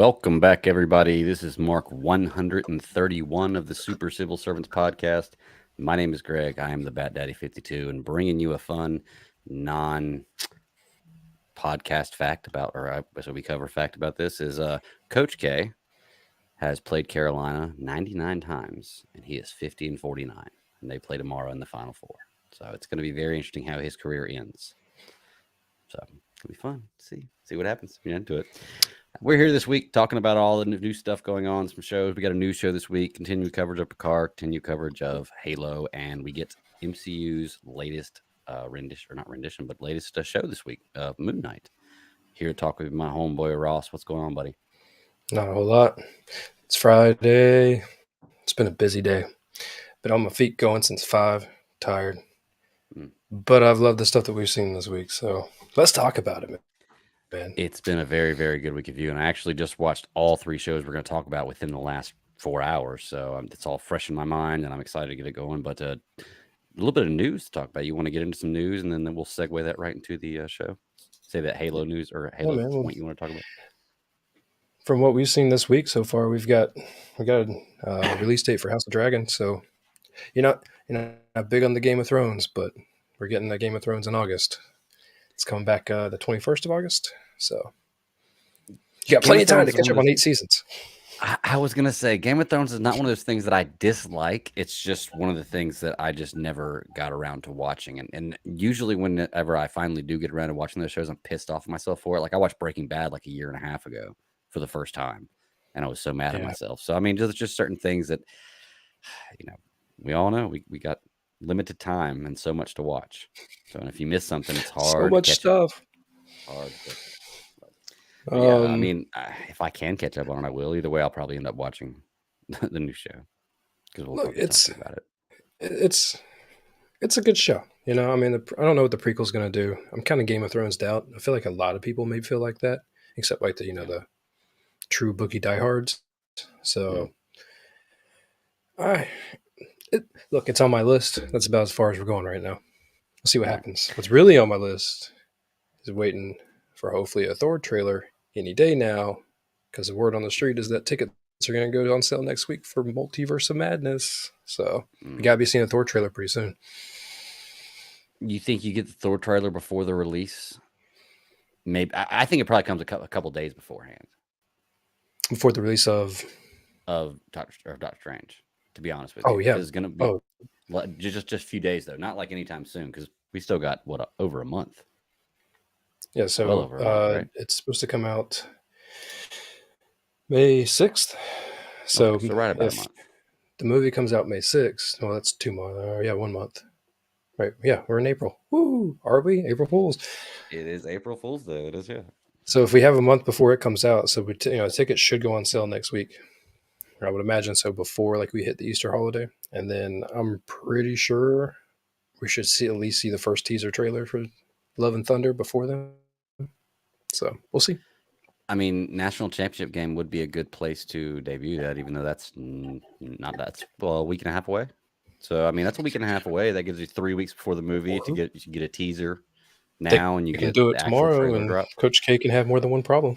Welcome back, everybody. This is Mark 131 of the Super Civil Servants podcast. My name is Greg. I am the Bat Daddy 52 and bringing you a fun, non podcast fact about, so we cover fact about this is Coach K has played Carolina 99 times and he is 50 and 49. And they play tomorrow in the Final Four. So it's going to be very interesting how his career ends. So it'll be fun. See what happens. Get into it. We're here this week talking about all the new stuff going on, some shows. We got a new show this week, continued coverage of Picard, continued coverage of Halo, and we get MCU's latest latest show this week, Moonknight. Here to talk with my homeboy Ross. What's going on, buddy? Not a whole lot. It's Friday. It's been a busy day. Been on my feet going since 5. Tired. But I've loved the stuff that we've seen this week, so let's talk about it, man. It's been a very, very good week of you, and I actually just watched all 3 shows we're going to talk about within the last 4 hours, so it's all fresh in my mind, and I'm excited to get it going. But a little bit of news to talk about. You want to get into some news, and then we'll segue that right into the show? Say that Halo news or Halo point you want to talk about? From what we've seen this week so far, we got a release date for House of Dragon. So you're not big on the Game of Thrones, but we're getting the Game of Thrones in August. It's coming back the 21st of August. So you got plenty of time to catch up on 8 seasons. I was going to say Game of Thrones is not one of those things that I dislike. It's just one of the things that I just never got around to watching. And usually whenever I finally do get around to watching those shows, I'm pissed off at myself for it. Like I watched Breaking Bad like a year and a half ago for the first time, and I was so mad at myself. So, I mean, just certain things that, we all know we got limited time and so much to watch. So, and if you miss something, it's hard. So much stuff. Hard. Yeah, I mean, if I can catch up on it, I will. Either way, I'll probably end up watching the new show because we'll talk about it. It's a good show. I mean, I don't know what the prequel's going to do. I'm kind of Game of Thrones out. I feel like a lot of people may feel like that, except like the true bookie diehards. So, look, it's on my list. That's about as far as we're going right now. We'll see what happens. What's really on my list is waiting for hopefully a Thor trailer any day now, because the word on the street is that tickets are going to go on sale next week for Multiverse of Madness. So we got to be seeing a Thor trailer pretty soon. You think you get the Thor trailer before the release? Maybe. I think it probably comes a couple days beforehand. Before the release of Doctor Strange, to be honest with you. Oh, yeah. It's going to be just a few days, though. Not like anytime soon, because we still got, over a month. Yeah, so well over a month, right? It's supposed to come out May 6th. So, so right about a month. The movie comes out May 6th, well, that's 2 months. 1 month. Right, yeah, we're in April. Woo! Are we? April Fools. It is April Fool's, though. It is, yeah. So if we have a month before it comes out, so tickets should go on sale next week. I would imagine so before we hit the Easter holiday. And then I'm pretty sure we should at least see the first teaser trailer for Love and Thunder before then. So we'll see. I mean, national championship game would be a good place to debut that, even though that's a week and a half away. So I mean, that's a week and a half away. That gives you 3 weeks before the movie to get a teaser now, and you can do it tomorrow, and drop. Coach K can have more than one problem.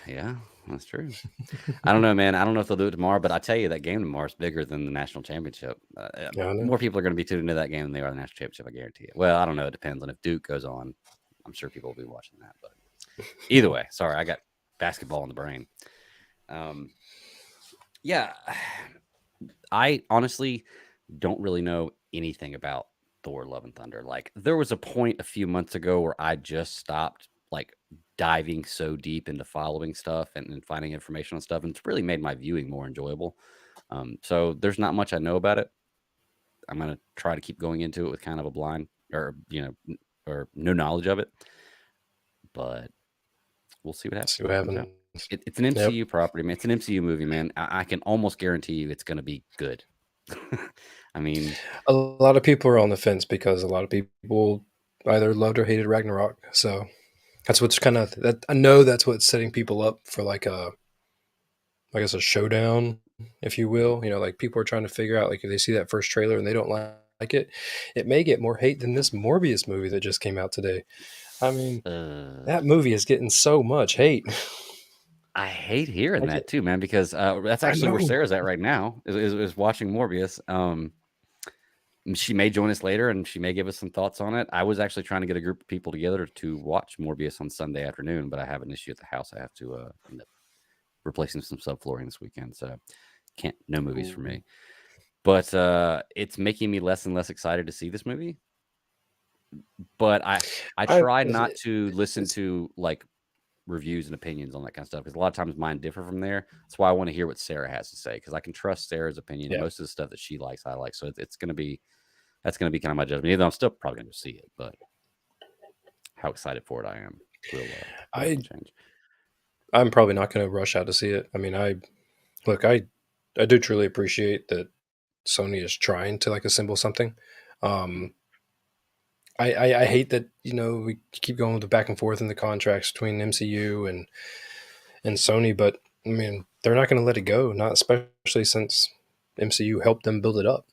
Yeah, that's true. I don't know, man. I don't know if they'll do it tomorrow, but I tell you, that game tomorrow is bigger than the national championship. More people are going to be tuned into that game than they are the national championship. I guarantee it. Well, I don't know. It depends on if Duke goes on. I'm sure people will be watching that, but either way, sorry, I got basketball in the brain. Yeah, I honestly don't really know anything about Thor: Love and Thunder. Like, there was a point a few months ago where I just stopped diving so deep into following stuff and finding information on stuff, and it's really made my viewing more enjoyable. So there's not much I know about it. I'm gonna try to keep going into it with kind of a blind or no knowledge of it, but we'll see what happens. See what happens. It's an MCU property, man. It's an MCU movie, man. I can almost guarantee you it's going to be good. I mean, a lot of people are on the fence because a lot of people either loved or hated Ragnarok. So that's what's I know that's what's setting people up for a showdown, if you will. People are trying to figure out, if they see that first trailer and they don't like it, it may get more hate than this Morbius movie that just came out today. I mean, that movie is getting so much hate. I hate hearing I get, that too, man, because that's I actually where know. Sarah's at right now is watching Morbius. She may join us later and she may give us some thoughts on it. I was actually trying to get a group of people together to watch Morbius on Sunday afternoon, but I have an issue at the house. I have to end up replacing some subflooring this weekend, so can't no movies for Ooh. me. But it's making me less and less excited to see this movie. But I I try not it's, to listen it's to like reviews and opinions on that kind of stuff because a lot of times mine differ from there. That's why I want to hear what Sarah has to say because I can trust Sarah's opinion and yeah. most of the stuff that she likes, I like. So it's going to be that's going to be kind of my judgment. Even though I'm still probably going to see it, but how excited for it I am will I definitely change. I'm probably not going to rush out to see it. I mean, I look, I do truly appreciate that Sony is trying to like assemble something. Mhm. Um, I hate that we keep going with the back and forth in the contracts between MCU and Sony, but I mean they're not going to let it go, not especially since MCU helped them build it up.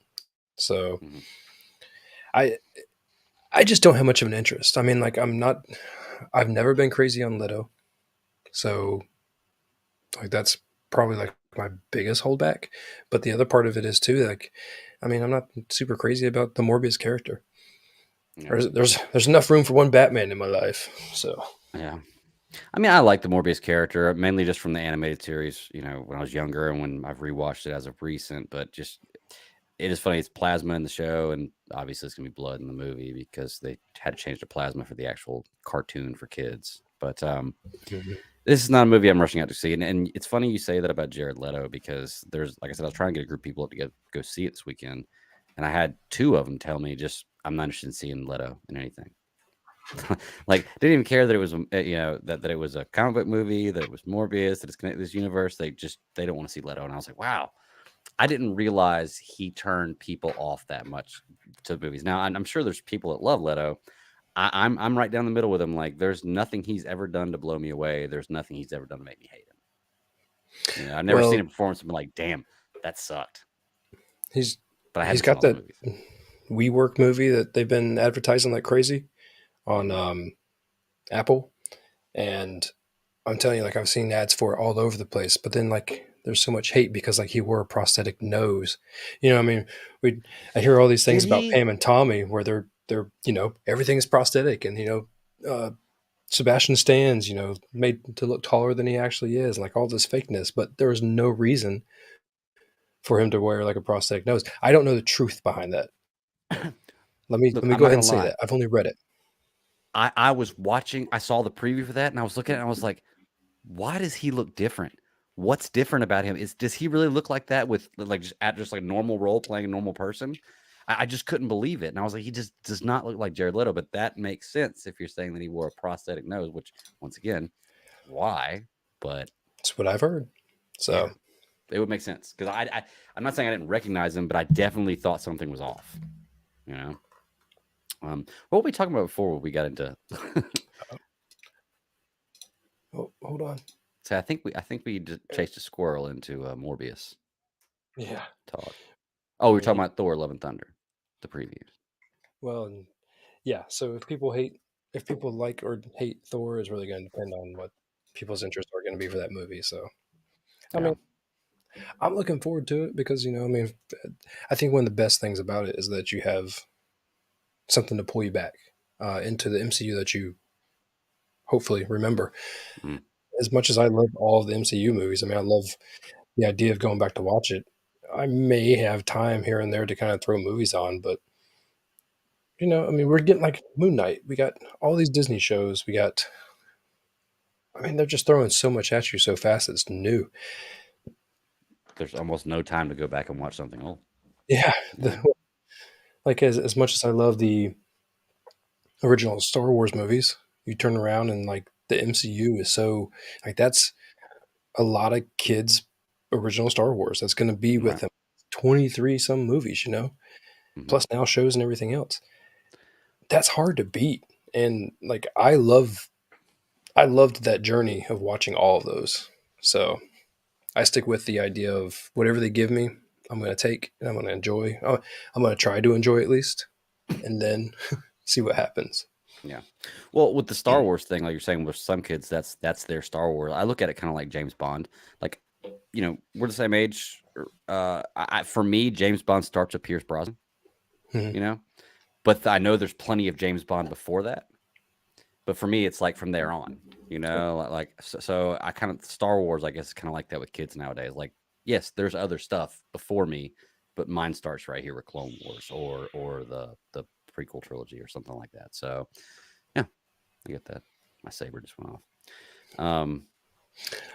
So Mhm. I I just don't have much of an interest. I mean, like I've never been crazy on Leto, so like that's probably like my biggest holdback. But the other part of it is too, like, I mean, I'm not super crazy about the Morbius character. Yeah. There's enough room for one Batman in my life. So Yeah. I mean, I like the Morbius character mainly just from the animated series, when I was younger and when I've rewatched it as of recent, but just it is funny. It's plasma in the show, and obviously it's gonna be blood in the movie because they had to change the plasma for the actual cartoon for kids. But mhm. this is not a movie I'm rushing out to see. And it's funny you say that about Jared Leto because there's, like I said, I was trying to get a group of people to go see it this weekend, and I had two of them tell me just I'm not interested in seeing Leto in anything. Like didn't even care that it was that it was a comic book movie, that it was Morbius, that it's connected to this universe. They don't want to see Leto, and I was like, wow, I didn't realize he turned people off that much to the movies. Now I'm sure there's people that love Leto. I'm right down the middle with him. Like there's nothing he's ever done to blow me away. There's nothing he's ever done to make me hate him. I've never seen a Well, performance and been like, damn, that sucked. he's But I he's haven't seen got all the that movies. WeWork movie that they've been advertising like crazy on Mhm. Apple, and I'm telling you, like I've seen ads for it all over the place. But then like there's so much hate because like he wore a prosthetic nose. I mean, we I hear all these Did things about he? Pam and Tommy where they're everything is prosthetic, and Sebastian Stan's made to look taller than he actually is, like all this fakeness. But there was no reason for him to wear like a prosthetic nose. I don't know the truth behind that. Let Look, me I'm go not ahead gonna and say lie. that I've only read it. I was watching. I saw the preview for that, and I was looking at it. And I was like, why does he look different? What's different about him? Does he really look like that with like just like normal role playing a normal person? I just couldn't believe it, and I was like, he just does not look like Jared Leto. But that makes sense if you're saying that he wore a prosthetic nose, which once again, why? But That's what I've heard. yeah, So it would make sense because I'm not saying I didn't recognize him, but I definitely thought something was off. You know, what were we talking about before we got into? oh, hold on. So I think we chased a squirrel into Morbius Yeah. talk. Oh, we I were talking mean, about Thor: Love and Thunder, the previews. well, yeah. So if people like or hate Thor, is really going to depend on what people's interests are going to be for that movie. So, I Yeah. mean, I'm looking forward to it because I mean, I think one of the best things about it is that you have something to pull you back into the MCU that you hopefully remember. Mm. As much as I love all of the MCU movies, I mean, I love the idea of going back to watch it. I may have time here and there to kind of throw movies on, but I mean, we're getting like Moonknight. We got all these Disney shows. I mean, they're just throwing so much at you so fast. It's new. There's almost no time to go back and watch something old. Yeah. You know? Like as much as I love the original Star Wars movies, you turn around and like the MCU is so like that's a lot of kids' original Star Wars. That's going to be with Right. them 23 some movies, Hmm. plus now shows and everything else. That's hard to beat. And like I loved that journey of watching all of those. So I stick with the idea of whatever they give me, I'm going to take and I'm going to enjoy. I'm going to try to enjoy at least, and then see what happens. Yeah. Well, with the Star Wars thing, like you're saying, with some kids, that's their Star Wars. I look at it kind of like James Bond. Like, we're the same age. For me, James Bond starts with Pierce Brosnan. Mhm. You know, but I know there's plenty of James Bond before that. But for me, it's like from there on. So I kind of Star Wars. I guess kind of like that with kids nowadays. Like, yes, there's other stuff before me, but mine starts right here with Clone Wars or the prequel trilogy or something like that. So yeah, I get that. My saber just went off.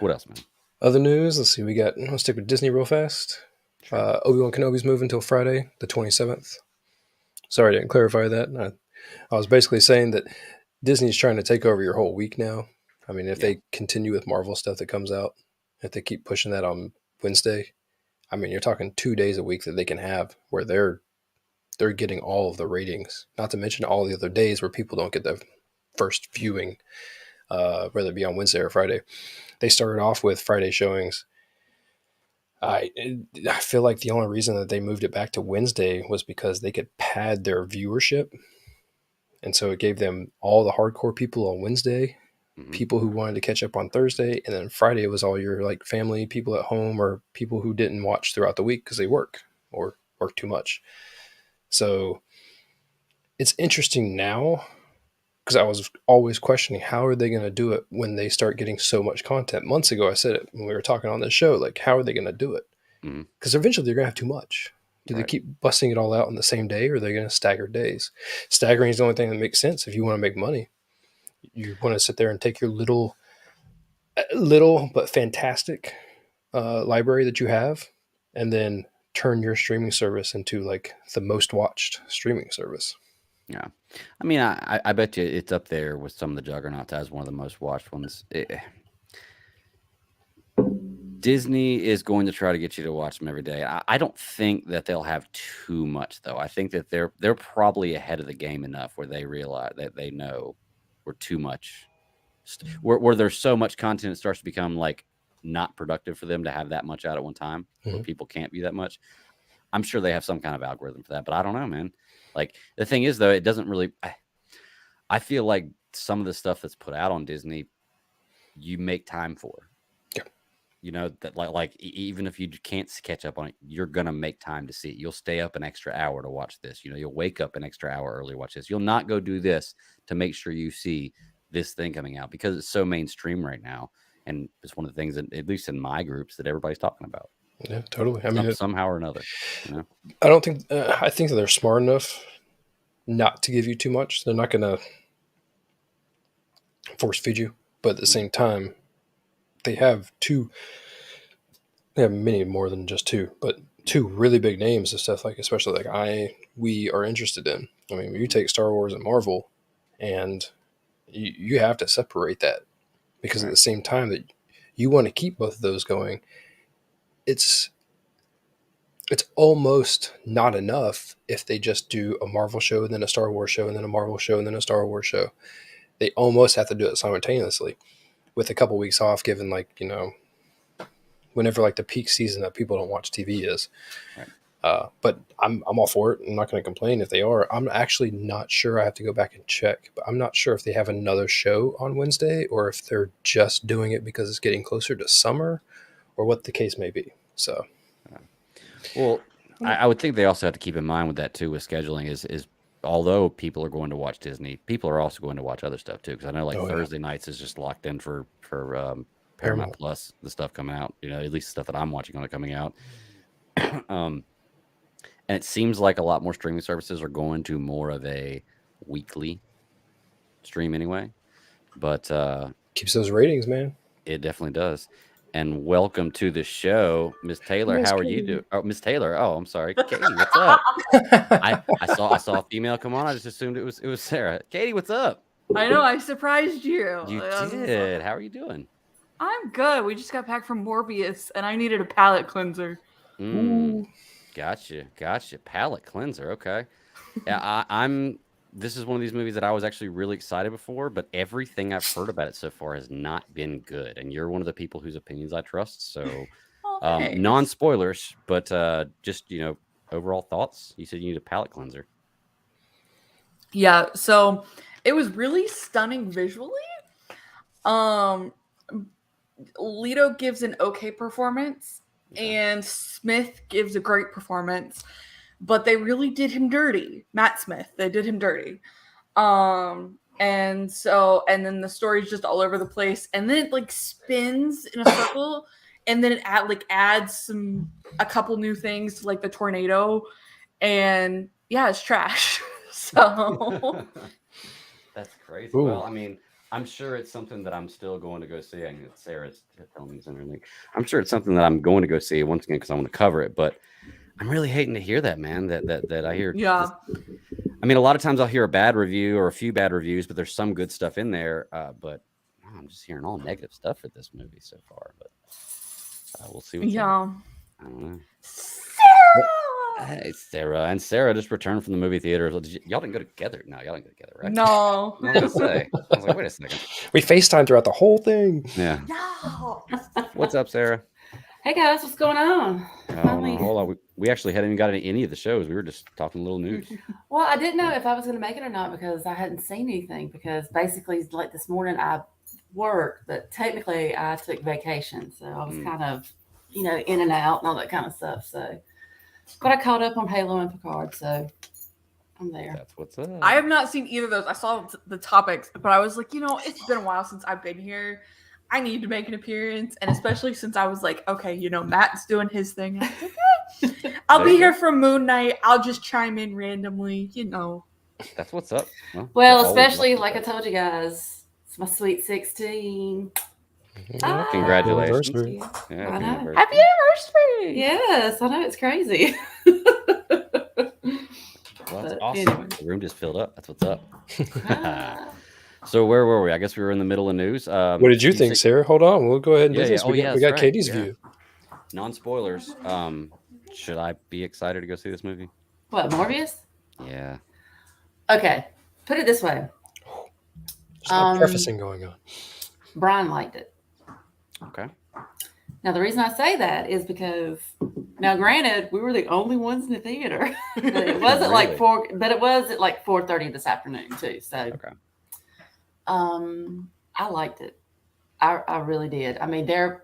What else, man? Other news. Let's see. Let's stick with Disney real fast. Sure. Obi-Wan Kenobi's moving until Friday, the 27th. Sorry, I didn't clarify that. I was basically saying that Disney's trying to take over your whole week now. I mean, if Yeah. they continue with Marvel stuff that comes out, if they keep pushing that on Wednesday, I mean, you're talking 2 days a week that they can have where they're getting all of the ratings. Not to mention all the other days where people don't get the first viewing, whether it be on Wednesday or Friday. They started off with Friday showings. I feel like the only reason that they moved it back to Wednesday was because they could pad their viewership, and so it gave them all the hardcore people on Wednesday, Mm-hmm. people who wanted to catch up on Thursday, and then Friday was all your like family, people at home, or people who didn't watch throughout the week because they work or work too much. So it's interesting now because I was always questioning how are they going to do it when they start getting so much content. Months ago, I said it when we were talking on this show, like how are they going to do it? Mm-hmm. Because eventually they're going to have too much. Do they Right. keep busting it all out on the same day, or are they going to stagger days? Staggering is the only thing that makes sense if you want to make money. You want to sit there and take your little but fantastic library that you have, and then turn your streaming service into like the most watched streaming service. Yeah. I mean, I bet you it's up there with some of the juggernauts as one of the most watched ones. Disney is going to try to get you to watch them every day. I don't think that they'll have too much though. I think that they're probably ahead of the game enough where they realize that they know we're too much, where there's so much content it starts to become like not productive for them to have that much out at one time, where Mhm. people can't view that much. I'm sure they have some kind of algorithm for that, but I don't know, man. Like the thing is though, it doesn't really. I feel like some of the stuff that's put out on Disney, you make time for. Yeah. That like even if you can't catch up on it, you're gonna make time to see it. You'll stay up an extra hour to watch this. You'll wake up an extra hour early to watch this. You'll not go do this to make sure you see this thing coming out because it's so mainstream right now, and it's one of the things that, at least in my groups, that everybody's talking about. Yeah, totally. I mean, Somehow or another. I don't think I think that they're smart enough not to give you too much. They're not going to force feed you, but at the same time, they have two. They have many more than just two, but two really big names of stuff like, especially like we are interested in. I mean, you take Star Wars and Marvel, and you have to separate that because at the same time that you want to keep both of those going, it's almost not enough if they just do a Marvel show and then a Star Wars show and then a Marvel show and then a Star Wars show. They almost have to do it simultaneously with a couple weeks off, given like, whenever like the peak season that people don't watch TV is. Right. But I'm all for it. I'm not going to complain if they are. I'm actually not sure. I have to go back and check, but I'm not sure if they have another show on Wednesday or if they're just doing it because it's getting closer to summer or what the case may be. So, Well, I would think they also have to keep in mind with that too, with scheduling is although people are going to watch Disney, people are also going to watch other stuff too. Because I know like Thursday nights is just locked in for Paramount Plus, the stuff coming out. At least the stuff that I'm watching on it coming out. And it seems like a lot more streaming services are going to more of a weekly stream anyway. But keeps those ratings, man. it definitely does. And welcome to the show, Miss Taylor. Miss How are you doing? Oh, Miss Taylor. Oh, I'm sorry, Katie. What's up? I saw a female come on. I just assumed it was Sarah. Katie, what's up? I know. I surprised you. You did. How are you doing? I'm good. We just got back from Morbius, and I needed a palate cleanser. Gotcha. Palate cleanser. Okay. Yeah, I'm. This is one of these movies that I was actually really excited before, but everything I've heard about it so far has not been good. And you're one of the people whose opinions I trust. So, non-spoilers, but just overall thoughts. You said you need a palate cleanser. Yeah. So It was really stunning visually. Um, Leto gives an okay performance, and Smith gives a great performance, but they really did him dirty. Matt Smith, they did him dirty. And then the story's just all over the place, and then it like spins in a circle, and then it adds a couple new things to like the tornado, and yeah, it's trash. So That's crazy. Ooh. Well, I mean, I'm sure it's something that I'm still going to go see. I mean, Sarah's telling me it's in her link. I'm sure it's something that I'm going to go see once again because I want to cover it. But I'm really hating to hear that, man. That I hear. yeah. I mean, a lot of times I'll hear a bad review or a few bad reviews, but there's some good stuff in there. But I'm just hearing all negative stuff for this movie so far. But we'll see what's up. I don't know. Sarah! Hey, Sarah. And Sarah just returned from the movie theater. Y'all didn't go together. No, y'all didn't go together, right? No. I was going to say. I was like, wait a second. We FaceTimed throughout the whole thing. Yeah. No. What's up, Sarah? Hey guys, what's going on? Oh, no, hold on. We actually hadn't even got any of the shows. We were just talking a little news. Well, I didn't know if I was going to make it or not because I hadn't seen anything. Because basically, like this morning, I worked, but technically, I took vacation, so I was kind of, in and out and all that kind of stuff. So, but I caught up on Halo and Picard, so I'm there. That's what's up. I have not seen either of those. I saw the topics, but I was like, it's been a while since I've been here. I need to make an appearance, and especially since I was like, okay, Matt's doing his thing. I was like, okay, I'll be here for Moon Knight. I'll just chime in randomly, That's what's up. Well, especially like I told you guys, it's my sweet 16. Congratulations. Anniversary. Yeah, I know. anniversary. Happy anniversary! Yes, I know it's crazy. Well, that's But awesome. anyway. The room just filled up. That's what's up. Ah. So where were we? I guess we were in the middle of news. What did you think, Sarah? Hold on. We'll go ahead and do Yeah, this. yeah. We Oh, got that's right. Katie's Yeah. view. Non-spoilers. Should I be excited to go see this movie? What, Morbius? Yeah. Okay, put it this way. There's some prefacing going on. Brian liked it. Okay. Now, the reason I say that is because, now granted, we were the only ones in the theater. But it wasn't like Really? but it was at like 4:30 this afternoon too. So, Okay. I liked it. I really did. I mean, there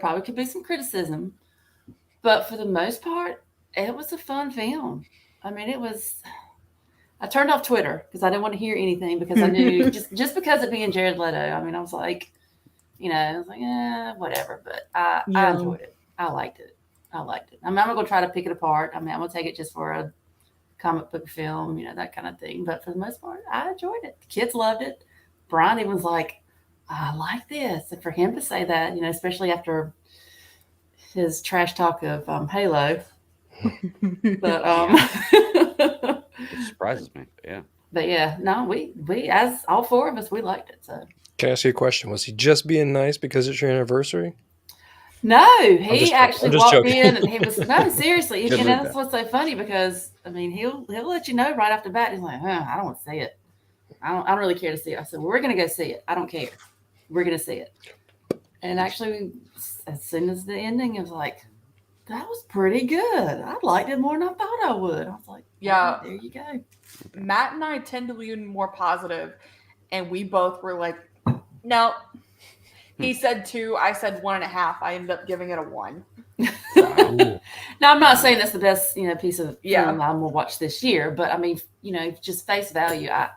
probably could be some criticism, but for the most part, it was a fun film. I mean, it was. I turned off Twitter because I didn't want to hear anything because I knew just because of being Jared Leto. I mean, I was like, whatever. But I enjoyed it. I liked it. I mean, I'm not going to try to pick it apart. I mean, I'm going to take it just for a comic book film, that kind of thing. But for the most part, I enjoyed it. The kids loved it. Brian even was like, I like this. And for him to say that, especially after his trash talk of Halo. But It surprises me. Yeah. But yeah, no, we as all four of us, we liked it. So Can I ask you a question? Was he just being nice because it's your anniversary? no, he actually walked joking. in and he was no, seriously. Good And move, that's what's so funny because I mean he'll let you know right off the bat. He's like, I don't want to see it. I don't really care to see it. I said, well, we're gonna go see it. I don't care. We're gonna see it. And actually, as soon as the ending, it was like, that was pretty good. I liked it more than I thought I would. I was like, Yeah. there you go. Matt and I tend to lean more positive, and we both were like, no. He said 2, I said 1.5. I ended up giving it a 1. Ooh. Now I'm not saying that's the best, piece of Yeah. film I'm gonna watch this year, but I mean, just face value. I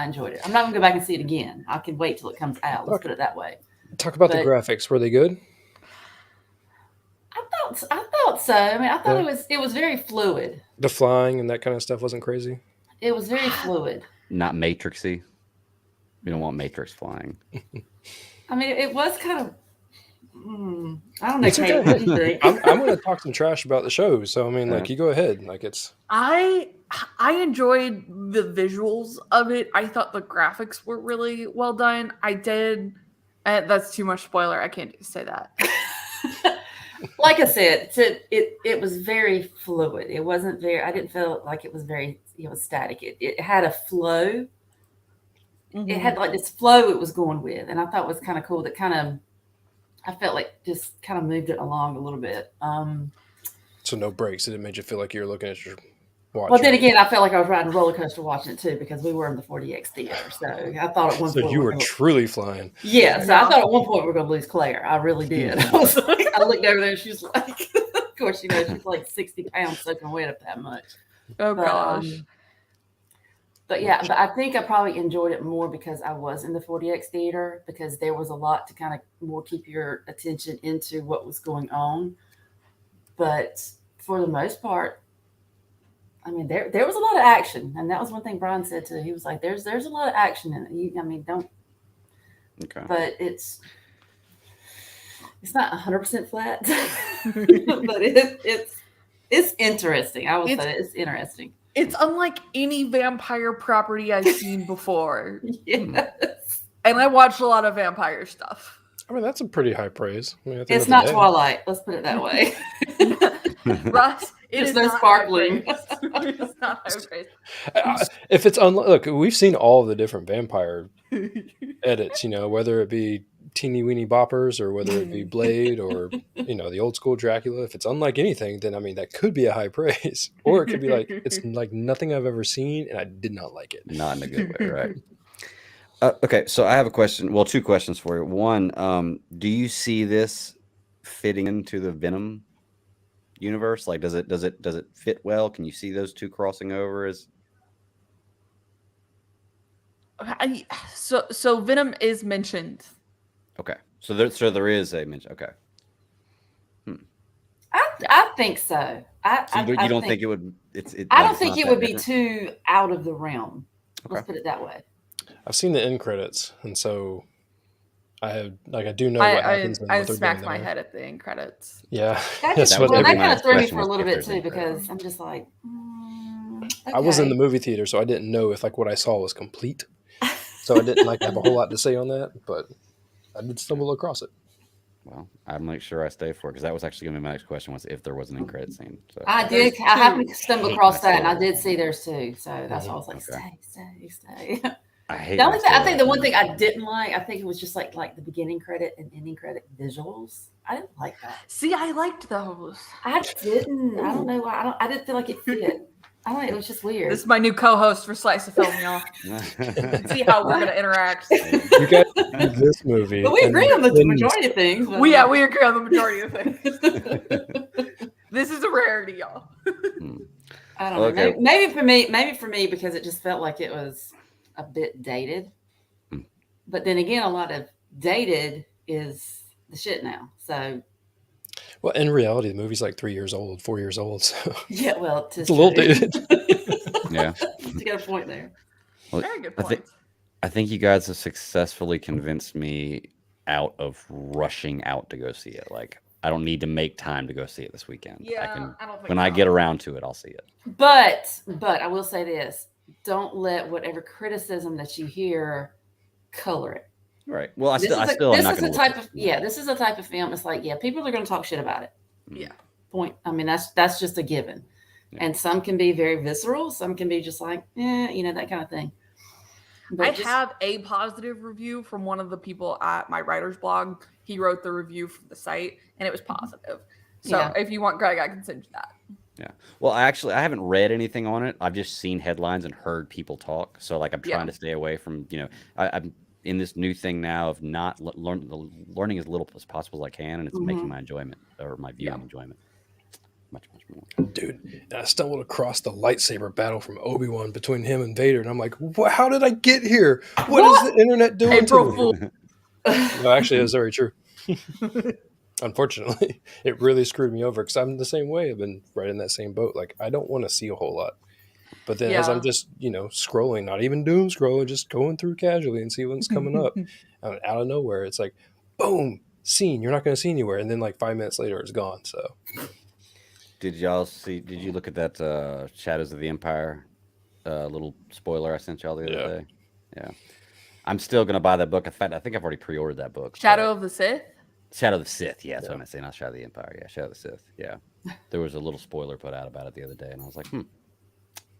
enjoyed it. I'm not gonna go back and see it again. I can wait till it comes out. Let's put it that way. Talk about the But- graphics. Were they good? I thought so. I mean, I thought it was very fluid. The flying and that kind of stuff wasn't crazy? It was very fluid. Not Matrixy. We don't want Matrix flying. I mean, it was kind of. I don't know. It's Kate, okay. what do you think? I'm going to talk some trash about the show. So, I mean, like, you go ahead. Like, it's... I enjoyed the visuals of it. I thought the graphics were really well done. I did. That's too much spoiler. I can't say that. Like I said, it was very fluid. It wasn't very. I didn't feel like it was very. It was static. It had a flow. Mm-hmm. It had like this flow it was going with, and I thought it was kind of cool. That kind of, I felt like just kind of moved it along a little bit. So no breaks. It made you feel like you were looking at watch. Well, then it. again, I felt like I was riding a roller coaster watching it too because we were in the 4DX theater. So I thought at one So point you we were gonna- truly flying. Yeah, so I thought at one point we were going to lose Claire. I really did. I was like, I looked over there and she was like, of course, she's like 60 pounds soaking wet up that much. Oh But, gosh. But yeah, but I think I probably enjoyed it more because I was in the 4DX theater because there was a lot to kind of more keep your attention into what was going on. But for the most part, I mean, there was a lot of action, and that was one thing Brian said too. He was like, "There's a lot of action in it." Don't. Okay. But it's not 100% flat, but it's interesting. I will say it's interesting. It's unlike any vampire property I've seen before. Yes. And I watch a lot of vampire stuff. I mean, that's a pretty high praise. I mean, at the It's end of not the day. Twilight. Let's put it that way. Russ, it There's is no not sparkling. high praise. It's not high praise. If it's look, we've seen all of the different vampire edits. Whether it be teeny weeny boppers or whether it be Blade or the old school Dracula. If it's unlike anything, then I mean that could be a high praise, or it could be like it's like nothing I've ever seen and I did not like it. Not in a good way, right? Okay, so I have a question. Well, two questions for you. One, do you see this fitting into the Venom universe? Like, does it fit well? Can you see those two crossing over? So Venom is mentioned. Okay, so there is a mention. Okay, I think so. so you don't think it would? I don't think it would be too out of the realm. Okay. Let's put it that way. I've seen the end credits, and so I do know what happens. I what they're smacked doing my there. head at the end credits. Yeah, That that's just, what well, that every kind of threw me question for a was little if bit there's too any credits. because I'm just like, I was in okay. the movie theater, so I didn't know if like what I saw was complete. So I didn't like have a whole lot to say on that, but I did stumble across it. Well, I'll make sure I stay for it because that was actually going to be my next question: was if there was an end credit scene. So I did. I happened to stumble across that, and I did see theirs too. So that's why I was like, Okay. stay. I hate. The only thing, I think the myself. one thing I didn't like, I think it was just like the beginning credit and ending credit visuals. I didn't like that. See, I liked those. I didn't. I don't know why. I didn't feel like it fit. I don't know. It was just weird. This is my new co-host for Slice of Film, y'all. See how we're gonna interact. You guys see this movie, But we agree on the and then- majority of things. but- We agree on the majority of things. This is a rarity, y'all. I don't know. Okay. Maybe for me, because it just felt like it was a bit dated. But then again, a lot of dated is the shit now. So Well, in reality, the movie's like 3 years old, 4 years old. So yeah, well, it's a little dated. Yeah. You got a point there. Well, Very good I point. think I think you guys have successfully convinced me out of rushing out to go see it. Like, I don't need to make time to go see it this weekend. Yeah, I don't think when I so. get around to it, I'll see it. But I will say this: don't let whatever criticism that you hear color it. Right. Well, I This still am is not a going to type of this is a type of film. It's like people are going to talk shit about it. Yeah. Point. I mean, that's just a given. Yeah. And some can be very visceral. Some can be just like, that kind of thing. But I just- have a positive review from one of the people at my writer's blog. He wrote the review from the site, and it was positive. So Yeah. if you want, Greg, I can send you that. Yeah. Well, I haven't read anything on it. I've just seen headlines and heard people talk. So, like, I'm trying to stay away from, I'm in this new thing now of not learning as little as possible as I can, and it's making my enjoyment or my viewing enjoyment much more. Dude, and I stumbled across the lightsaber battle from Obi-Wan between him and Vader, and I'm like, how did I get here? What is the internet doing April to me? Fool. No, actually, it was very true. Unfortunately, it really screwed me over because I'm the same way. I've been right in that same boat. Like, I don't want to see a whole lot. But then as I'm just, scrolling, not even doom scrolling, just going through casually and see what's coming up. And out of nowhere, it's like, boom, scene. You're not going to see anywhere. And then like 5 minutes later, it's gone. So Did you look at that Shadows of the Empire little spoiler I sent y'all the other day? Yeah. I'm still going to buy that book. In fact, I think I've already pre-ordered that book. Shadow of the Sith. Shadow of the Sith. Yeah, that's what I'm saying. Not Shadow of the Empire. Yeah, Shadow of the Sith. Yeah. There was a little spoiler put out about it the other day, and I was like,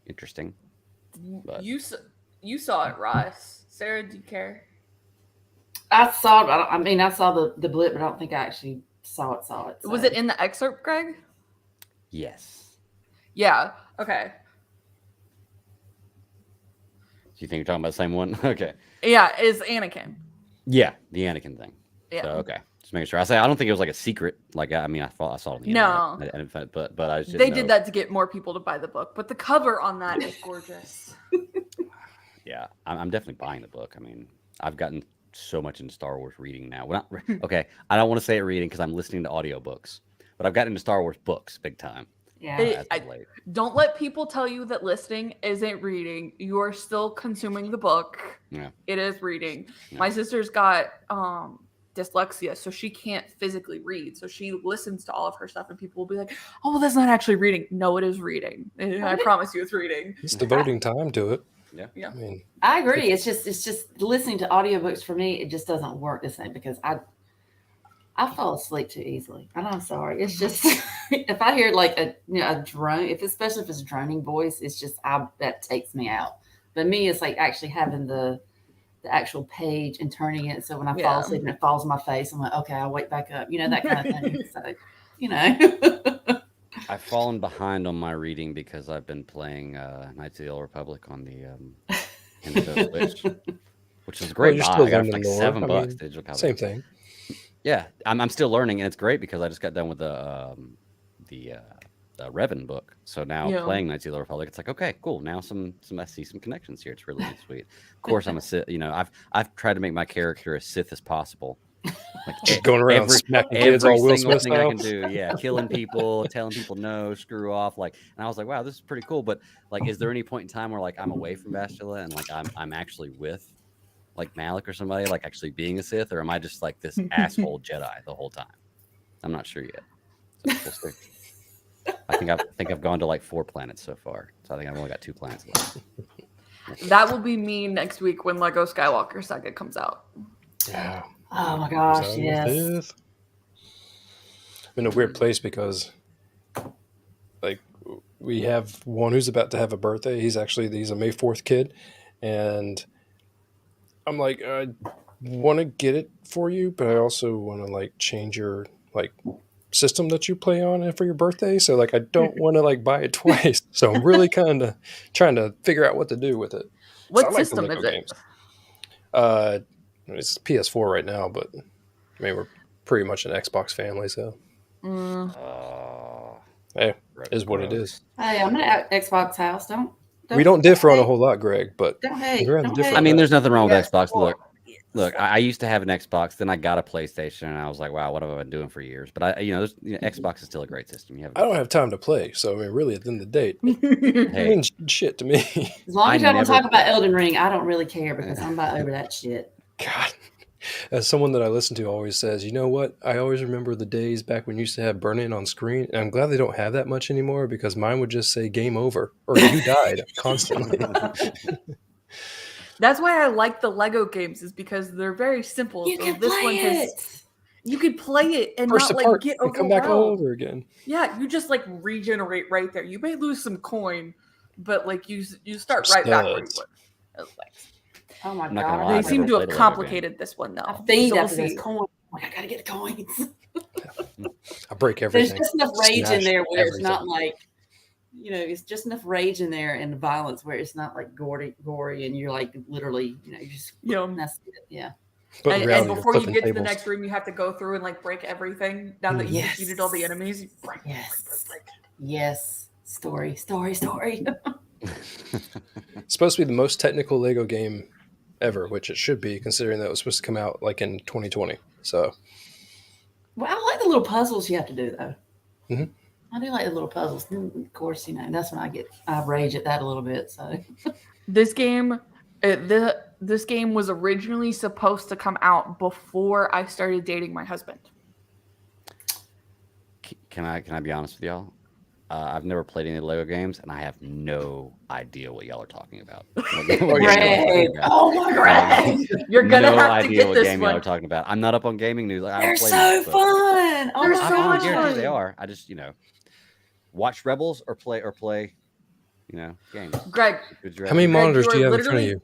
interesting. But You saw it, Ross. Sarah, do you care? I saw. I saw the blip, but I don't think I actually saw it. Was so. it in the excerpt, Greg? yes. Yeah. Okay. you think you're talking about the same one? Okay. Yeah, is Anakin. Yeah, the Anakin thing. Yeah. So, okay. Just making sure. I don't think it was like a secret. Like, I mean, I saw it on the No. internet. But I just They didn't did know. that to get more people to buy the book, but the cover on that is gorgeous. Yeah, I'm definitely buying the book. I mean, I've gotten so much into Star Wars reading now. Well, okay, I don't want to say it reading because I'm listening to audiobooks, but I've gotten into Star Wars books big time. Yeah. As of late. Don't let people tell you that listening isn't reading. You are still consuming the book. Yeah. It is reading. Yeah. My sister's got dyslexia, so she can't physically read. So she listens to all of her stuff, and people will be like, "Oh, well, that's not actually reading." No, it is reading. I promise you, it's reading. It's devoting time to it. Yeah. I mean, I agree. It's just listening to audiobooks for me, it just doesn't work the same because I fall asleep too easily. And I'm sorry. It's just if I hear like a drone, especially if it's a droning voice, it's just that takes me out. But me, it's like actually having the actual page and turning it. So when I fall asleep and it falls on my face, I'm like, okay, I'll wake back up. That kind of thing. So, I've fallen behind on my reading because I've been playing Knights of the Old Republic on the Nintendo Switch, which is great. you're buy. still I got it for learning like lore. $7 mean, digital copy. same thing. Yeah, I'm still learning, and it's great because I just got done with the Revan book. So now playing Knights of the Old Republic, it's like, okay, cool. Now I see some connections here. It's really sweet. Of course, I'm a Sith. I've tried to make my character as Sith as possible. Like Just going around smacking kids all Will Smith thing style. I can do, killing people, telling people no, screw off, and I was like, wow, this is pretty cool. But like, is there any point in time where like I'm away from Bastila and like I'm actually with like Malik or somebody, like actually being a Sith, or am I just like this asshole Jedi the whole time? I'm not sure yet. So we'll see. I think I've gone to like 4 planets so far, so I think I've only got 2 planets left. That will be me next week when Lego Skywalker Saga comes out. Yeah. oh my gosh, yes. I'm in a weird place because, like, we have one who's about to have a birthday. He's a May 4th kid, and I'm like, I want to get it for you, but I also want to like change your like system that you play on for your birthday. So like, I don't want to like buy it twice. So I'm really kind of trying to figure out what to do with it. What So I like the system Lego is it? games. It's PS4 right now, but I mean, we're pretty much an Xbox family, so hey, is what it is. Hey, I'm at Xbox house. We don't differ on a whole lot, Greg, but Don't hate. we're Don't different. hate. I mean, there's nothing wrong with Yes, Xbox. well, Look, I used to have an Xbox, then I got a PlayStation, and I was like, wow, what have I been doing for years? But Xbox is still a great system. I don't have time to play, so I mean, really, at the end of the day, it Hey, means shit to me. As long as I y'all don't never talk about play. Elden Ring, I don't really care because I'm about over that shit. God, as someone that I listen to always says, you know what? I always remember the days back when you used to have burn-in on screen, and I'm glad they don't have that much anymore because mine would just say "game over" or "you died" constantly. That's why I like the Lego games, is because they're very simple. You So can this play one has it. you could play it and Burst not like apart get and come back all overwhelmed. over again. Yeah, you just like regenerate right there. You may lose some coin, but like you start Some right back where you studs. were. It's like- Oh my I'm not gonna god. lie, They I've seem never to played have a Lego complicated this one I though. feed So we'll after this see. coin. Like, I gotta get the coins. I break There's everything. just enough rage in Smash there where it's not everything. like, it's just enough rage in there and violence where it's not like gory, and you're like literally, you just that's it. Yeah. But in And reality, you're before you flipping get to the tables. next room, you have to go through and like break everything. Now that you've Yes. defeated all the enemies, you break. Yes. Story. It's supposed to be the most technical Lego game ever, which it should be, considering that it was supposed to come out like in 2020. So Well, I like the little puzzles you have to do though. Mhm. I do like the little puzzles. Of course, that's when I rage at that a little bit. So This game, this game was originally supposed to come out before I started dating my husband. Can I be honest with y'all? I've never played any Lego games, and I have no idea what y'all are talking about. Greg, oh my God, You're gonna no have to idea get what this game y'all one. are talking about. I'm not up on gaming news. I they're don't play so much, but fun. Oh They're my so I much gosh. guarantee fun. they are. I just watch Rebels or play games. Greg, Would you how many rather? monitors do you you are have in front of literally- you?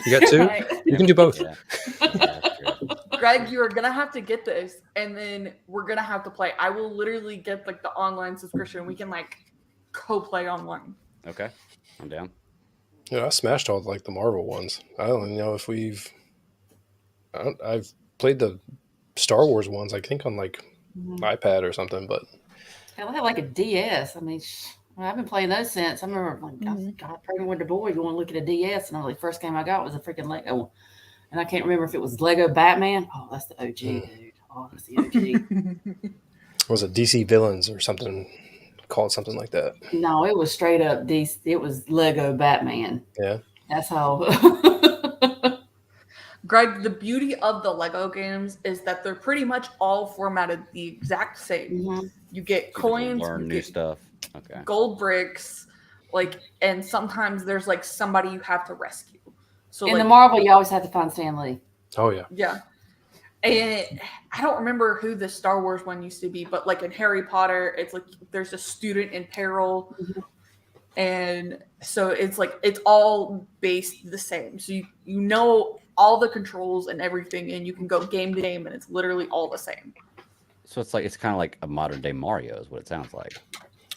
You got 2? You can do both. Yeah. That's true. Greg, you are gonna have to get this, and then we're gonna have to play. I will literally get like the online subscription. We can like co-play online. Okay, I'm down. Yeah, I smashed all like the Marvel ones. I don't even know if I've played the Star Wars ones. I think on like iPad or something. But Hell, I had like a DS. I mean, I've been playing those since. I remember like I got pregnant with the boy going to look at a DS, and the first game I got was a freaking Lego. And I can't remember if it was Lego Batman. Oh, that's the OG, dude. Oh, that's the OG. was it DC Villains or something? Called something like that. No, it was straight up DC. It was Lego Batman. Yeah. That's how. Greg, the beauty of the Lego games is that they're pretty much all formatted the exact same. You get coins, learn new stuff. Okay. Gold bricks, like, and sometimes there's like somebody you have to rescue. So in like, the Marvel, you always have to find Stan Lee. Oh yeah. Yeah. And I don't remember who the Star Wars one used to be, but like in Harry Potter, it's like there's a student in peril. And so it's like it's all based the same. So you know all the controls and everything, and you can go game to game, and it's literally all the same. So it's kind of like a modern day Mario, is what it sounds like.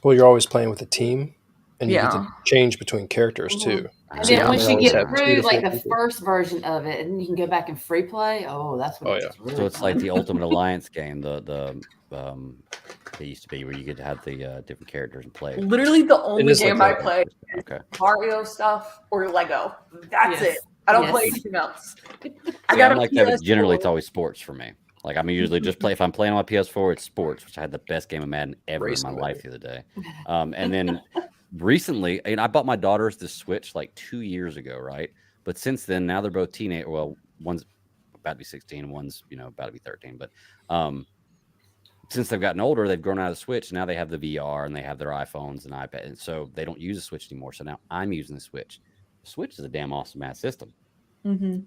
Well, you're always playing with a team, and you get to change between characters too. And So then once you always get have 2 through to 4 like the people. first version of it, and you can go back and free play. Oh, that's what. It's really So it's fun. like the Ultimate Alliance game. It used to be where you could have the different characters and play. Literally the only is like game I that. play is Okay. Mario stuff or Lego. That's Yes. it. I don't play Yes. anything else. I'm got a like that, but generally PS4. it's always sports for me. Like I'm usually just play if I'm playing on my PS4, it's sports, which I had the best game of Madden ever Racing, in my baby. life the other day. And then recently, I bought my daughters the Switch like 2 years ago, right? But since then, now they're both teenage. Well, one's about to be 16, and one's about to be 13. But since they've gotten older, they've grown out of the Switch. Now they have the VR and they have their iPhones and iPad, and so they don't use the Switch anymore. So now I'm using the Switch. The Switch is a damn awesome ass system.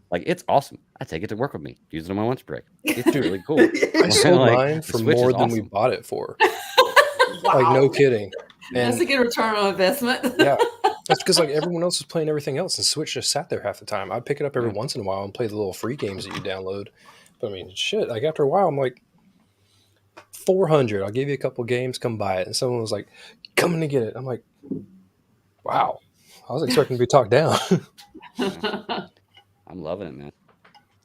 Like it's awesome. I take it to work with me. Use it on my lunch break. It's really cool. I sold Like, mine the for Switch is more than we awesome. bought it for. Wow. Like no kidding. That's a And good return on investment. yeah, that's because like everyone else was playing everything else, and Switch just sat there half the time. I'd pick it up every once in a while and play the little free games that you download. But I mean, shit. Like after a while, I'm like, 400. I'll give you a couple games. Come buy it. And someone was like, coming to get it. I'm like, wow. I was expecting to be talked down. I'm loving it, man.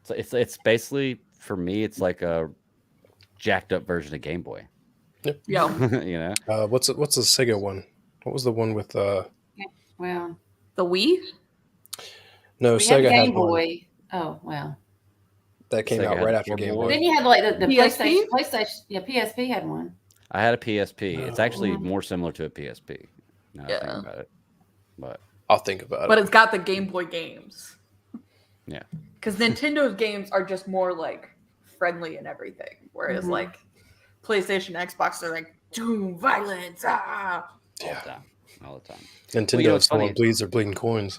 So it's basically for me, it's like a jacked up version of Game Boy. Yeah. What's the Sega one? What was the one with Well, The Wii? no, we had Sega Game had one Boy. Oh well. that came Sega out had right the after Game portable Boy. Then you had like the PSP? PlayStation. Yeah, PSP had one. I had a PSP. It's actually more similar to a PSP. Now that I think about it. But I'll think about But it. it's got the Game Boy games. yeah. Because Nintendo's games are just more like friendly and everything. Whereas like PlayStation, Xbox, they're like doom, violence, All the time. All the time. Nintendo, you know, if it's someone funny. bleeds, they're bleeding coins.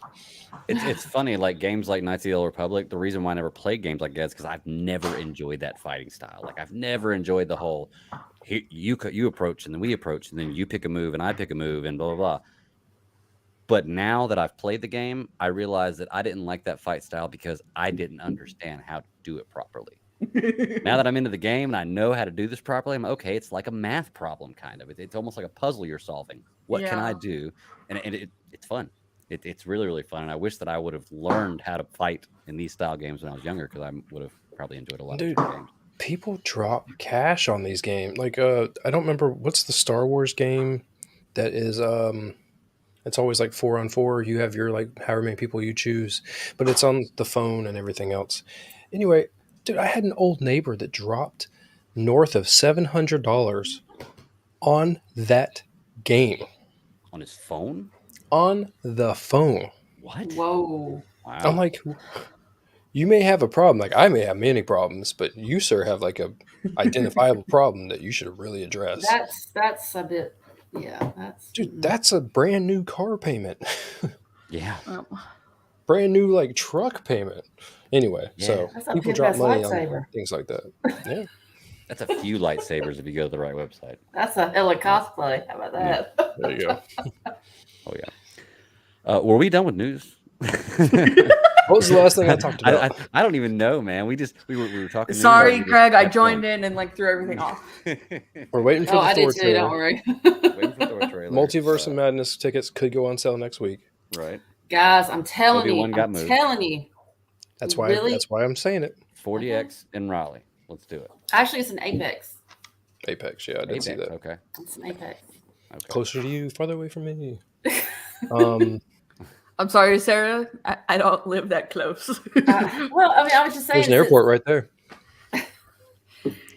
It's funny, like games like Knights of the Old Republic. The reason why I never played games like that is because I've never enjoyed that fighting style. Like I've never enjoyed the whole you approach and then we approach and then you pick a move and I pick a move and blah blah blah. But now that I've played the game, I realize that I didn't like that fight style because I didn't understand how to do it properly. Now that I'm into the game and I know how to do this properly, I'm okay. It's like a math problem, kind of. It's almost like a puzzle you're solving. What can I do? And it's fun. It's really, really fun. And I wish that I would have learned how to fight in these style games when I was younger because I would have probably enjoyed a lot Dude, of games. people drop cash on these games. Like, I don't remember what's the Star Wars game that is. It's always like 4-on-4. You have your like however many people you choose, but it's on the phone and everything else. Anyway, dude, I had an old neighbor that dropped north of $700 on that game. On his phone? On the phone. What? Whoa. Wow. I'm like, you may have a problem. Like I may have many problems, but you, sir, have like a identifiable problem that you should really address. That's a bit. Yeah, Dude, that's a brand new car payment. Yeah. Brand new like truck payment. Anyway, Yeah. so That's a people good drop ass money lightsaber. on things like that. Yeah. That's a few lightsabers if you go to the right website. That's a hella cosplay. How about that? There you go. Oh, yeah. Were we done with news? What was the last thing I talked about? I don't even know, man. We were talking. news, Sorry, we just Greg. I kept joined going. in and like threw everything off. We're waiting for Oh, the I Thor did too. Don't trailer. worry. Waiting for the Thor trailer. Multiverse of Madness tickets could go on sale next week. Right. Guys, I'm telling Obi-Wan you. got I'm moved. telling you. That's why. Really? That's why I'm saying it. 40X in Raleigh. Let's do it. Actually, it's an Apex. Apex. Yeah, I did see Apex, that. okay. It's an Apex. Okay. Closer to you, farther away from me. I'm sorry, Sarah. I don't live that close. Well, I mean, I was just saying. There's an airport right there.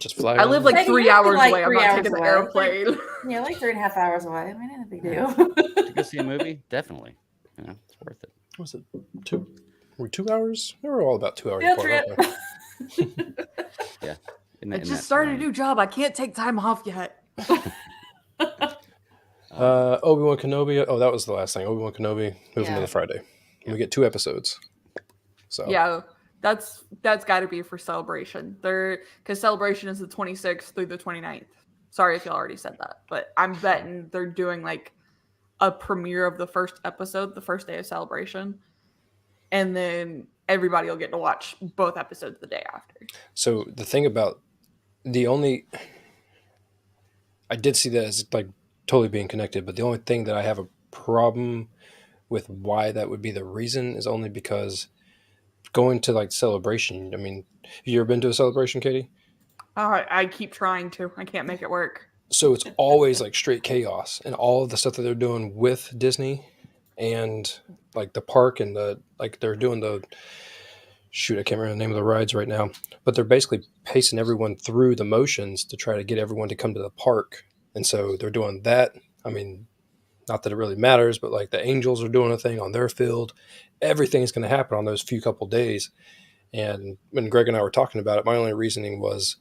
Just fly. I live like Maybe 3 you're hours like away. I'm 3 not hours taking the away. airplane. Yeah, like 3.5 hours away. I mean, it's a big deal. To go see a movie, definitely. You know, it's worth it. Was it 2? Were we 2 hours? They were all about 2 hours. Field apart, trip. aren't they? Yeah. I just started a new job. I can't take time off yet. Obi-Wan Kenobi. Oh, that was the last thing. Obi-Wan Kenobi moving to Yeah. the Friday. And we get 2 episodes. So Yeah, that's got to be for Celebration. Because Celebration is the 26th through the 29th. Sorry if y'all already said that, but I'm betting they're doing like a premiere of the first episode the first day of Celebration, and then everybody will get to watch both episodes the day after. So the thing about I did see that as like totally being connected, but the only thing that I have a problem with why that would be the reason is only because going to like Celebration. I mean, have you ever been to a Celebration, Katie? I keep trying to. I can't make it work. So it's always like straight chaos, and all of the stuff that they're doing with Disney and like the park and they're doing I can't remember the name of the rides right now, but they're basically pacing everyone through the motions to try to get everyone to come to the park. And so they're doing that. I mean, not that it really matters, but like the Angels are doing a thing on their field. Everything's going to happen on those few couple days. And when Greg and I were talking about it, my only reasoning was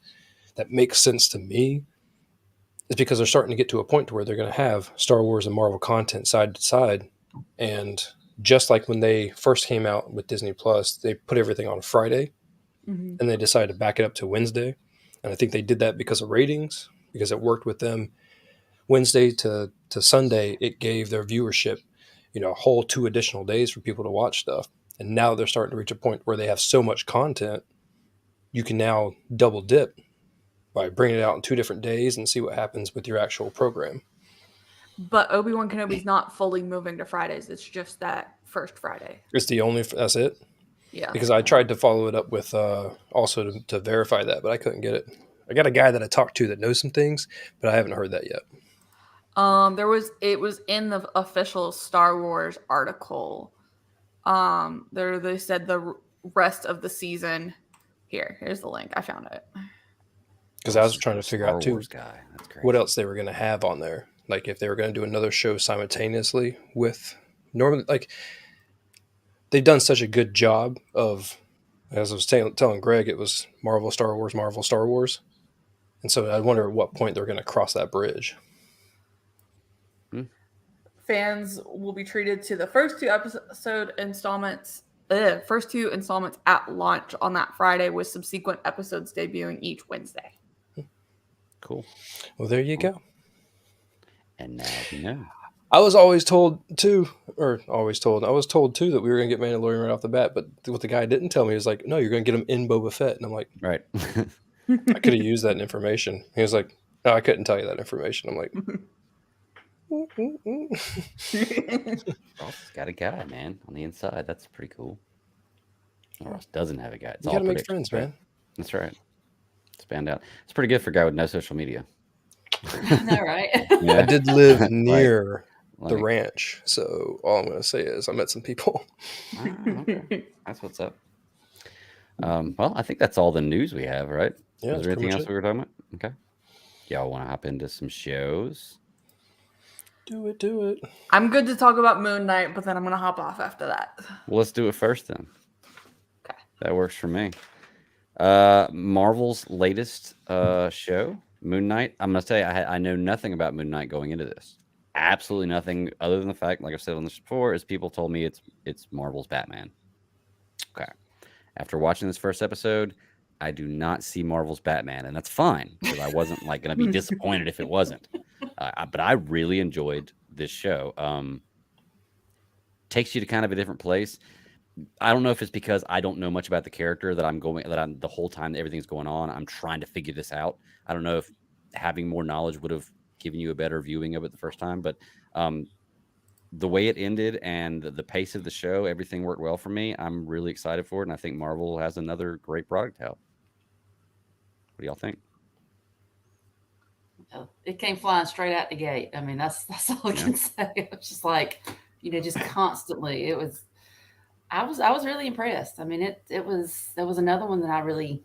that makes sense to me is because they're starting to get to a point to where they're going to have Star Wars and Marvel content side to side. And just like when they first came out with Disney Plus, they put everything on Friday and they decided to back it up to Wednesday. And I think they did that because of ratings, because it worked with them. Wednesday to Sunday, it gave their viewership, a whole 2 additional days for people to watch stuff. And now they're starting to reach a point where they have so much content, you can now double dip by bringing it out in 2 different days and see what happens with your actual program. But Obi-Wan Kenobi's not fully moving to Fridays. It's just that first Friday. That's it? Yeah. Because I tried to follow it up with also to verify that, but I couldn't get it. I got a guy that I talked to that knows some things, but I haven't heard that yet. It was in the official Star Wars article. They said the rest of the season. Here's the link. I found it. Because I was trying to figure out too Guy. That's crazy. what else they were going to have on there. Like if they were going to do another show simultaneously with normally, like they've done such a good job of, as I was telling Greg, it was Marvel, Star Wars, Marvel, Star Wars. And so I wonder at what point they're going to cross that bridge. Fans will be treated to the first 2 installments at launch on that Friday, with subsequent episodes debuting each Wednesday. Cool. Well, there you go. And now you know. I was told too that we were going to get Mandalorian right off the bat, but what the guy didn't tell me is like, no, you're going to get him in Boba Fett. And I'm like, Right. I could have used that information. He was like, no, I couldn't tell you that information. I'm like, Ross has got a guy, man, on the inside. That's pretty cool. Ross doesn't have a guy. It's you all got to make predictions, friends, right? man. That's right. Spanned out. It's pretty good for a guy with no social media. I know, right? I did live near the Like, ranch, so all I'm going to say is I met some people. okay. That's what's up. Well, I think that's all the news we have, right? Yeah, Is that's there pretty anything much else we were talking about? Okay. Y'all want to hop into some shows? Do it. I'm good to talk about Moonknight, but then I'm gonna hop off after that. Well, let's do it first then. Okay. That works for me. Marvel's latest show, Moonknight. I'm gonna tell you, I know nothing about Moonknight going into this. Absolutely nothing, other than the fact, like I've said on this before, is people told me it's Marvel's Batman. Okay. After watching this first episode, I do not see Marvel's Batman, and that's fine because I wasn't like going to be disappointed if it wasn't. But I really enjoyed this show. Takes you to kind of a different place. I don't know if it's because I don't know much about the character that I'm the whole time that everything's going on, I'm trying to figure this out. I don't know if having more knowledge would have given you a better viewing of it the first time, but the way it ended and the pace of the show, everything worked well for me. I'm really excited for it, and I think Marvel has another great product out. What do y'all think? It came flying straight out the gate. I mean, that's all I can say. It was just like, just constantly. It was. I was really impressed. I mean, there was another one that I really,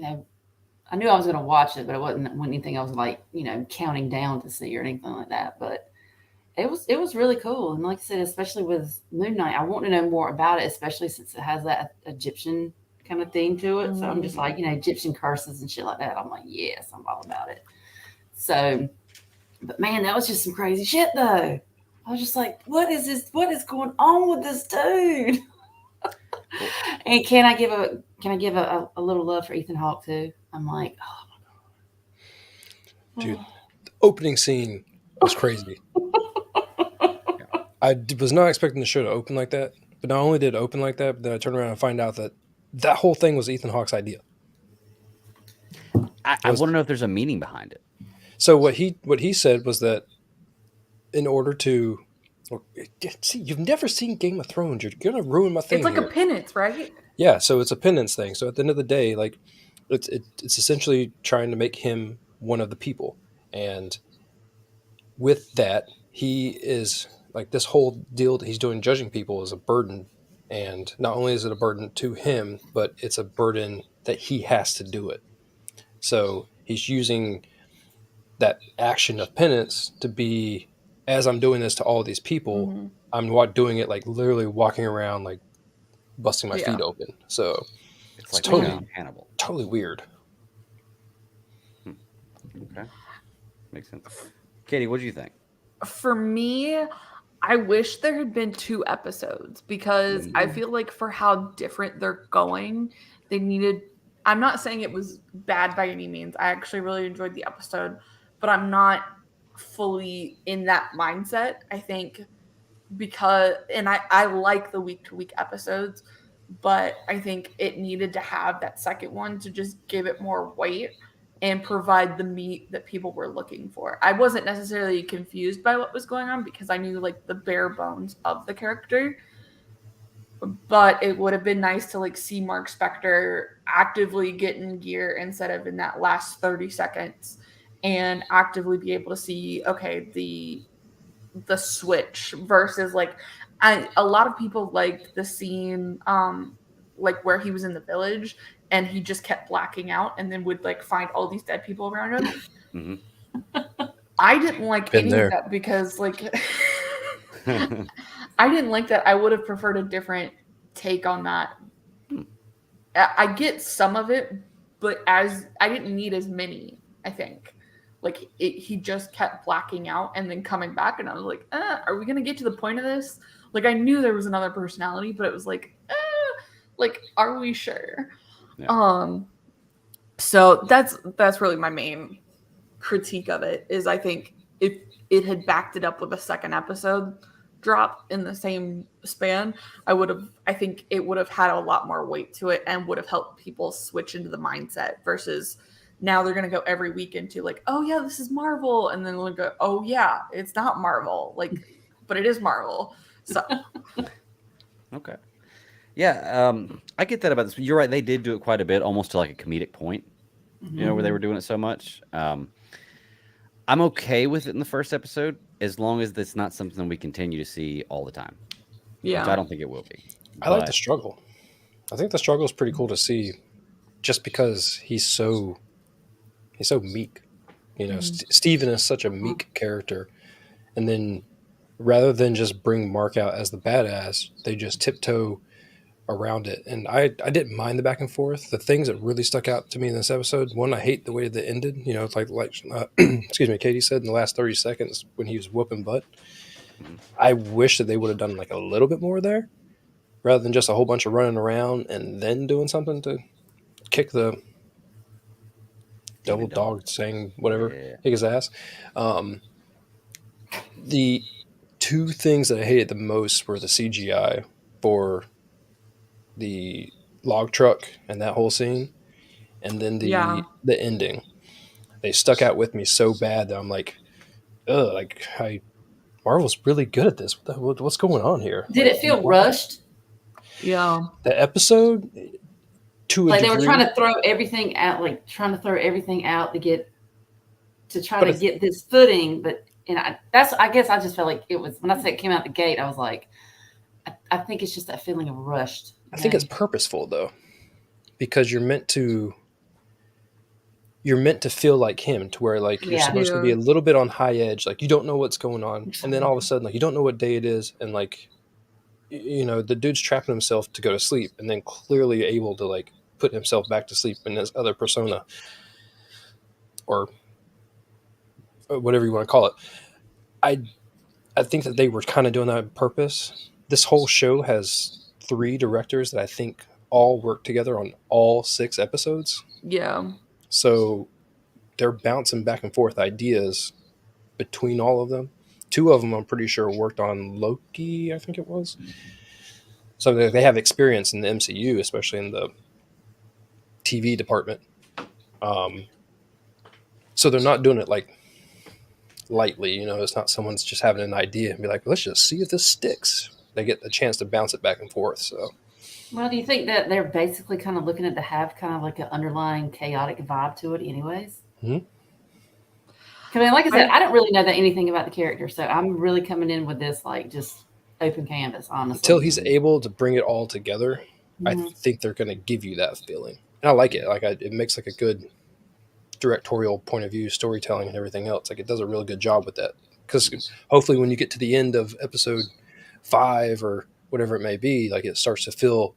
I knew I was going to watch it, but it wasn't anything I was like, counting down to see or anything like that. But it was really cool. And like I said, especially with Moonknight, I want to know more about it, especially since it has that Egyptian kind of theme to it. So I'm just like, Egyptian curses and shit like that. I'm like, yes, I'm all about it. So, but man, that was just some crazy shit though. I was just like, what is this? What is going on with this dude? And can I give a little love for Ethan Hawke too? I'm like, oh my God. Dude, the opening scene was crazy. I was not expecting the show to open like that, but not only did it open like that, but then I turned around and find out that whole thing was Ethan Hawke's idea. I want to know if there's a meaning behind it. So what he said was that in order to see, you've never seen Game of Thrones, you're gonna ruin my thing. It's like a penance, right? Yeah, so it's a penance thing. So at the end of the day, like it's essentially trying to make him one of the people, and with that, he is like this whole deal that he's doing, judging people, is a burden. And not only is it a burden to him, but it's a burden that he has to do it. So he's using that action of penance to be, as I'm doing this to all these people, I'm doing it like literally walking around like busting my feet open. So it's like totally Hannibal. Totally weird. Okay, makes sense. Katie, what do you think? For me, I wish there had been 2 episodes because I feel like for how different they're going, they needed. I'm not saying it was bad by any means. I actually really enjoyed the episode, but I'm not fully in that mindset. I think because, and I like the week-to-week episodes, but I think it needed to have that second one to just give it more weight and provide the meat that people were looking for. I wasn't necessarily confused by what was going on because I knew like the bare bones of the character, but it would have been nice to like see Mark Spector actively get in gear instead of in that last 30 seconds and actively be able to see, okay, the switch versus like, a lot of people liked the scene, like where he was in the village and he just kept blacking out and then would like find all these dead people around him. I didn't like any of that because like I didn't like that. I would have preferred a different take on that. I get some of it, but I didn't need as many, I think. Like he just kept blacking out and then coming back and I was like, are we going to get to the point of this? Like I knew there was another personality, but it was like, like, are we sure? Yeah. So that's really my main critique of it is I think if it had backed it up with a second episode drop in the same span, I think it would have had a lot more weight to it and would have helped people switch into the mindset versus now they're going to go every week into like, oh yeah, this is Marvel. And then they'll go, oh yeah, it's not Marvel. Like, but it is Marvel. So. Okay. Yeah, I get that about this. You're right. They did do it quite a bit, almost to like a comedic point, where they were doing it so much. I'm okay with it in the first episode, as long as it's not something we continue to see all the time. Yeah. Which I don't think it will be. I like the struggle. I think the struggle is pretty cool to see just because he's so meek. Steven is such a meek character. And then rather than just bring Mark out as the badass, they just tiptoe around it. And I didn't mind the back and forth. The things that really stuck out to me in this episode, one, I hate the way that it ended. It's like excuse me, Katie said in the last 30 seconds when he was whooping butt. I wish that they would have done like a little bit more there rather than just a whole bunch of running around and then doing something to kick the double dog saying whatever, kick his ass. The 2 things that I hated the most were the CGI for the log truck and that whole scene, and then the ending. They stuck out with me so bad that I'm like, ugh, like why Marvel's really good at this. What's going on here? Did it feel rushed? Yeah. The episode, to a Like they degree, were trying to throw everything out, to get this footing. But I guess I just felt like it was, when I said it came out the gate, I was like, I think it's just that feeling of rushed. I think it's purposeful though, because you're meant to feel like him, to where like you're supposed to be a little bit on high edge, like you don't know what's going on, and then all of a sudden like you don't know what day it is, and like the dude's trapping himself to go to sleep, and then clearly able to like put himself back to sleep in his other persona, or whatever you want to call it. I think that they were kind of doing that on purpose. This whole show has 3 directors that I think all work together on all 6 episodes. Yeah. So they're bouncing back and forth ideas between all of them. 2 of them, I'm pretty sure, worked on Loki, I think it was. So they have experience in the MCU, especially in the TV department. So they're not doing it like lightly. It's not someone's just having an idea and be like, let's just see if this sticks. They get the chance to bounce it back and forth. So, well, do you think that they're basically kind of looking at to have kind of like an underlying chaotic vibe to it anyways? Mm-hmm. I mean, like I said, I don't really know anything about the character, so I'm really coming in with this like just open canvas, honestly. Until he's able to bring it all together, I think they're going to give you that feeling. And I like it. Like it makes like a good directorial point of view, storytelling, and everything else. Like it does a really good job with that. Because hopefully when you get to the end of episode 5 or whatever it may be, like it starts to feel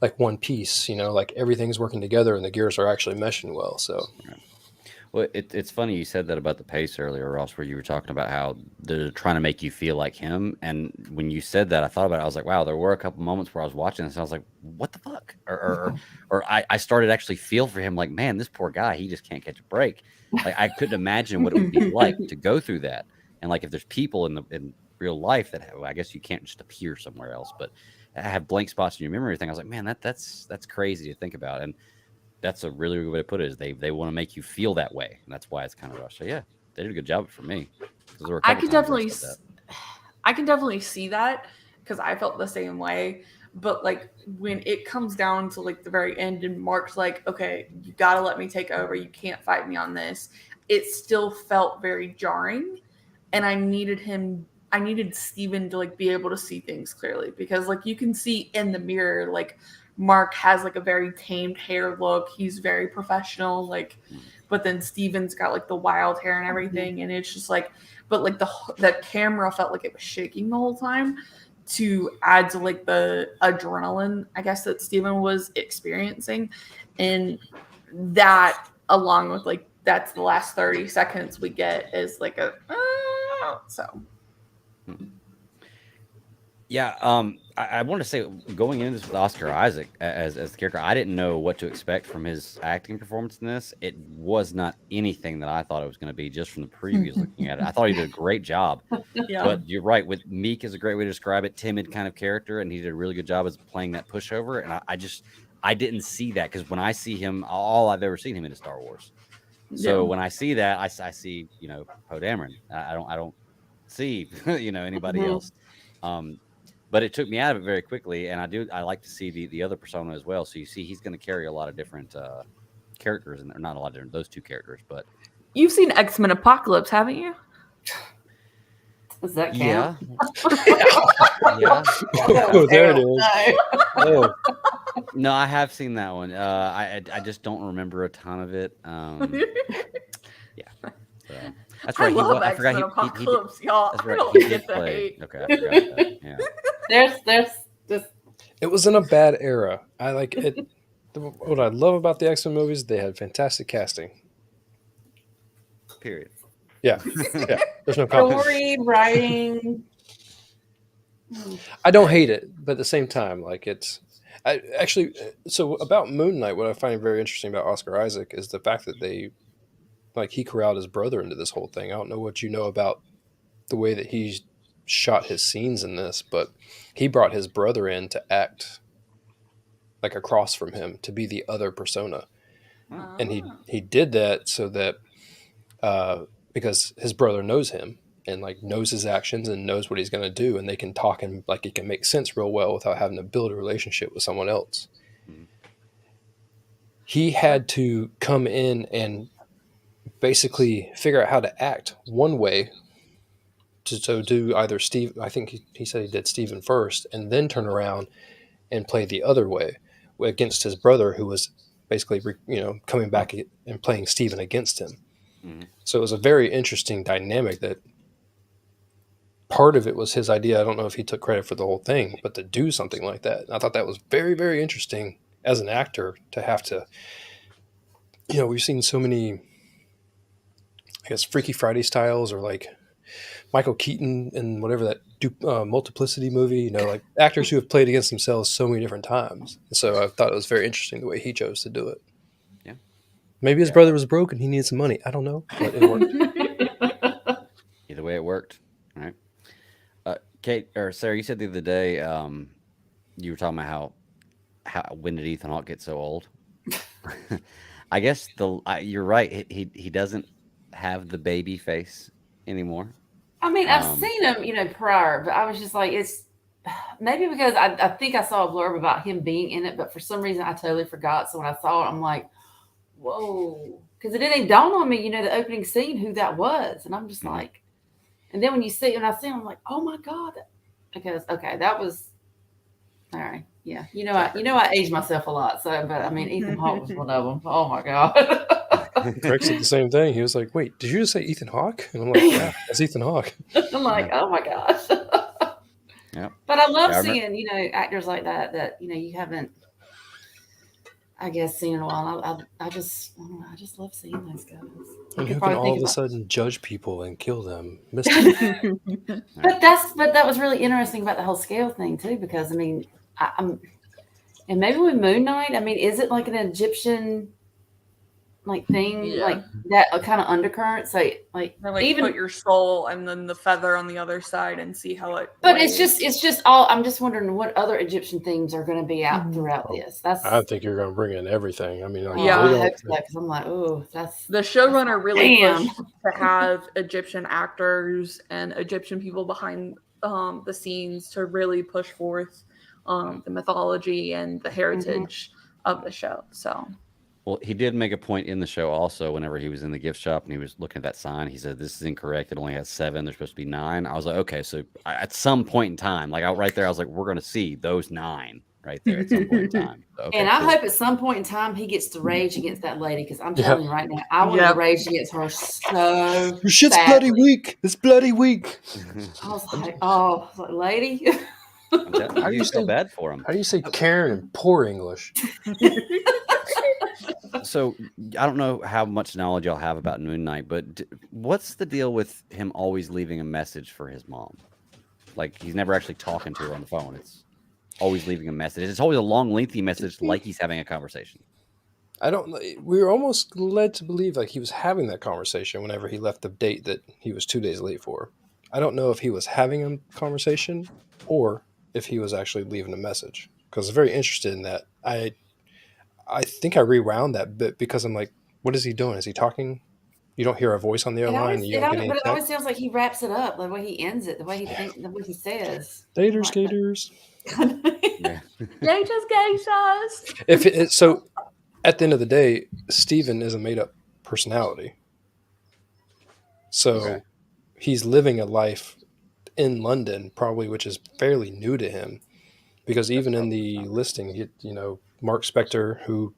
like one piece, like everything's working together and the gears are actually meshing well. So, well, it's funny you said that about the pace earlier, Ross, where you were talking about how they're trying to make you feel like him. And when you said that, I thought about it. I was like, wow, there were a couple moments where I was watching this and I was like, what the fuck? Or I started actually feel for him, like, man, this poor guy, he just can't catch a break. Like I couldn't imagine what it would be like to go through that. And like if there's people in real life that I guess you can't just appear somewhere else, but have blank spots in your memory thing. I was like, man, that's crazy to think about. And that's a really good way to put it, is they want to make you feel that way. And that's why it's kind of rushed. So yeah, they did a good job for me. I can definitely see that, because I felt the same way. But like when it comes down to like the very end and Mark's like, okay, you gotta let me take over, you can't fight me on this, it still felt very jarring. And I needed Steven to like be able to see things clearly, because like you can see in the mirror, like Mark has like a very tamed hair look. He's very professional, like, but then Steven's got like the wild hair and everything. And it's just like, but like that camera felt like it was shaking the whole time to add to like the adrenaline, I guess, that Steven was experiencing. And that, along with like, that's the last 30 seconds we get, is like so. Yeah, I want to say, going into this with Oscar Isaac as the character, I didn't know what to expect from his acting performance in this. It was not anything that I thought it was going to be just from the previews looking at it. I thought he did a great job. Yeah. But you're right, with meek is a great way to describe it, timid kind of character, and he did a really good job as playing that pushover. And I didn't see that, because when I see him, all I've ever seen him in is Star Wars. So when I see that, I see Poe Dameron. I don't see anybody else. But it took me out of it very quickly, and I like to see the other persona as well. So you see, he's going to carry a lot of different characters, and not a lot of different, those 2 characters. But you've seen X-Men Apocalypse, haven't you? Does that count? Yeah. Oh, there it is. Oh. No, I have seen that one. I just don't remember a ton of it. Yeah. So. That's right. I forgot Apocalypse, y'all. That's right. I don't get the hate. Okay, I forgot that. Yeah. There's It was in a bad era. I like it. What I love about the X-Men movies, they had fantastic casting. Period. Yeah. There's no comment. Story, writing. I don't hate it, but at the same time, like so about Moonknight, what I find very interesting about Oscar Isaac is the fact that he corralled his brother into this whole thing. I don't know what you know about the way that he shot his scenes in this, but he brought his brother in to act like across from him, to be the other persona. And he did that so that because his brother knows him, and like knows his actions and knows what he's going to do, and they can talk and like it can make sense real well without having to build a relationship with someone else. Mhm. He had to come in and basically figure out how to act one way to do either Steve. I think he said he did Steven first, and then turn around and play the other way against his brother, who was basically coming back and playing Steven against him. Mhm. So it was a very interesting dynamic that part of it was his idea. I don't know if he took credit for the whole thing, but to do something like that, I thought that was very, very interesting as an actor to have to, we've seen so many, I guess, Freaky Friday styles, or like Michael Keaton in whatever that Multiplicity movie, like actors who have played against themselves so many different times. And so I thought it was very interesting the way he chose to do it. Yeah. Maybe his brother was broke and he needed some money. I don't know, but it worked. Either way, it worked. All right. Kate or Sarah, you said the other day you were talking about how when did Ethan Hawke get so old? I guess you're right. He doesn't have the baby face anymore. I mean, I've seen him, prior, but I was just like, it's maybe because I think I saw a blurb about him being in it, but for some reason I totally forgot. So when I saw it, I'm like, whoa, because it didn't dawn on me, the opening scene, who that was, and I'm just like, and then when I see him, I'm like, oh my god, because that was all right. Yeah, I aged myself a lot. So, but I mean, Ethan Hawke was one of them. Oh my god. Greg said the same thing. He was like, "Wait, did you just say Ethan Hawke?" And I'm like, "Yeah, that's Ethan Hawke." I'm like, "Oh my gosh!" Yeah. But I love seeing actors like that you haven't, I guess, seen in a while. I just love seeing those guys. And who can all of a sudden judge people and kill them? But that was really interesting about the whole scale thing too, because I mean, I'm and maybe with Moonknight, I mean, is it like an Egyptian thing, like that kind of undercurrent? So even put your soul and then the feather on the other side and see how it. But it's just all. I'm just wondering what other Egyptian themes are going to be out throughout this. I think you're going to bring in everything. I mean, I hope so, because I'm like, oh, that's the showrunner really pushed to have Egyptian actors and Egyptian people behind the scenes to really push forth the mythology and the heritage of the show. So. Well, he did make a point in the show also whenever he was in the gift shop and he was looking at that sign. He said, "This is incorrect. It only has 7. There's supposed to be 9." I was like, okay, so at some point in time, right there, I was like, we're going to see those 9 right there at some point in time. So, okay, and I hope at some point in time he gets to rage against that lady, because I'm telling you right now, I want to rage against her so your shit's bloody weak. It's bloody weak. I was like, lady. How do you feel bad for him? How do you say Karen in poor English? So I don't know how much knowledge y'all have about Moonknight, but what's the deal with him always leaving a message for his mom? Like, he's never actually talking to her on the phone. It's always leaving a message. It's always a long, lengthy message, like he's having a conversation. We were almost led to believe like he was having that conversation whenever he left the date that he was 2 days late for. I don't know if he was having a conversation or if he was actually leaving a message, because I was very interested in that. I think I rewound that bit because I'm like, what is he doing? Is he talking? You don't hear a voice on the other line. But it always sounds like he wraps it up, the way he ends it, the way he thinks, the way he says. Gators. Gators. So at the end of the day, Steven is a made up personality. So he's living a life in London, probably, which is fairly new to him, because even in the listing, Mark Spector, who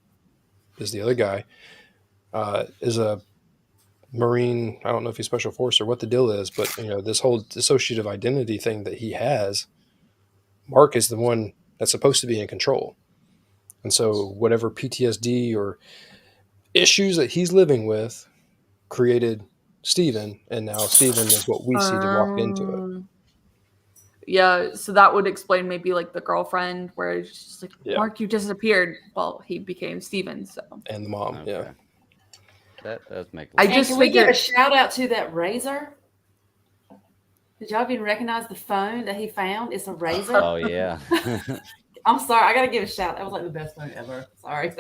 is the other guy, is a Marine. I don't know if he's Special Force or what the deal is, but this whole dissociative identity thing that he has, Mark is the one that's supposed to be in control. And so whatever PTSD or issues that he's living with created Steven, and now Steven is what we see to walk into it. Yeah, so that would explain maybe like the girlfriend, where it's just like, Mark, you disappeared. Well, he became Steven, so. And the mom, That does make sense. Can we give a shout out to that razor? Did y'all even recognize the phone that he found? It's a razor. Oh, yeah. I'm sorry. I got to give a shout. That was like the best phone ever. Sorry.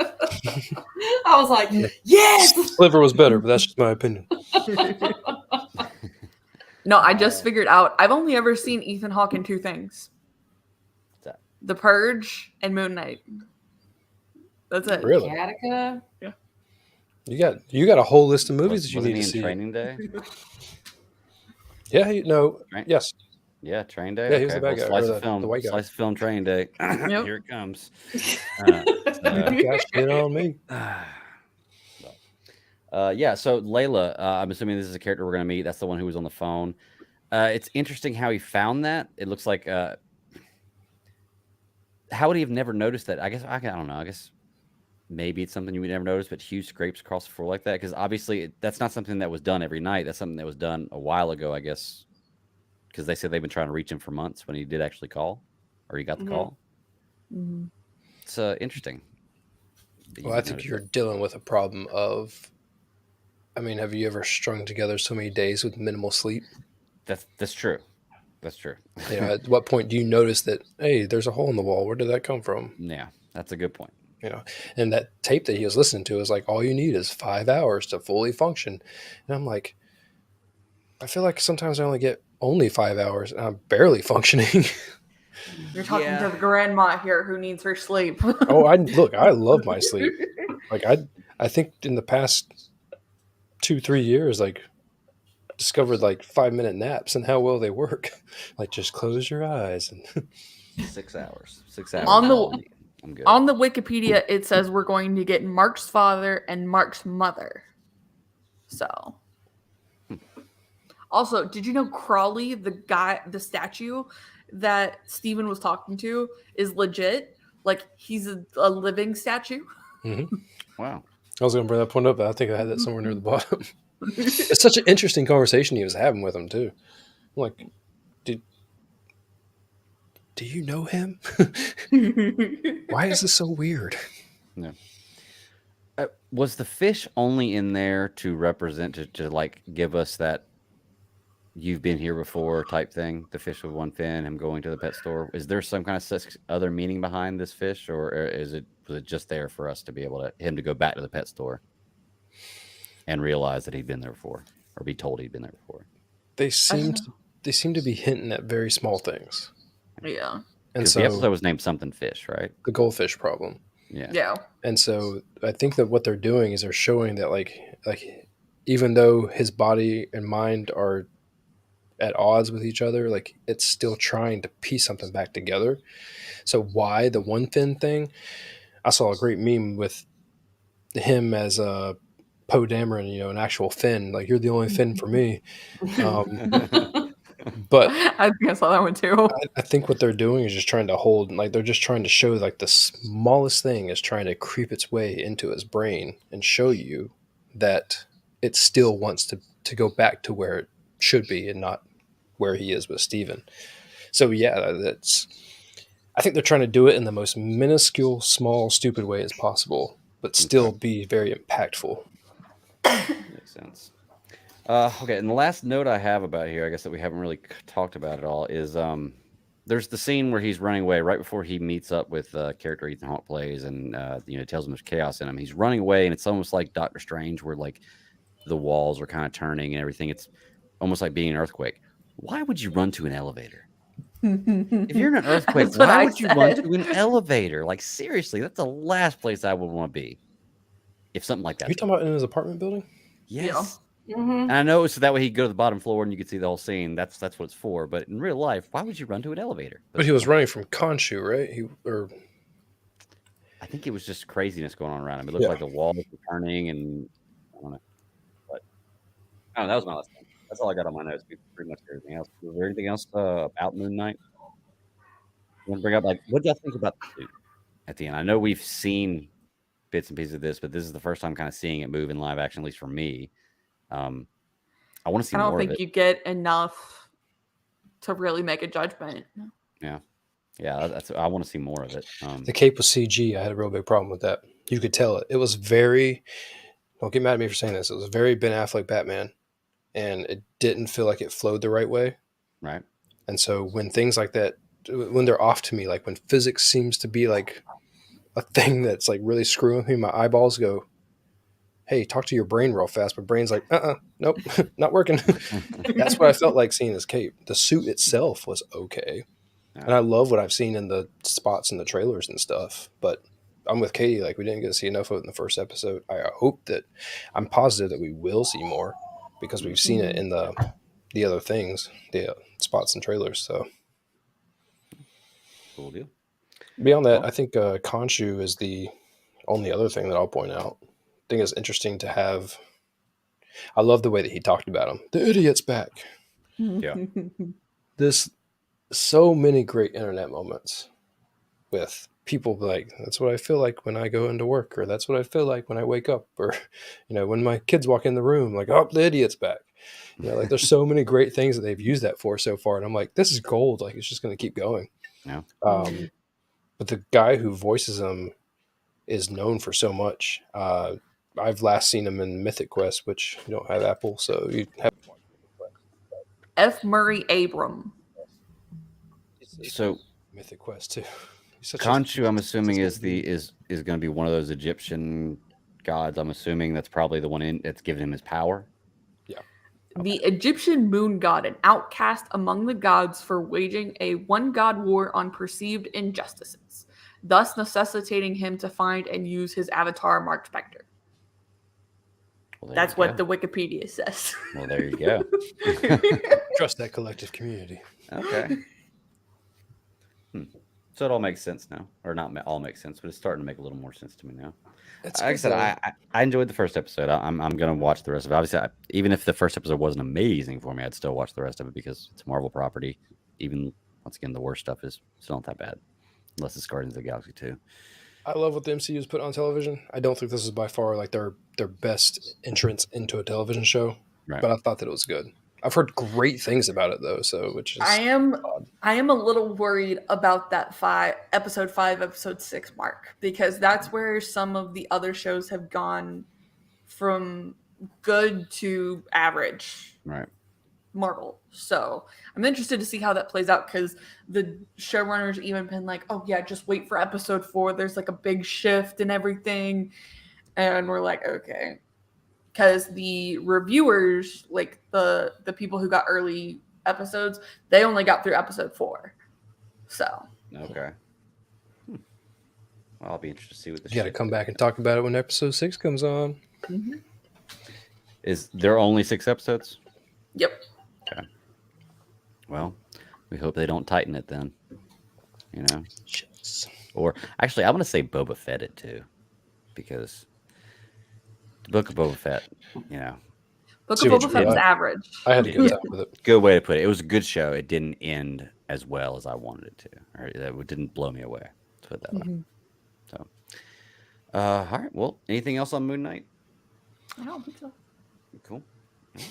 I was like, yes! Sliver was better, but that's just my opinion. No, I just figured out. I've only ever seen Ethan Hawke in two things: What's that? The Purge and Moon Knight. That's it. Really? Gattaca? You got a whole list of movies that you Wasn't need he to in see. Training Day? Yeah, no. Right. Yes. Yeah, Training Day. Yeah, he was the bad guy, Slice or of film. the white guy. Slice of film. Training Day. Yep. Here it comes. You got shit on me. Yeah. So Layla, I'm assuming this is a character we're going to meet. That's the one who was on the phone. It's interesting how he found that. It looks like. How would he have never noticed that? I don't know. I guess maybe it's something you would never notice, but huge scrapes across the floor like that, because obviously that's not something that was done every night. That's something that was done a while ago, I guess, because they said they've been trying to reach him for months when he did actually call, or he got the call. Mm-hmm. It's interesting. Well, I think you're dealing with a problem of. I mean, have you ever strung together so many days with minimal sleep? That's true. That's true. You know, at what point do you notice that, hey, there's a hole in the wall? Where did that come from? Yeah, that's a good point. You know, and that tape that he was listening to is like, all you need is 5 hours to fully function. And I'm like, I feel like sometimes I only get only 5 hours and I'm barely functioning. You're talking to the grandma here who needs her sleep. Oh, I love my sleep. Like I think in the past 2-3 years, like discovered like 5-minute naps and how well they work. Like just close your eyes and 6 hours. 6 hours. I'm good. On the Wikipedia, it says we're going to get Mark's father and Mark's mother. So, also, did you know Crawley, the statue that Steven was talking to, is legit? Like he's a living statue. Mm-hmm. Wow. I was going to bring that point up, but I think I had that somewhere near the bottom. It's such an interesting conversation he was having with him too. I'm like, do you know him? Why is this so weird? Yeah. Was the fish only in there to represent to like give us that you've been here before type thing? The fish with one fin, him going to the pet store. Is there some kind of other meaning behind this fish, or was it just there for us to be able to him to go back to the pet store and realize that he'd been there before, or be told he'd been there before? They seem to be hinting at very small things. Yeah. And so the episode was named something fish, right? The goldfish problem. Yeah. And so I think that what they're doing is they're showing that like even though his body and mind are at odds with each other, like it's still trying to piece something back together. So why the one fin thing? I saw a great meme with him as a Poe Dameron, an actual fin. Like, you're the only fin for me. But I think I saw that one too. I think what they're doing is just trying to hold, like they're just trying to show like the smallest thing is trying to creep its way into his brain and show you that it still wants to go back to where it should be and not where he is with Steven. So yeah, I think they're trying to do it in the most minuscule, small, stupid way as possible, but still be very impactful. Makes sense. Okay, and the last note I have about here, I guess that we haven't really talked about at all, is there's the scene where he's running away right before he meets up with character Ethan Hawke plays, and tells him there's chaos in him. He's running away, and it's almost like Doctor Strange, where like the walls are kind of turning and everything. It's almost like being an earthquake. Why would you run to an elevator? If you're in an earthquake, why would you run to an elevator? Like, seriously, that's the last place I would want to be. If something like that. Are you talking about in his apartment building? Yes. Yeah. Mm-hmm. And I know so that way he'd go to the bottom floor and you could see the whole scene. That's what it's for. But in real life, why would you run to an elevator? But he was running from Khonshu, right? I think it was just craziness going on around him. It looked like the walls were turning, and I don't know. But that was my last thing. That's all I got on my notes. Pretty much everything else. Was there anything else about Moonknight you want to bring up? Like, what do y'all think about the suit at the end? I know we've seen bits and pieces of this, but this is the first time kind of seeing it move in live action, at least for me. I want to see more of it. I don't think you get enough to really make a judgment. Yeah, I want to see more of it. The cape was CG. I had a real big problem with that. You could tell it. It was very. Don't get mad at me for saying this. It was very Ben Affleck Batman, and it didn't feel like it flowed the right way. Right. And so when things like that, when they're off to me, like when physics seems to be like a thing that's like really screwing me, my eyeballs go, hey, talk to your brain real fast. But brain's like, nope, not working. That's what I felt like seeing as Kate. The suit itself was okay. And I love what I've seen in the spots in the trailers and stuff. But I'm with Katie. Like, we didn't get to see enough of it in the first episode. I'm positive that we will see more because we've seen it in the other things, the spots and trailers. So Cool deal. beyond that, I think Khonshu is the only other thing that I'll point out. I think it's interesting to have. I love the way that he talked about him. The idiot's back. Yeah. There's so many great internet moments with people like, that's what I feel like when I go into work, or that's what I feel like when I wake up, or when my kids walk in the room, like, oh, the idiot's back. Like there's so many great things that they've used that for so far, and I'm like, this is gold. Like it's just going to keep going. Yeah. But the guy who voices him is known for so much. I've last seen him in Mythic Quest, which you don't have Apple, so you have F. Murray Abram. So Mythic Quest too. Khonshu, I'm assuming is going to be one of those Egyptian gods. I'm assuming that's probably the one that's given him his power. Yeah. The Egyptian moon god, an outcast among the gods for waging a one-god war on perceived injustices, thus necessitating him to find and use his avatar Mark Spector. Well, that's what the Wikipedia says. Well, there you go. Trust that collective community. Okay. So it all makes sense now, or not all makes sense, but it's starting to make a little more sense to me now. Like I said, I enjoyed the first episode. I'm going to watch the rest of it. Obviously, even if the first episode wasn't amazing for me, I'd still watch the rest of it because it's a Marvel property. Even, once again, the worst stuff is still not that bad, unless it's Guardians of the Galaxy 2. I love what the MCU's put on television. I don't think this is by far like their best entrance into a television show, right. But I thought that it was good. I've heard great things about it though, so which is I am a little worried about that episode 5, episode 6 mark, because that's where some of the other shows have gone from good to average. Right. Marvel. So I'm interested to see how that plays out, because the showrunners even been like, oh yeah, just wait for episode 4. There's like a big shift and everything. And we're like, okay. Because the reviewers, like the people who got early episodes, they only got through episode 4. So. Okay. Well, I'll be interested to see what you got to come back and talk about it when episode 6 comes on. Mm-hmm. Is there only 6 episodes? Yep. Okay. Well, we hope they don't tighten it then. Or actually, I want to say Boba Fett it too, because the Book of Boba Fett, Book of Boba Fett was average. I had to get that with it. Good way to put it. It was a good show. It didn't end as well as I wanted it to, or it didn't blow me away. Let's put it that way. So, all right. Well, anything else on Moonknight? I don't think so. Cool. Well,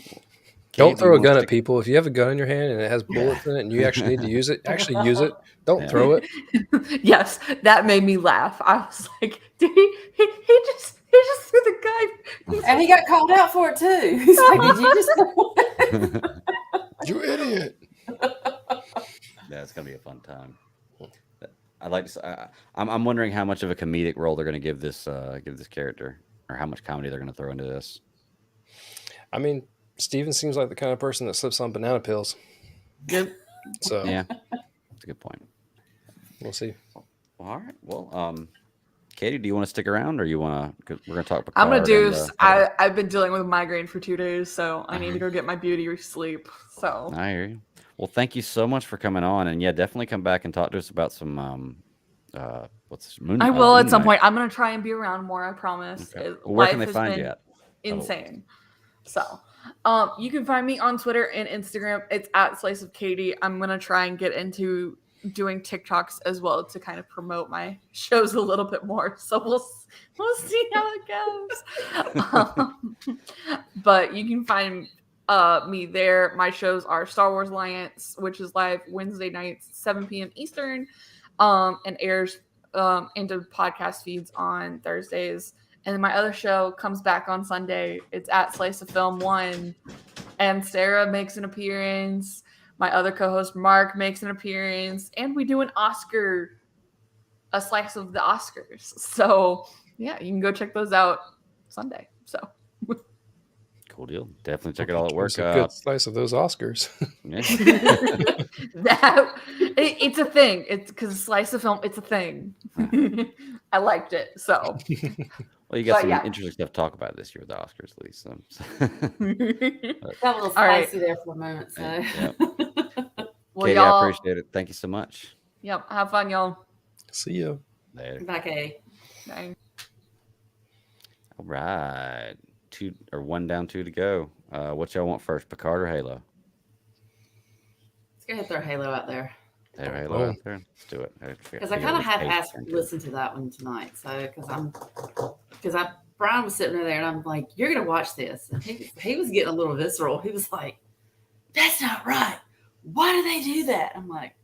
don't throw a gun at people. If you have a gun in your hand and it has bullets in it and you actually need to use it, actually use it. Don't throw it. Yes, that made me laugh. I was like, did he just threw the gun. And he got called out for it too. He's like, did you just throw it? You idiot. Yeah, it's going to be a fun time. I'd like to. I'm wondering how much of a comedic role they're going to give this character, or how much comedy they're going to throw into this. I mean, Steven seems like the kind of person that slips on banana pills. Yep. So yeah, that's a good point. We'll see. All right. Well, Katie, do you want to stick around, or you want to? We're going to talk. Picard I'm going to do. And, I've been dealing with migraine for 2 days, so I need to go get my beauty sleep. So I hear you. Well, thank you so much for coming on, and yeah, definitely come back and talk to us about some what's Moon. I will at some point. I'm going to try and be around more. I promise. Okay. Well, where can they find you at? Insane. So, you can find me on Twitter and Instagram. It's at Slice of Katie. I'm going to try and get into doing TikToks as well to kind of promote my shows a little bit more. So we'll see how it goes. But you can find me there. My shows are Star Wars Alliance, which is live Wednesday nights, 7 p.m. Eastern, and airs into podcast feeds on Thursdays. And then my other show comes back on Sunday. It's at Slice of Film 1. And Sarah makes an appearance. My other co-host, Mark, makes an appearance. And we do a slice of the Oscars. So, yeah, you can go check those out. Sunday. So Cool deal. Definitely check it all at work. It's a good slice of those Oscars. Yeah. it's a thing. It's because slice of film. It's a thing. I liked it. So Well, you got some yeah. interesting stuff to talk about this year with the Oscars, at least. Got a little All right. spicy there for a moment. So, Yeah. Well, Katie, y'all. I appreciate it. Thank you so much. Yep. Have fun, y'all. See ya. Later. Bye, Kay. Bye. All right. 1 down, 2 to go. What y'all want first, Picard or Halo? Let's go ahead and throw Halo out there. Throw Halo out there. Let's do it. Because I kind of half-assed listen to that one tonight. So because Brian was sitting there and I'm like, you're gonna watch this, and he was getting a little visceral. He was like, that's not right. Why do they do that? I'm like,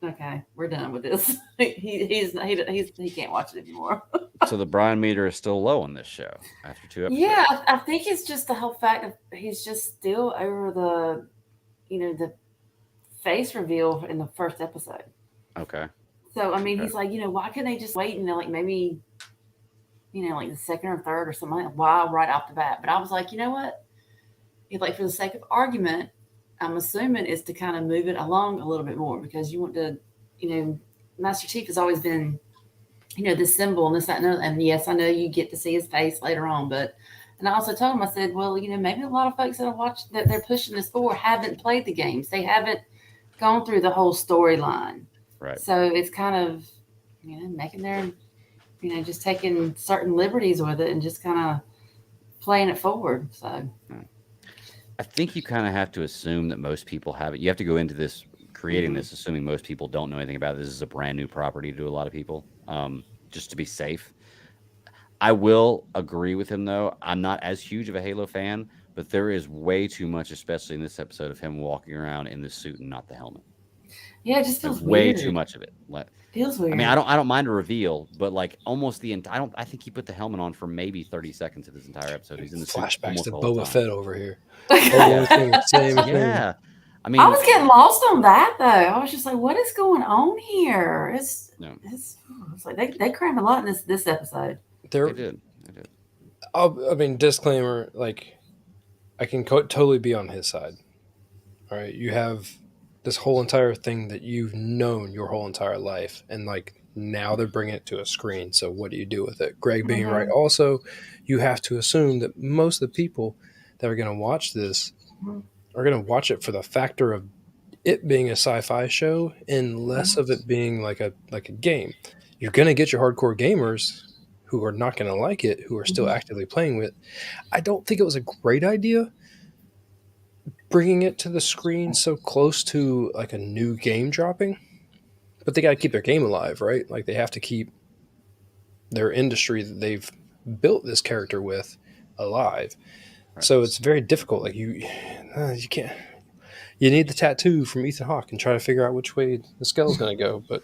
okay, we're done with this. He can't watch it anymore. So the Brian meter is still low on this show after 2 episodes. Yeah, I think it's just the whole fact of he's just still over the face reveal in the first episode. Okay. So I mean, he's like, why couldn't they just wait and like maybe, like the second or third or something like that? Why right off the bat? But I was like, you know what? Like for the sake of argument, I'm assuming is to kind of move it along a little bit more because you want to, Master Chief has always been, this symbol and this, that, and yes, I know you get to see his face later on, and I also told him, I said, well, maybe a lot of folks that have watched that they're pushing this for haven't played the games. They haven't gone through the whole storyline. Right. So it's kind of, making their, just taking certain liberties with it and just kind of playing it forward. So I think you kind of have to assume that most people have it. You have to go into this creating this assuming most people don't know anything about it. This is a brand new property to a lot of people, just to be safe. I will agree with him, though. I'm not as huge of a Halo fan, but there is way too much, especially in this episode, of him walking around in the suit and not the helmet. Yeah, it just feels way weird. Too much of it. Feels weird. I mean, I don't mind a reveal, but like almost I think he put the helmet on for maybe 30 seconds of this entire episode. He's in the flashbacks suit to the whole Boba time. Fett over here. Yeah. I mean, I was getting lost on that though. I was just like, what is going on here? It's like they crammed a lot in this episode. They did. I mean, disclaimer, like I can totally be on his side. All right, you have this whole entire thing that you've known your whole entire life, and like now they're bringing it to a screen. So what do you do with it? Greg being right. Also, you have to assume that most of the people that are going to watch this are going to watch it for the factor of it being a sci-fi show and less of it being like a game. You're going to get your hardcore gamers who are not going to like it, who are still actively playing with it. I don't think it was a great idea bringing it to the screen so close to like a new game dropping, but they got to keep their game alive, right? Like they have to keep their industry that they've built this character with alive. Right. So it's very difficult. Like you can't, you need the tattoo from Ethan Hawke and try to figure out which way the skull's going to go. But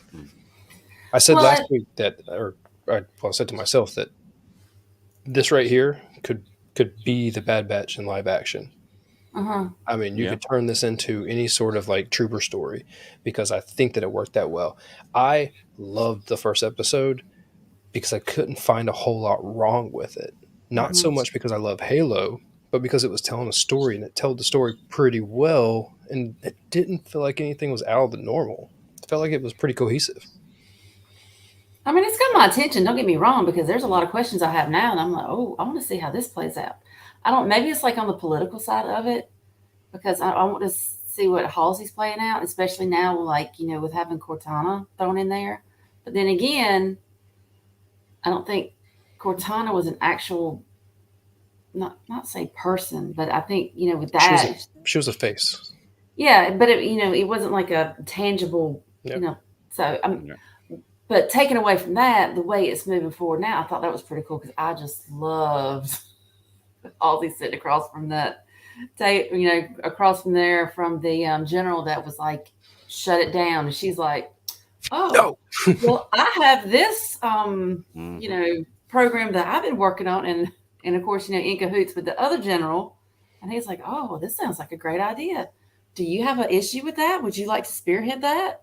I said last week that, I said to myself that this right here could be the Bad Batch in live action. I mean, you could turn this into any sort of like trooper story because I think that it worked that well. I loved the first episode because I couldn't find a whole lot wrong with it. Not so much because I love Halo, but because it was telling a story and it told the story pretty well. And it didn't feel like anything was out of the normal. It felt like it was pretty cohesive. I mean, it's got my attention. Don't get me wrong, because there's a lot of questions I have now. And I'm like, oh, I want to see how this plays out. Maybe it's like on the political side of it, because I want to see what Halsey's playing out, especially now, like, with having Cortana thrown in there. But then again, I don't think Cortana was an actual, not say person, but I think, with that. She was a face. Yeah, but it wasn't like a tangible, so but taken away from that, the way it's moving forward now, I thought that was pretty cool because I just loved Halsey sitting across from that tape, across from there from the general that was like, shut it down. And she's like, oh, no. Well, I have this, program that I've been working on. And of course, in cahoots with the other general. And he's like, oh, well, this sounds like a great idea. Do you have an issue with that? Would you like to spearhead that?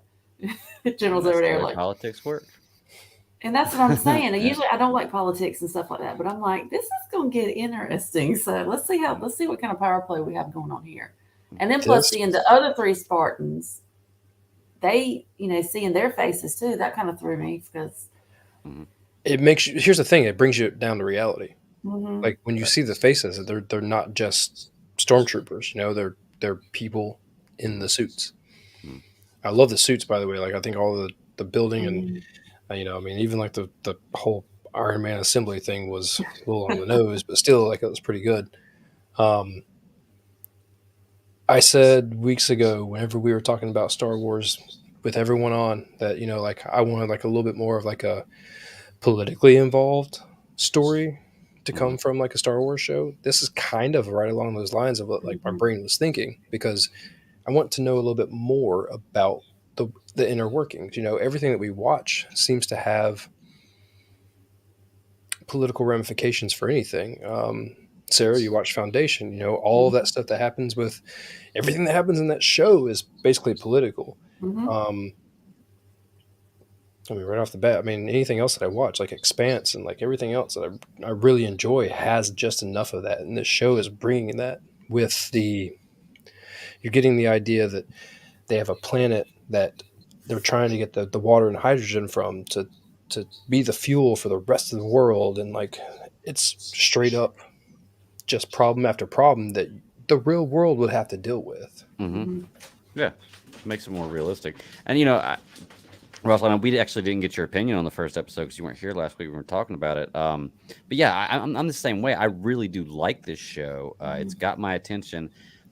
General's over there like, politics work. And that's what I'm saying. And usually I don't like politics and stuff like that, but I'm like, this is going to get interesting. So let's see what kind of power play we have going on here. And then plus This seeing the other three Spartans, they, seeing their faces too, that kind of threw me because. it makes you. Here's the thing: it brings you down to reality. Mm-hmm. Like when you see the faces, they're not just stormtroopers. They're people in the suits. I love the suits, by the way. Like I think all the building and I mean, even like the whole Iron Man assembly thing was a little on the nose, but still, like it was pretty good. Um, I said weeks ago, whenever we were talking about Star Wars with everyone on, that like I wanted like a little bit more of like a politically involved story to come from like a Star Wars show. This is kind of right along those lines of what like my brain was thinking, because I want to know a little bit more about the inner workings. Everything that we watch seems to have political ramifications for anything. Sarah, you watch Foundation, all that stuff that happens with everything that happens in that show is basically political. I mean, right off the bat, I mean, anything else that I watch, like Expanse and like everything else that I really enjoy, has just enough of that. And this show is bringing that with you're getting the idea that they have a planet that they're trying to get the water and hydrogen from to be the fuel for the rest of the world. And like, it's straight up just problem after problem that the real world would have to deal with. Yeah, makes it more realistic. And Russell, I know we actually didn't get your opinion on the first episode because you weren't here last week. We were talking about it. But yeah, I'm the same way. I really do like this show. It's got my attention.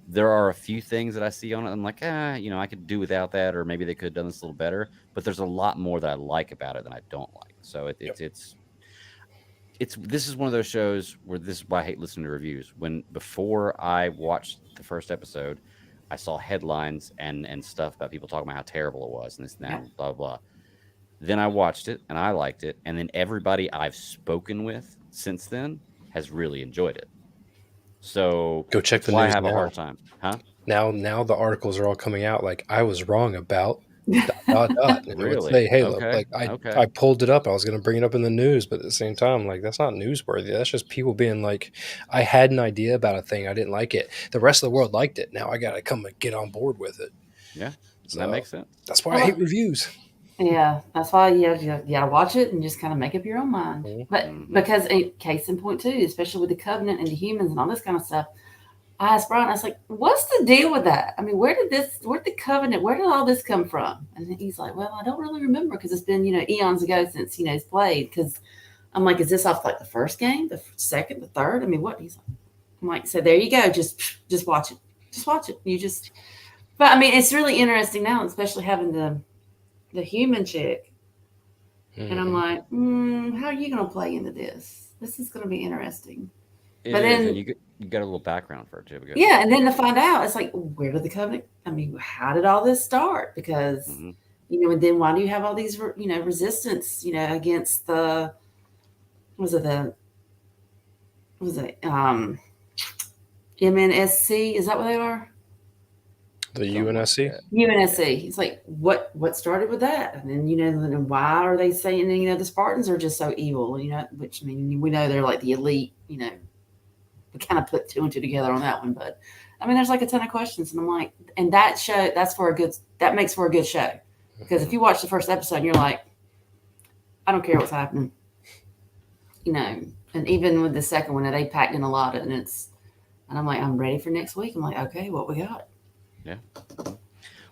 There are a few things that I see on it. I'm like, I could do without that, or maybe they could have done this a little better. But there's a lot more that I like about it than I don't like. So this is one of those shows where this is why I hate listening to reviews. Before I watched the first episode, I saw headlines and stuff about people talking about how terrible it was and this and that, blah, blah, blah. Then I watched it and I liked it. And then everybody I've spoken with since then has really enjoyed it. So go check that's the why news I have a now. hard time. Huh? Now the articles are all coming out like I was wrong about ... And it would Really? say, hey, look, Okay. like Okay. I pulled it up. I was going to bring it up in the news, but at the same time, like that's not newsworthy. That's just people being like, I had an idea about a thing, I didn't like it. The rest of the world liked it. Now I got to come and get on board with it. Yeah, So that makes sense. that's why I hate reviews. Yeah, that's why you gotta watch it and just kind of make up your own mind. But because case in point too, especially with the Covenant and the humans and all this kind of stuff, I asked Brian, I was like, what's the deal with that? I mean, where did the Covenant, where did all this come from? And he's like, well, I don't really remember because it's been, eons ago since, it's played. Because I'm like, is this off like the first game, the second, the third? I mean, what? He's like, I'm like, so there you go. Just watch it. Just watch it. But I mean, it's really interesting now, especially having the human chick. And I'm like, how are you going to play into this? This is going to be interesting. But then you got a little background for it too. Yeah, and then to find out, it's like, where did the Covenant? I mean, how did all this start? Because and then why do you have all these resistance? Against the MNSC? Is that what they are? The UNSC. UNSC. It's like what started with that, and then then why are they saying the Spartans are just so evil? Which I mean we know they're like the elite. We kind of put two and two together on that one, but I mean, there's like a ton of questions, and I'm like, and that makes for a good show, because if you watch the first episode and you're like, I don't care what's happening, and even with the second one, they packed in a lot, and I'm like, I'm ready for next week. I'm like, okay, what we got? Yeah.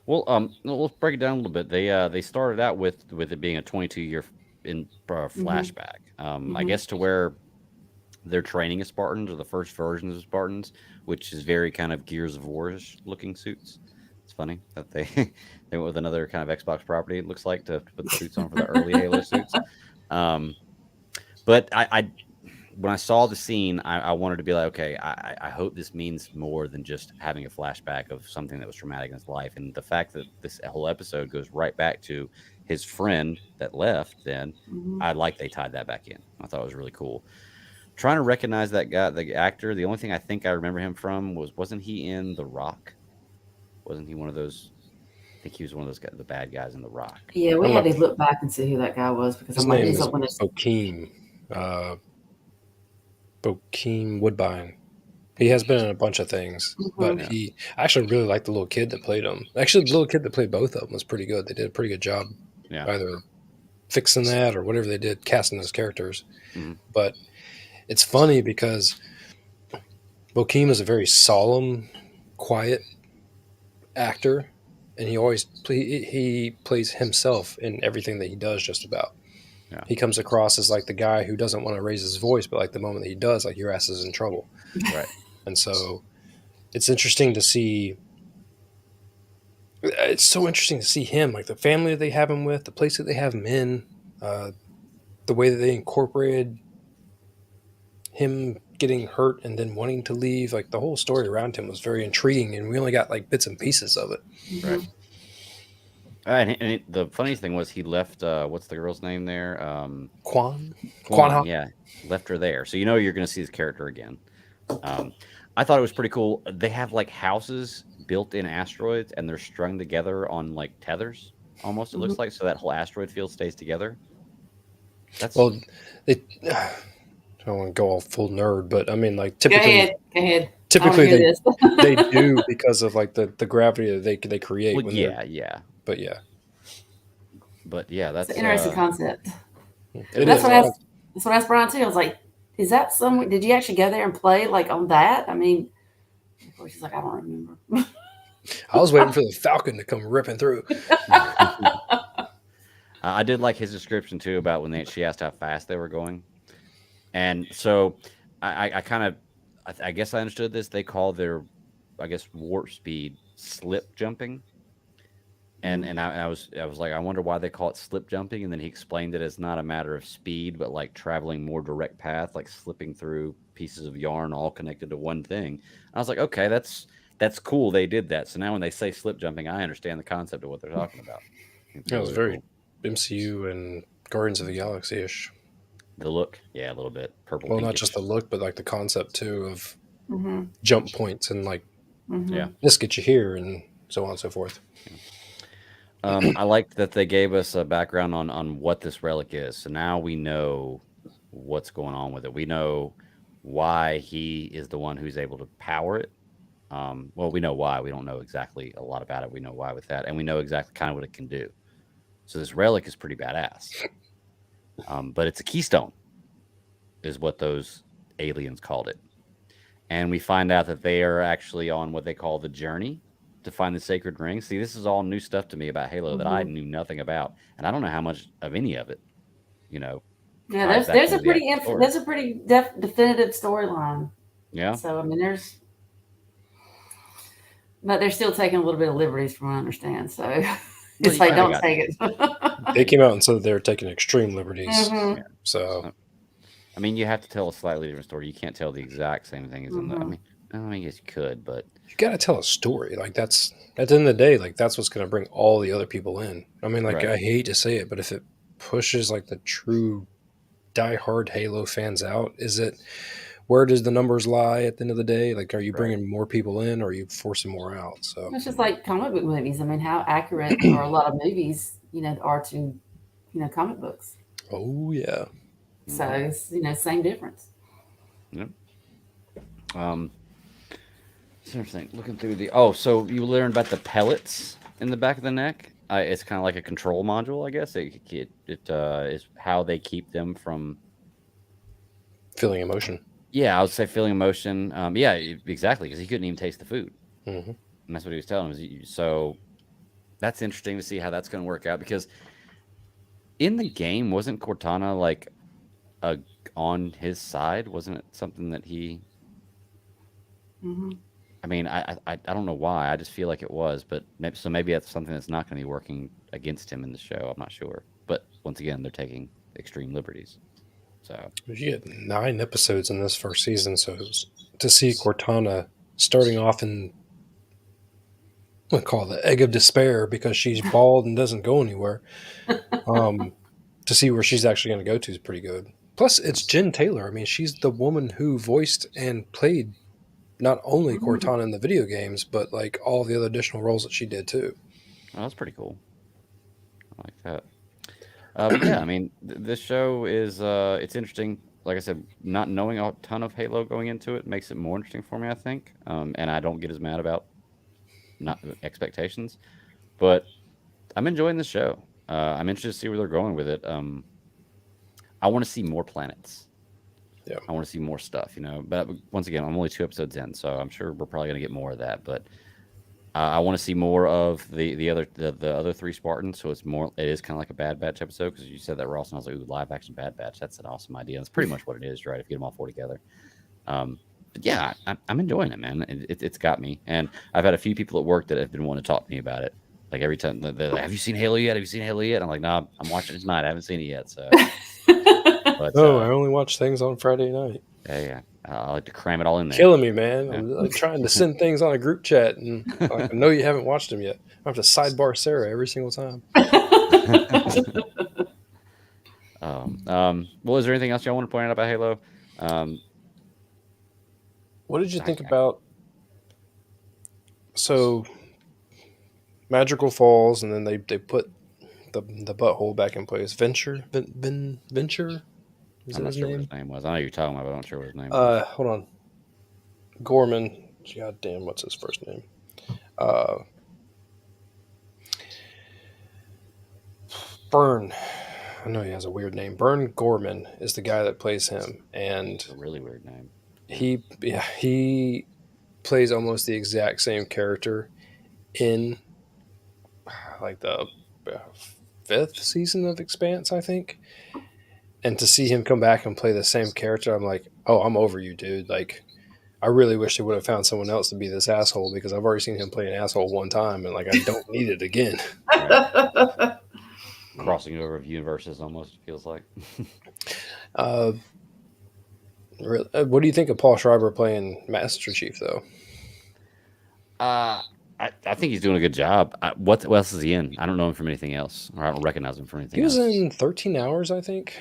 Well, let's break it down a little bit. They started out with it being a 22-year flashback, I guess, to where they're training as Spartans, or the first versions of Spartans, which is very kind of Gears of War-ish looking suits. It's funny that they went with another kind of Xbox property, it looks like, to put the suits on for the early Halo suits. But I when I saw the scene, I wanted to be like, okay, I hope this means more than just having a flashback of something that was traumatic in his life. And the fact that this whole episode goes right back to his friend that left, then I like they tied that back in. I thought it was really cool. Trying to recognize that guy, the actor. The only thing I think I remember him from wasn't he in The Rock? Wasn't he one of those think he was one of those guys, the bad guys in The Rock. Yeah, we I'm had not- to look back and see who that guy was because His I'm like, name he's is up when it's Bokeem. Bokeem Woodbine. He has been in a bunch of things, but Yeah. I actually really liked the little kid that played him. Actually, the little kid that played both of them was pretty good. They did a pretty good job Yeah. either fixing that or whatever they did, casting those characters. Mhm. But it's funny because Bokeem is a very solemn, quiet actor, and he plays himself in everything that he does. Just about, Yeah. he comes across as like the guy who doesn't want to raise his voice, but like the moment that he does, like your ass is in trouble. Right. And so it's interesting to see. It's so interesting to see him, like the family that they have him with, the place that they have him in, the way that they incorporated him getting hurt and then wanting to leave. Like the whole story around him was very intriguing, and we only got like bits and pieces of it. Right. The funniest thing was he left. What's the girl's name there? Quan. Yeah, left her there. So you're going to see his character again. I thought it was pretty cool. They have like houses built in asteroids, and they're strung together on like tethers. Almost, it looks like, so that whole asteroid field stays together. That's Well, they. I don't want to go all full nerd, but I mean, like Go typically, ahead. typically I they, wanna hear they do because of like the gravity that they create. well, when yeah. But yeah, That's it's an interesting concept. it That's is. what I asked Brian too. I was like, "Is that some? Did you actually go there and play like on that?" I mean, of course, she's like, "I don't remember." I was waiting for the Falcon to come ripping through. I did like his description too about when she asked how fast they were going, and so I kind of I guess I understood this. They call their warp speed slip jumping, and I was like, I wonder why they call it slip jumping, and then he explained that it's not a matter of speed, but like traveling more direct path, like slipping through pieces of yarn all connected to one thing. I was like, okay, that's cool. They did that. So now when they say slip jumping, I understand the concept of what they're talking about. It was very MCU and Guardians of the Galaxy ish. The look, yeah, a little bit purple. Well, not pinkish. just the look, but like the concept too of Mm-hmm. jump points and like Yeah. this gets you here and so on and so forth. I liked that they gave us a background on what this relic is. So now we know what's going on with it. We know why he is the one who's able to power it. Well, we know why. We don't know exactly a lot about it. We know why with that, and we know exactly kind of what it can do. So this relic is pretty badass. But it's a keystone, is what those aliens called it. And we find out that they are actually on what they call the journey to find the sacred ring. See, this is all new stuff to me about Halo that I knew nothing about, and I don't know how much of any of it, Yeah, ties back there's into a the pretty actual story. there's a pretty definitive storyline. Yeah. So I mean, but they're still taking a little bit of liberties, from what I understand. So it's like, don't take it. They came out and said they were taking extreme liberties. Mhm. Yeah. So I mean, you have to tell a slightly different story. You can't tell the exact same thing as in the. I guess you could, but you got to tell a story. Like that's at the end of the day, like that's what's going to bring all the other people in. I mean, like Right. I hate to say it, but if it pushes like the true diehard Halo fans out, where does the numbers lie at the end of the day? Like, are you bringing more people in, or are you forcing more out? So It's just like comic book movies. I mean, how accurate are a lot of movies, are to, comic books. oh yeah, So it's, same difference. Yep. It's interesting. Looking through so you learn about the pellets in the back of the neck. It's kind of like a control module, I guess. It is how they keep them from feeling emotion. Yeah, I would say feeling emotion. Yeah, exactly, because he couldn't even taste the food, Mm-hmm. and that's what he was telling him. So that's interesting to see how that's going to work out. Because in the game, wasn't Cortana like on his side? Wasn't it something that he? Mm-hmm. I mean, I don't know why. I just feel like it was, but maybe that's something that's not going to be working against him in the show. I'm not sure. But once again, they're taking extreme liberties. So you had 9 episodes in this first season, so to see Cortana starting off in what I call the egg of despair because she's bald and doesn't go anywhere, to see where she's actually going to go to is pretty good. Plus, it's Jen Taylor. I mean, she's the woman who voiced and played not only Cortana in the video games, but like all the other additional roles that she did too. Oh, that's pretty cool. I like that. But yeah, I mean, this show is it's interesting. Like I said, not knowing a ton of Halo going into it makes it more interesting for me, I think. And I don't get as mad about not expectations, but I'm enjoying the show. I'm interested to see where they're going with it. I want to see more planets. Yeah. I want to see more stuff, you know. But once again, I'm only 2 episodes in, so I'm sure we're probably going to get more of that. But I want to see more of the other three Spartans. So it's more. It is kind of like a Bad Batch episode because you said that Ross, and I was like, "Ooh, live action Bad Batch. That's an awesome idea." That's pretty much what it is, right? If you get them all four together. But yeah, I'm enjoying it, man. It's got me, and I've had a few people at work that have been wanting to talk to me about it. Like every time, they're like, "Have you seen Halo yet? Have you seen Halo yet?" I'm like, "Nah, I'm watching it tonight. I haven't seen it yet." So, but No, I only watch things on Friday night. yeah, I like to cram it all in there. Killing me, man. Yeah. I'm trying to send things on a group chat, and like, I know you haven't watched them yet. I have to sidebar Sarah every single time. Well, is there anything else y'all want to point out about Halo? What did you think about? So, Magical Falls, and then they put the butthole back in place. Venture. Is I'm that not his sure what name? his name was. I know you're talking about, but I'm not sure what his name was. Hold on. Gorman. God damn, what's his first name? Byrne. I know he has a weird name. Byrne Gorman is the guy that plays him, and It's a really weird name. he plays almost the exact same character in like the fifth season of Expanse, I think. And to see him come back and play the same character, I'm like, oh, I'm over you, dude. Like, I really wish they would have found someone else to be this asshole because I've already seen him play an asshole one time, and like I don't need it again. Right. Crossing over of universes almost feels like. What do you think of Paul Schreiber playing Master Chief, though? I think he's doing a good job. What else is he in? I don't know him from anything else, or I don't recognize him from anything He was else. in 13 Hours, I think.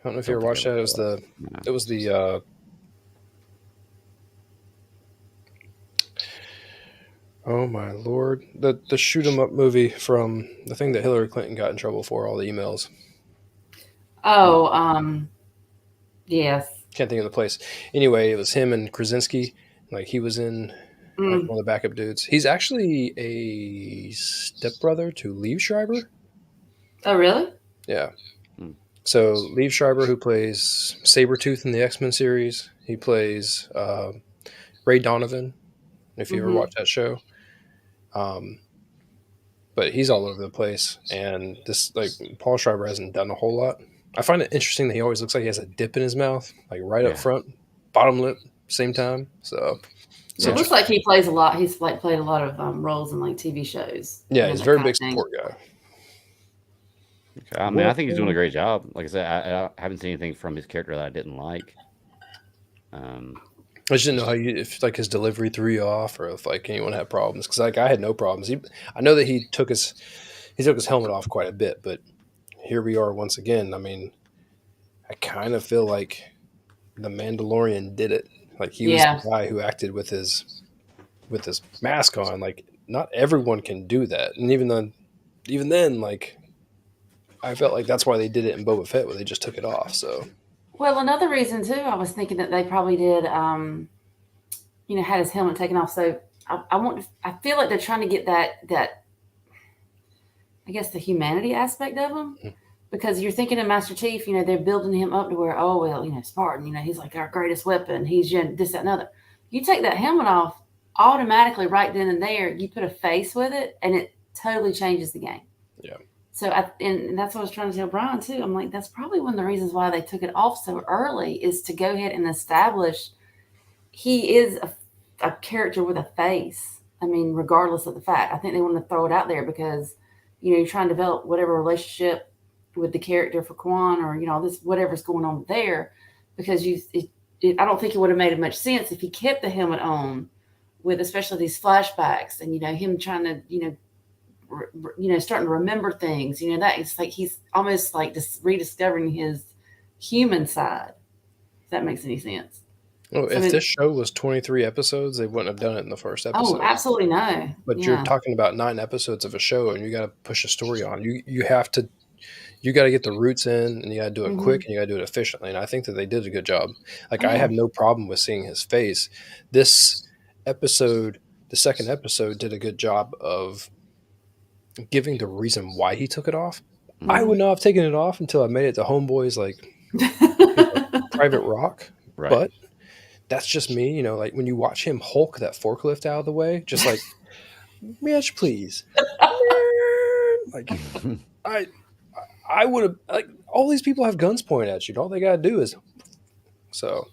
I don't know if you ever watched that. It was the oh my lord, the shoot 'em up movie from the thing that Hillary Clinton got in trouble for, all the emails. Oh, yes. Can't think of the place. Anyway, it was him and Krasinski. Like he was in like one of the backup dudes. He's actually a stepbrother to Liev Schreiber. Oh, really? Yeah. So Liev Schreiber, who plays Sabretooth in the X-Men series, he plays Ray Donovan, if you ever watched that show. But he's all over the place. And this, like, Paul Schreiber hasn't done a whole lot. I find it interesting that he always looks like he has a dip in his mouth, like right up front, bottom lip, same time. So it looks like he plays a lot. He's like played a lot of roles in like TV shows. Yeah, he's a very big support guy. Okay. I mean, I think he's doing a great job. Like I said, I haven't seen anything from his character that I didn't like. I just didn't know if like his delivery threw you off, or if like anyone had problems. Because like I had no problems. I know that he took his helmet off quite a bit, but here we are once again. I mean, I kind of feel like the Mandalorian did it. Like he was the guy who acted with his mask on. Like not everyone can do that, and even then, like I felt like that's why they did it in Boba Fett, where they just took it off. So. Well, another reason too, I was thinking that they probably did, had his helmet taken off. So I feel like they're trying to get that, I guess, the humanity aspect of him, because you're thinking of Master Chief, they're building him up to where, oh well, Spartan, he's like our greatest weapon. He's this, that, and other. You take that helmet off, automatically right then and there, you put a face with it, and it totally changes the game. Yeah. So, and that's what I was trying to tell Brian too. I'm like, that's probably one of the reasons why they took it off so early, is to go ahead and establish he is a character with a face. I mean, regardless of the fact, I think they want to throw it out there because, you're trying to develop whatever relationship with the character for Quan, or, this, whatever's going on there, because I don't think it would have made much sense if he kept the helmet on with, especially these flashbacks and, him trying to, starting to remember things, that it's like he's almost like just rediscovering his human side. If that makes any sense. Oh, So, I if mean, this show was 23 episodes, they wouldn't have done it in the first episode. oh, absolutely no. But you're Yeah. talking about 9 episodes of a show, and you got to push a story on. You have to. You got to get the roots in, and you got to do it quick, and you got to do it efficiently. And I think that they did a good job. Like, Oh, I yeah. have no problem with seeing his face. This episode, the second episode, did a good job of giving the reason why he took it off. I would not have taken it off until I made it to Homeboy's like private rock. Right. But that's just me, you know. Like when you watch him Hulk that forklift out of the way, just like, bitch, please. Like I would have like all these people have guns pointed at you. All they gotta do is so.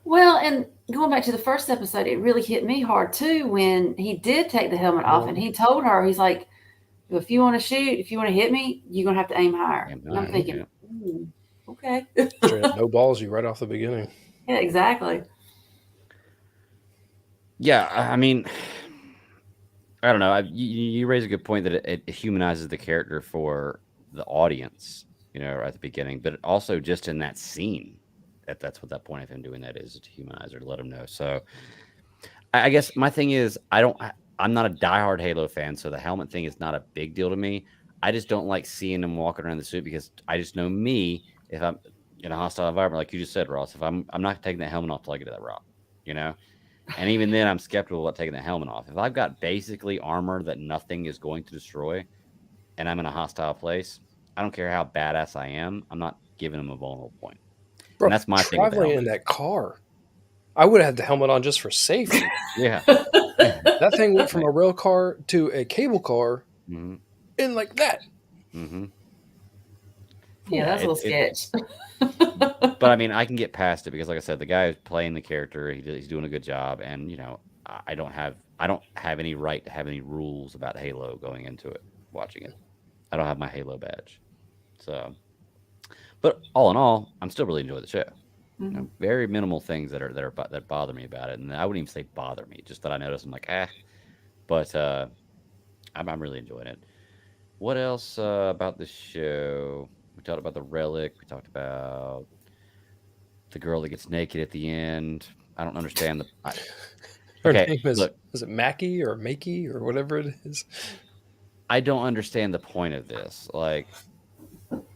Well, and going back to the first episode, it really hit me hard too when he did take the helmet off and he told her, he's like, if you want to shoot, if you want to hit me, you're going to have to aim higher. Aim And I'm high, thinking, okay. Straight up no balls you right off the beginning. Yeah, exactly. Yeah, I mean, I don't know. You raise a good point that it humanizes the character for the audience, you know, at the beginning, but also just in that scene. That's what that point of him doing that is to humanize her, to let him know. So, I guess my thing is, I'm not a diehard Halo fan, so the helmet thing is not a big deal to me. I just don't like seeing him walking around the suit because I just know me. If I'm in a hostile environment, like you just said, Ross, if I'm not taking the helmet off till I get to that rock, you know. And even then, I'm skeptical about taking the helmet off. If I've got basically armor that nothing is going to destroy, and I'm in a hostile place, I don't care how badass I am. I'm not giving him a vulnerable point. Bro, And that's my thing with the traveling in that car. I would have had the helmet on just for safety. Yeah. That thing went from a rail car to a cable car Mm-hmm. in like that. Mm-hmm. Yeah, that's a little sketch. But I mean, I can get past it because, like I said, the guy who's playing the character, he's doing a good job, and you know, I don't have any right to have any rules about Halo going into it, watching it. I don't have my Halo badge, so. But all in all, I'm still really enjoying the show. You know, very minimal things that bother me about it, and I wouldn't even say bother me, just that I notice I'm like, but I'm really enjoying it. What else about the show? We talked about the relic. We talked about the girl that gets naked at the end. I don't understand the. Her Okay, name is look, it Mackie or Makey or whatever it is? I don't understand the point of this. Like,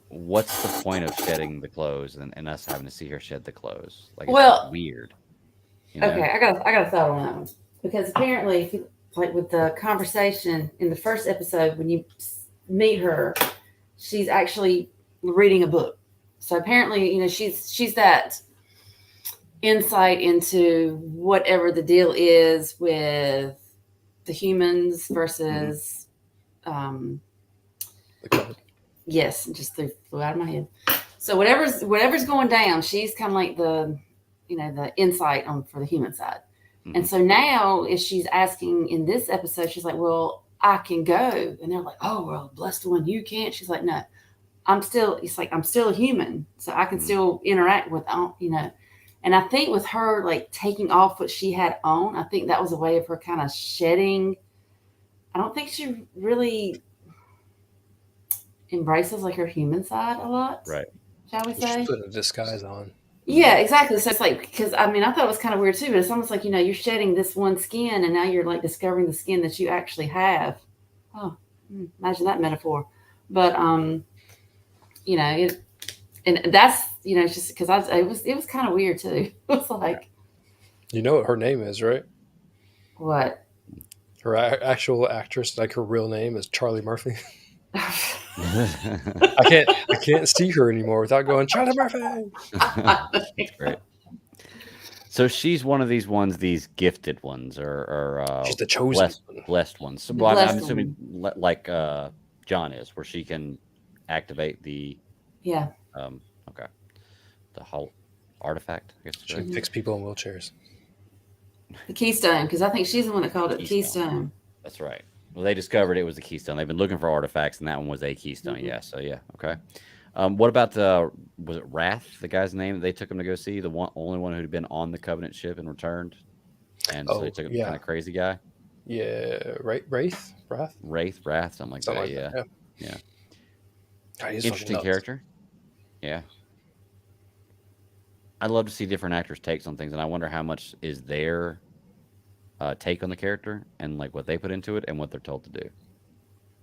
what's the point of shedding the clothes and us having to see her shed the clothes? Like, it's Well, weird. You know? okay, I got a thought on that one because apparently, if you, like with the conversation in the first episode, when you meet her, she's actually reading a book. So apparently, you know, she's that insight into whatever the deal is with the humans versus, yes, just flew out of my head. So whatever's going down, she's kind of like the, you know, the insight on for the human side. And so now, if she's asking in this episode, she's like, "Well, I can go," and they're like, "Oh, well, blessed one, you can't." She's like, "No, I'm still." It's like I'm still a human, so I can still interact with, you know. And I think with her like taking off what she had on, I think that was a way of her kind of shedding. I don't think she really embraces like her human side a lot, Right? Shall we say? She's putting a disguise on. Yeah, exactly. So it's like, because I mean, I thought it was kind of weird too, but it's almost like, you know, you're shedding this one skin and now you're like discovering the skin that you actually have. Oh, imagine that metaphor. But, you know, and that's, you know, it's just because it was kind of weird too. It was like, You know what her name is, right? what? Her actual actress, like her real name is Charlie Murphy. I can't see her anymore without going Charlie Murphy. That's great. So she's one of these ones, these gifted ones, or She's the chosen blessed ones. So, The well, I'm blessed assuming like John is, where she can activate the Yeah. Okay, the whole artifact. I guess She can fix people in wheelchairs. The Keystone, because I think she's the one that called it Keystone. That's right. Well, they discovered it was the Keystone. They've been looking for artifacts, and that one was a Keystone. Yeah. So yeah. Okay. What about was it Wrath, the guy's name that they took him to go see? The only one who'd been on the Covenant ship and returned, and so they took him, kind of crazy guy. Yeah, Wraith, something like that. Yeah. God, Interesting character. Yeah. I love to see different actors' takes on things, and I wonder how much is their take on the character and like what they put into it and what they're told to do.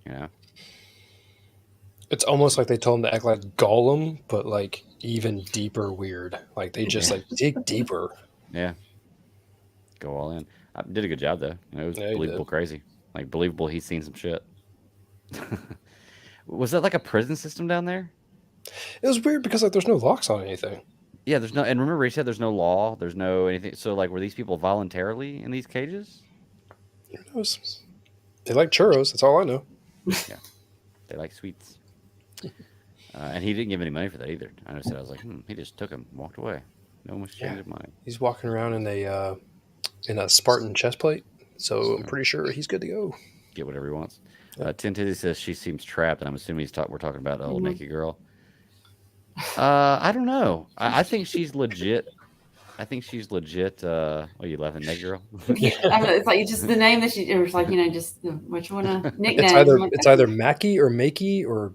You know? It's almost like they told him to act like Gollum, but like even deeper weird. Like they just Yeah. like dig deeper. Yeah. Go all in. I did a good job though. You know, it was Yeah, he believable, did. crazy, like believable. He's seen some shit. Was that like a prison system down there? It was weird because like there's no locks on anything. Yeah, there's no. And remember, he said there's no law, there's no anything. So like, were these people voluntarily in these cages? Who knows? They like churros. That's all I know. Yeah, they like sweets. And he didn't give any money for that either. I said, I was like, he just took him, walked away. No exchange of money. He's walking around in a Spartan chest plate, so I'm pretty sure he's good to go. Get whatever he wants. Yep. Tin Titty says she seems trapped, and I'm assuming we're talking about the old Mhm. naked girl. I don't know. I think she's legit. I think she's legit. Oh, you laughing, naked girl? I mean, it's like just the name that she. It was like just which one nickname. It's either Mackie or Makey or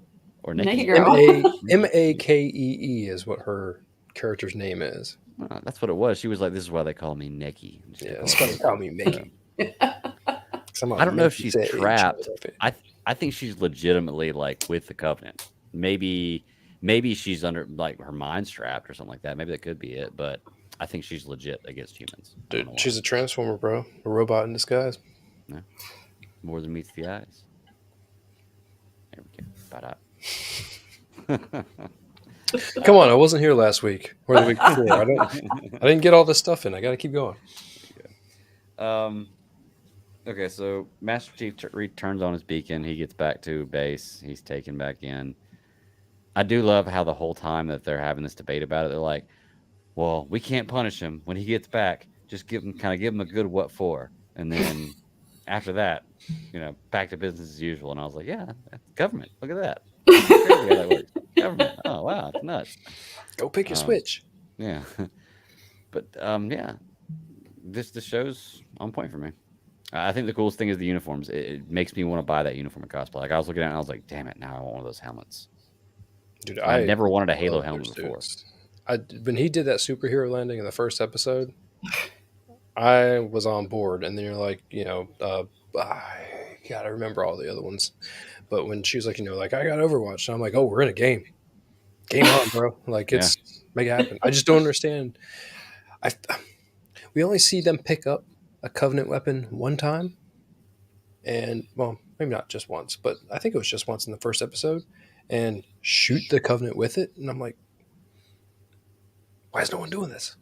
Naked Naked girl. Girl. Makee is what her character's name is. That's what it was. She was like, "This is why they call me Nikki." Yeah, that's why they call me Makey. I don't know if she's trapped. I think she's legitimately like with the Covenant. Maybe she's under like her mind's trapped or something like that. Maybe that could be it. But I think she's legit against humans. Dude, she's a transformer, bro. A robot in disguise. Yeah. More than meets the eyes. There we go. Bada. Come on, I wasn't here last week or the week before. I didn't get all this stuff in. I got to keep going. Okay, so Master Chief returns on his beacon. He gets back to base. He's taken back in. I do love how the whole time that they're having this debate about it, they're like, "Well, we can't punish him when he gets back. Just give him a good what for, and then after that, back to business as usual." And I was like, "Yeah, that's government. Look at that. Crazy how that works. Government. Oh wow, it's nuts. Go pick your switch." Yeah, but yeah, this show's on point for me. I think the coolest thing is the uniforms. It makes me want to buy that uniform in cosplay. Like I was looking at it and I was like, damn it, now I want one of those helmets. Dude, I never wanted a Halo helmet before. When he did that superhero landing in the first episode, I was on board. And then you're like, I gotta remember all the other ones. But when she was like, like I got Overwatch, and I'm like, oh, we're in a game. Game on, bro. Like make it happen. I just don't understand. We only see them pick up a Covenant weapon one time, and well, maybe not just once, but I think it was just once in the first episode, and shoot the Covenant with it, and I'm like, why is no one doing this?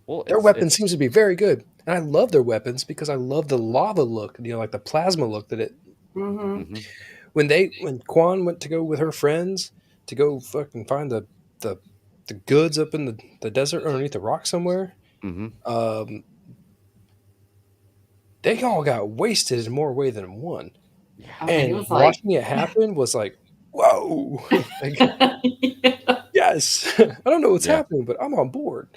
Well, their weapon seems to be very good, and I love their weapons because I love the lava look, like the plasma look that it. Mm-hmm. When Quan went to go with her friends to go fucking find the goods up in the desert underneath the rock somewhere. Mm-hmm. They all got wasted in more way than one. Yeah. And watching it happen was like, whoa. Like, yes. I don't know what's happening, but I'm on board.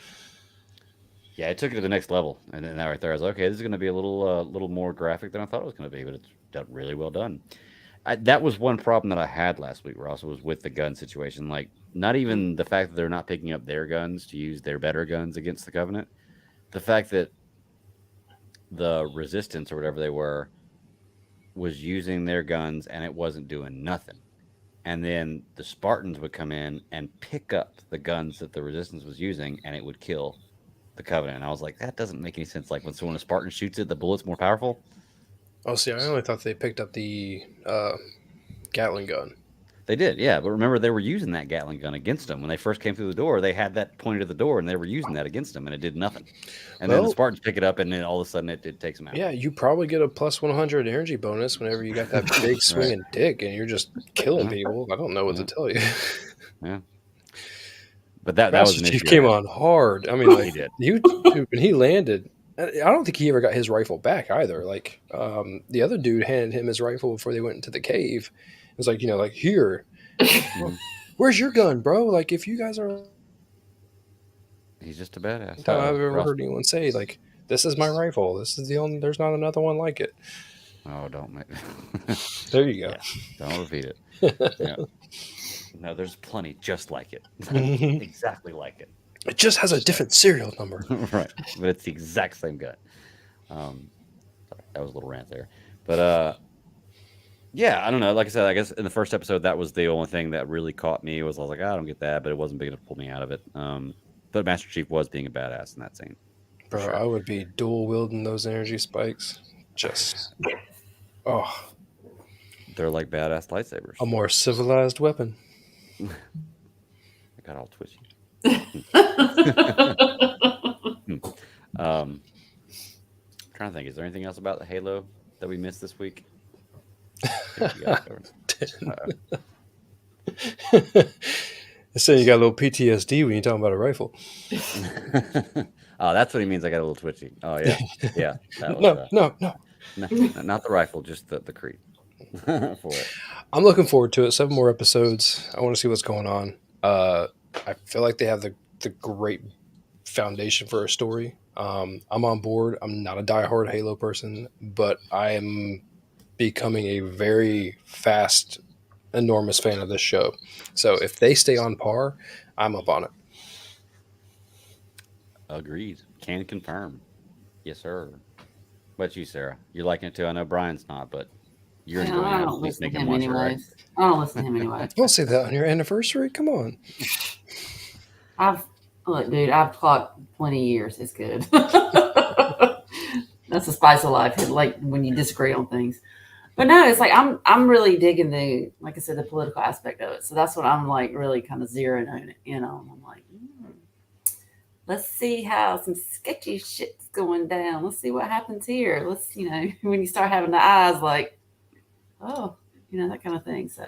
Yeah, it took it to the next level. And then that right there, I was like, okay, this is going to be a little more graphic than I thought it was going to be, but it's done really well done. That was one problem that I had last week, Ross, was with the gun situation. Like, not even the fact that they're not picking up their guns to use their better guns against the Covenant. The fact that the Resistance or whatever they were was using their guns and it wasn't doing nothing. And then the Spartans would come in and pick up the guns that the Resistance was using and it would kill the Covenant. And I was like, that doesn't make any sense. Like when a Spartan shoots it, the bullet's more powerful. Oh, see, I only thought they picked up the Gatling gun. They did, yeah. But remember, they were using that Gatling gun against them. When they first came through the door, they had that pointed at the door, and they were using that against them, and it did nothing. And then the Spartans pick it up, and then all of a sudden it takes them out. Yeah, you probably get a plus 100 energy bonus whenever you got that big swinging dick, and you're just killing people. I don't know what to tell you. Yeah. But that was an issue. He came on hard. I mean, like, he did. When he landed, I don't think he ever got his rifle back either. Like, the other dude handed him his rifle before they went into the cave. It was like, like, here. Where's your gun, bro? Like, if you guys are... He's just a badass. Time I've ever heard anyone say, like, this is my rifle. This is the only... There's not another one like it. Oh, don't make... There you go. Yeah, don't repeat it. Yeah. No, there's plenty just like it. Exactly like it. It just has a different serial number. Right, but it's the exact same gun. Sorry, that was a little rant there, but yeah, I don't know. Like I said, I guess in the first episode, that was the only thing that really caught me. Was I was like, I don't get that, but it wasn't big enough to pull me out of it. But Master Chief was being a badass in that scene. Bro, sure. I would be dual wielding those energy spikes. Just, oh, They're like badass lightsabers. a more civilized weapon. I got all twitchy. Trying to think, is there anything else about the Halo that we missed this week? I think we got it covered. They say you got a little PTSD when you're talking about a rifle. Oh, that's what he means. I got a little twitchy. Oh yeah, yeah. That was, No. no, not the rifle, just the Creed for it. I'm looking forward to it. 7 more episodes. I want to see what's going on. I feel like they have the great foundation for a story. I'm on board. I'm not a diehard Halo person, but I am becoming a very fast, enormous fan of this show. So if they stay on par, I'm up on it. Agreed. Can confirm. Yes, sir. What you, Sarah? You're liking it too. I know Brian's not, but you're Yeah, enjoying I it. don't At least listen to make him him watch it, right? anyways. I don't listen to him anyway. Don't say that on your anniversary. Come on. Look, dude, I've clocked 20 years. It's good. That's the spice of life. Like when you disagree on things. But no, it's like I'm really digging the, like I said, the political aspect of it. So that's what I'm like really kind of zeroing on it. You know, I'm like, let's see how some sketchy shit's going down. Let's see what happens here. Let's, when you start having the eyes like, oh, that kind of thing. So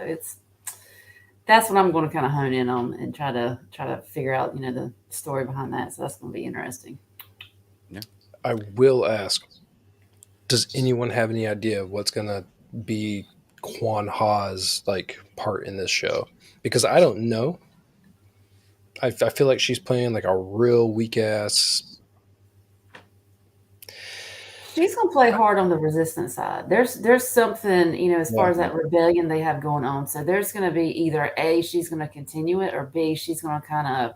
that's what I'm going to kind of hone in on and try to figure out, the story behind that. So that's going to be interesting. Yeah. I will ask, does anyone have any idea what's going to be Quan Ha's part in this show? Because I don't know. I feel like she's playing like a real weak ass. She's gonna play hard on the resistance side. There's something, as far as that rebellion they have going on. So there's gonna be either A, she's gonna continue it, or B, she's gonna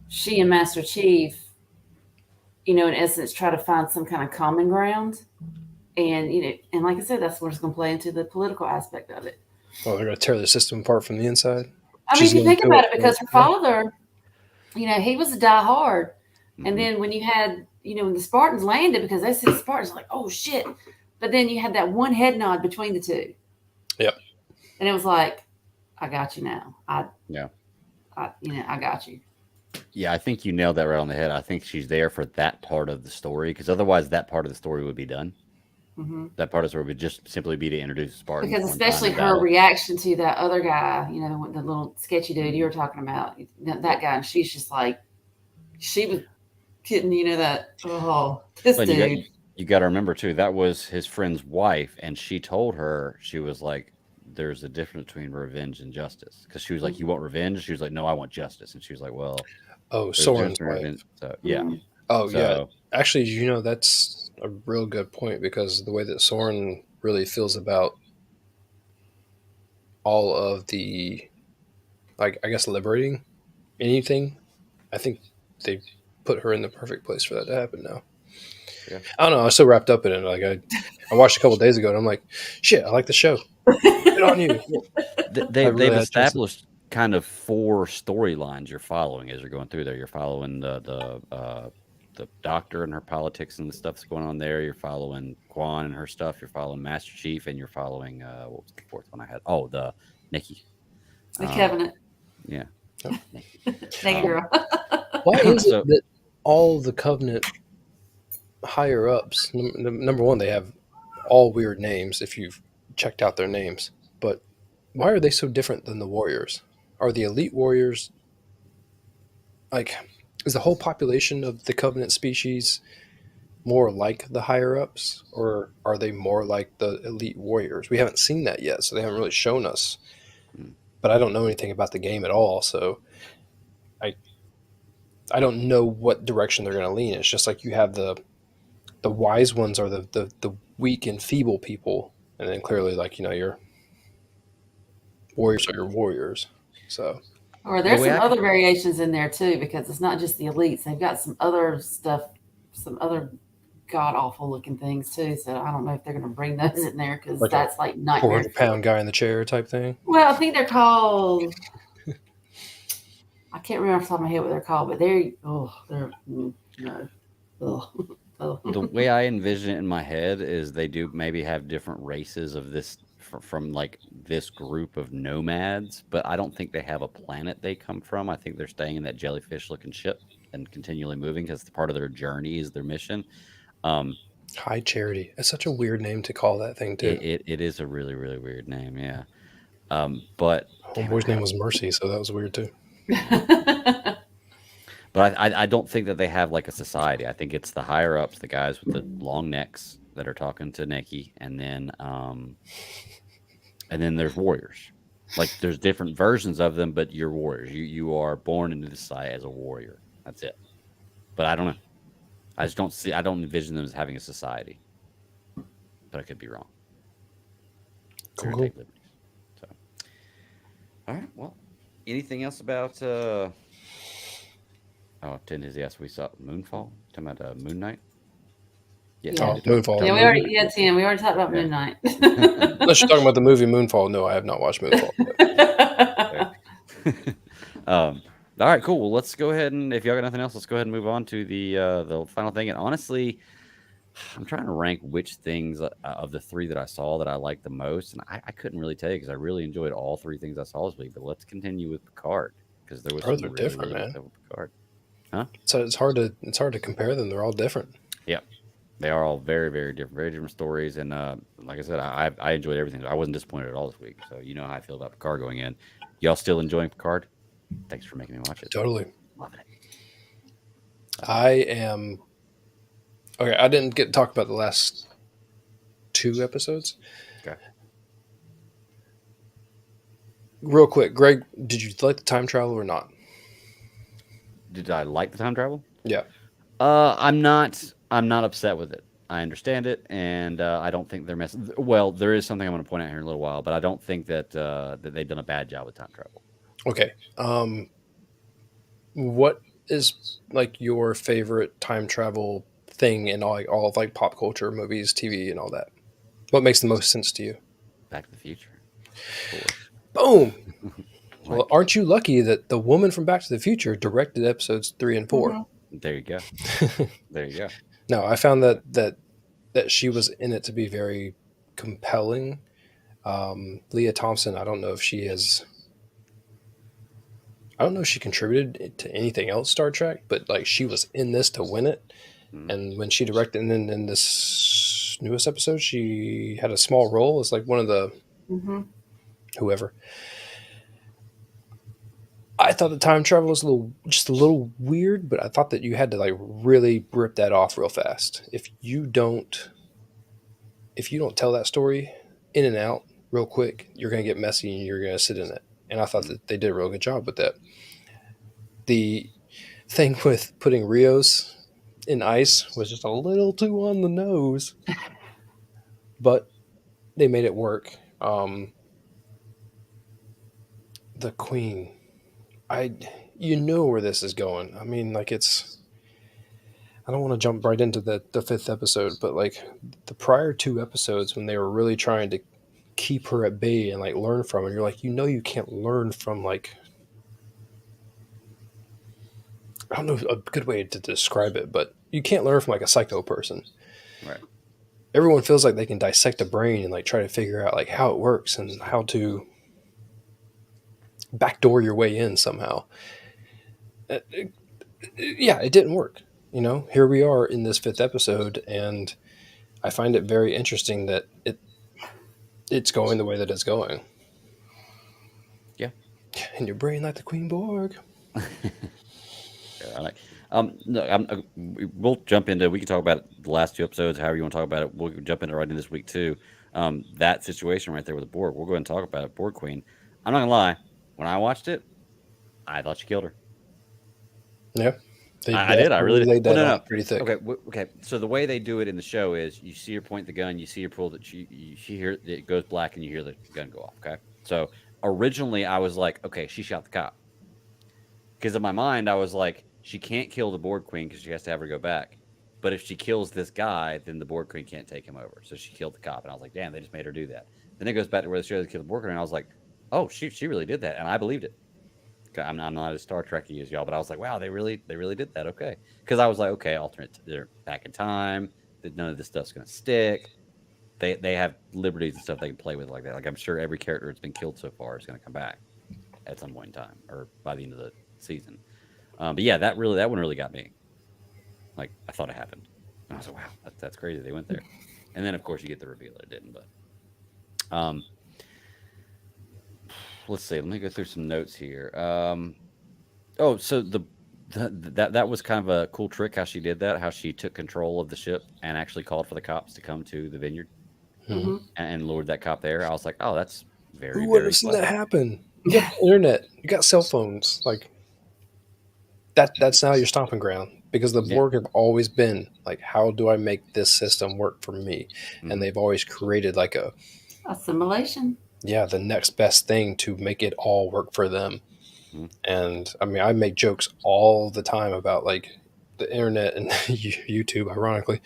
she and Master Chief, in essence, try to find some kind of common ground. And and like I said, that's what's gonna play into the political aspect of it. Oh, they're gonna tear the system apart from the inside. I mean, if you think about it, because her father, he was a diehard. Mm-hmm. And then when you had, when the Spartans landed, because they said the Spartans like, oh shit. But then you had that one head nod between the two. Yep. And it was like, I got you now. I got you. Yeah, I think you nailed that right on the head. I think she's there for that part of the story, because otherwise that part of the story would be done. Mm-hmm. That part of the story would just simply be to introduce Spartans. Because especially her reaction to that other guy, the little sketchy dude you were talking about, that guy, and she's just like, she was getting, this but dude. You got to remember too, that was his friend's wife, and she told her, she was like, there's a difference between revenge and justice. Because she was like, you want revenge? She was like, no, I want justice. And she was like, well, Soren's wife. So, yeah. Mm-hmm. Oh, yeah. Actually, that's a real good point, because the way that Soren really feels about all of the, I guess, liberating anything, I think they put her in the perfect place for that to happen now. Yeah. I don't know. I was so wrapped up in it. Like I watched a couple of days ago, and I'm like, shit, I like the show. Good on you. They've established kind of 4 storylines you're following as you're going through there. You're following the doctor and her politics and the stuff that's going on there. You're following Quan and her stuff. You're following Master Chief, and you're following what was the 4th one I had? Oh, the Nikki. The Covenant. Yeah. Thank you. Why is it that all the Covenant higher ups, number one, they have all weird names if you've checked out their names, but why are they so different than the Warriors? Are the elite Warriors, is the whole population of the Covenant species more like the higher ups, or are they more like the elite Warriors? We haven't seen that yet, so they haven't really shown us. But I don't know anything about the game at all, so I don't know what direction they're going to lean. It's just like you have the wise ones are the weak and feeble people, and then clearly your warriors are your warriors. So Or there's way some I- other variations in there too, because it's not just the elites. They've got some other stuff, some other god awful looking things too. So I don't know if they're going to bring those in there because Like a that's like nightmare. 400-pound guy in the chair type thing. Well, I think they're called. I can't remember off the top of my head what they're called, but they're no. Ugh. The way I envision it in my head is they do maybe have different races of this from like this group of nomads, but I don't think they have a planet they come from. I think they're staying in that jellyfish looking ship and continually moving because part of their journey is their mission. High Charity. It's such a weird name to call that thing too. It is a really, really weird name, yeah. But damn Homeboy's it, name was Mercy, so that was weird too. but I don't think that they have like a society. I think it's the higher ups, the guys with the long necks that are talking to Nikki, and then there's warriors. Like there's different versions of them, but you're warriors. You are born into the society as a warrior. That's it. But I don't know. I don't envision them as having a society. But I could be wrong. Cool. Take liberties. So, all right. Well, anything else about? Oh, Tim has asked. We saw Moonfall. Talking about Moonknight. Yes. Yeah. Oh, Moonfall. Yeah, Tim, we already talked about Yeah. Moonknight. Unless you're talking about the movie Moonfall. No, I have not watched Moonfall. All right, cool. Well, let's go ahead and if y'all got nothing else, let's go ahead and move on to the final thing. And honestly, I'm trying to rank which things of the three that I saw that I liked the most, and I couldn't really tell you because I really enjoyed all three things I saw this week. But let's continue with Picard because there was Bro, some they're really, different, really good man. stuff with Picard. So it's hard to compare them. They're all different. Yeah, they are all very, very different stories. And like I said, I enjoyed everything. I wasn't disappointed at all this week. So you know how I feel about Picard going in. Y'all still enjoying Picard? Thanks for making me watch it. Totally. Loving it. I am. Okay, I didn't get to talk about the last 2 episodes. Okay. Real quick, Greg, did you like the time travel or not? Did I like the time travel? Yeah. I'm not upset with it. I understand it, and I don't think they're messing. Well, there is something I'm going to point out here in a little while, but I don't think that that they've done a bad job with time travel. Okay. What is like your favorite time travel thing in all of like pop culture, movies, TV, and all that? What makes the most sense to you? Back to the Future. Of course. Boom. Well, aren't you lucky that the woman from Back to the Future directed episodes 3 and 4? Mm-hmm. There you go. There you go. No, I found that she was in it to be very compelling. Leah Thompson, I don't know if she contributed to anything else Star Trek, but like she was in this to win it. Mhm. And when she directed, and then in this newest episode, she had a small role as like one of the whoever. I thought the time travel was just a little weird, but I thought that you had to like really rip that off real fast. If you don't tell that story in and out real quick, you're going to get messy and you're going to sit in it. And I thought that they did a real good job with that. The thing with putting Rios in ice was just a little too on the nose, but they made it work. The Queen, you know where this is going. I mean, like I don't want to jump right into the 5th episode, but like the prior 2 episodes when they were really trying to keep her at bay and like learn from her, you're like, you can't learn from like, I don't know a good way to describe it, but you can't learn from like a psycho person. Right. Everyone feels like they can dissect a brain and like try to figure out like how it works and how to backdoor your way in somehow. Yeah, it didn't work. Here we are in this 5th episode, and I find it very interesting that it's going the way that it's going. Yeah. In your brain like the Queen Borg. Yeah, I like. No, we'll jump into. We can talk about the last 2 episodes, however you want to talk about it. We'll jump into right in this week too. That situation right there with the Borg. We'll go ahead and talk about it. Borg Queen. I'm not gonna lie. When I watched it, I thought she killed her. Yeah. I did. I really laid that well, no, out pretty thick. Okay. So the way they do it in the show is you see her point the gun, you see her pull that she hear it goes black, and you hear the gun go off. Okay. So originally I was like, okay, she shot the cop. Because in my mind, I was like, she can't kill the board queen because she has to have her go back. But if she kills this guy, then the board queen can't take him over. So she killed the cop. And I was like, damn, they just made her do that. Then it goes back to where they show the kill the board queen. And I was like, oh, she really did that. And I believed it. I'm not as Star Trekky as y'all, but I was like, wow, they really did that. Okay. Because I was like, okay, they're back in time. That none of this stuff's going to stick. They have liberties and stuff they can play with like that. Like I'm sure every character that's been killed so far is going to come back at some point in time or by the end of the season. But yeah, that one really got me. Like I thought it happened. And I was like, wow, that's crazy. They went there. And then of course you get the reveal that it didn't. But let's see. Let me go through some notes here. So that was kind of a cool trick how she did that. How she took control of the ship and actually called for the cops to come to the vineyard and lured that cop there. I was like, oh, that's very. Who would very have seen clever. that happen? You got the internet. You got cell phones. Like that's now your stomping ground. Because the Borg have always been like, how do I make this system work for me? Mm-hmm. And they've always created like a assimilation. Yeah, the next best thing to make it all work for them. Mm-hmm. And I mean, I make jokes all the time about like the internet and YouTube, ironically,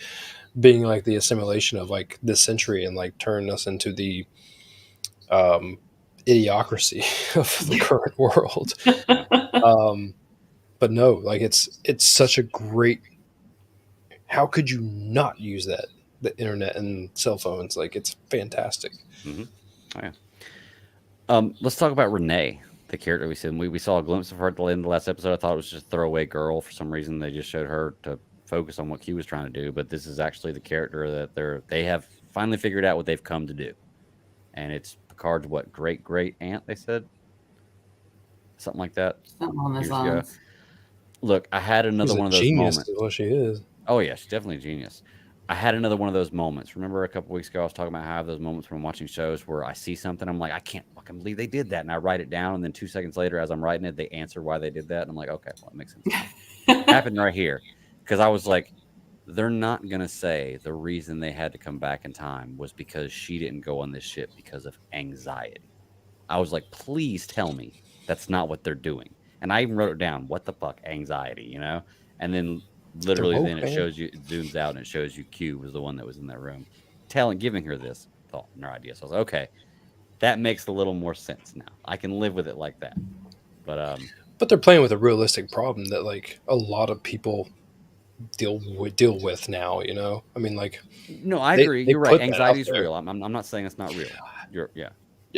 being like the assimilation of like this century and like turning us into the idiocracy of the current world. But no, like it's such a great. How could you not use that? The internet and cell phones, like it's fantastic. Mm-hmm. Oh, yeah. Let's talk about Renee, the character we said. We saw a glimpse of her at the end of the last episode. I thought it was just a throwaway girl. For some reason, they just showed her to focus on what Q was trying to do. But this is actually the character that they have finally figured out what they've come to do, and it's Picard's great aunt. They said something like that. Something on those lines. Look, I had another one of those genius moments. Is what she is. Oh yeah, she's definitely a genius. I had another one of those moments. Remember a couple weeks ago, I was talking about how I have those moments when I'm watching shows where I see something, I'm like, I can't fucking believe they did that, and I write it down, and then 2 seconds later, as I'm writing it, they answer why they did that, and I'm like, okay, well, it makes sense. Happened right here, because I was like, they're not gonna say the reason they had to come back in time was because she didn't go on this ship because of anxiety. I was like, please tell me that's not what they're doing. And I even wrote it down. What the fuck, anxiety, you know? And then literally, then it shows you, it zooms out and it shows you Q was the one that was in that room, giving her this thought and her idea. So I was like, okay, that makes a little more sense now. I can live with it like that. But they're playing with a realistic problem that like a lot of people deal with now. You know, I mean, like, no, I agree. You're right. Anxiety is real. I'm not saying it's not real.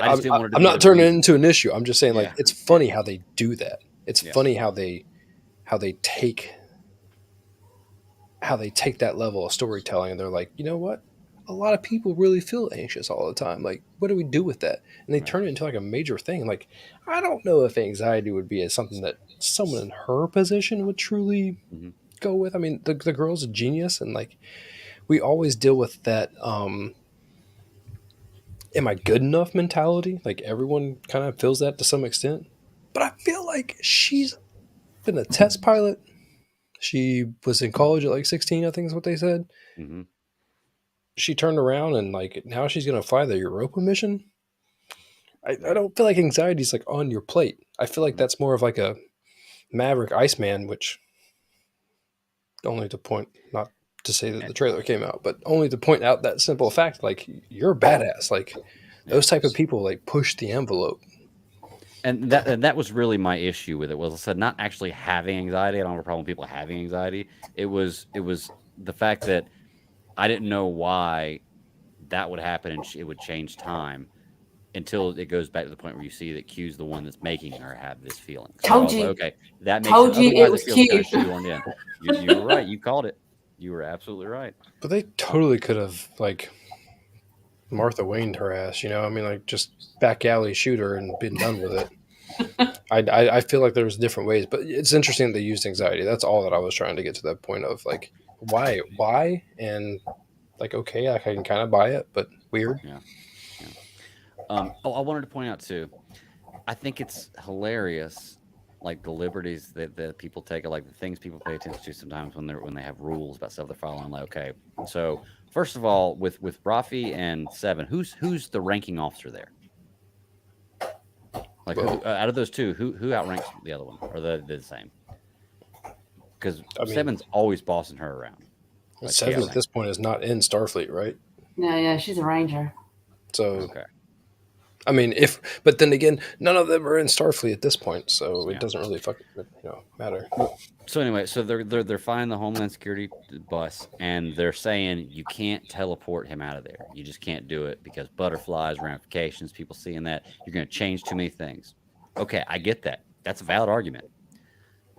I'm not turning it into an issue. I'm just saying, like, it's funny how they do that. It's funny how they take that level of storytelling and they're like, you know what? A lot of people really feel anxious all the time. Like, what do we do with that? And they turn it into like a major thing. Like, I don't know if anxiety would be something that someone in her position would truly go with. I mean, the girl's a genius, and like, we always deal with that. Am I good enough mentality? Like everyone kind of feels that to some extent. But I feel like she's been a test pilot. She was in college at like 16, I think is what they said. Mm-hmm. She turned around and like now she's going to fly the Europa mission. I don't feel like anxiety is like on your plate. I feel like that's more of like a Maverick Iceman, which only to point, not to say that the trailer came out, but only to point out that simple fact, like you're a badass. Like those type of people like push the envelope. And that was really my issue with it. Was I said not actually having anxiety. I don't have a problem with people having anxiety. It was the fact that I didn't know why that would happen and it would change time until it goes back to the point where you see that Q's the one that's making her have this feeling. So told you. Like, okay, that makes told sense. you it was Q. You were right. You called it. You were absolutely right. But they totally could have like Martha Wayne'd her ass, you know? I mean, like just back alley shoot her and been done with it. I feel like there's different ways, but it's interesting that they used anxiety. That's all that I was trying to get to that point of like, why? And like, okay, I can kind of buy it, but weird. Yeah. I wanted to point out too, I think it's hilarious, like the liberties that people take, or like the things people pay attention to sometimes when they have rules about stuff they're following. Like, okay, so first of all, with Rafi and Seven, who's the ranking officer there? Like Well- out of those two, who outranks the other one? Or they're the same? Because Seven's always bossing her around. Like, Seven at this point is not in Starfleet, right? No, yeah, she's a ranger. So, okay. I mean, but then again, none of them are in Starfleet at this point, so it doesn't really matter. So anyway, so they're finding the Homeland Security bus, and they're saying you can't teleport him out of there. You just can't do it because butterflies, ramifications, people seeing that, you're going to change too many things. Okay, I get that. That's a valid argument.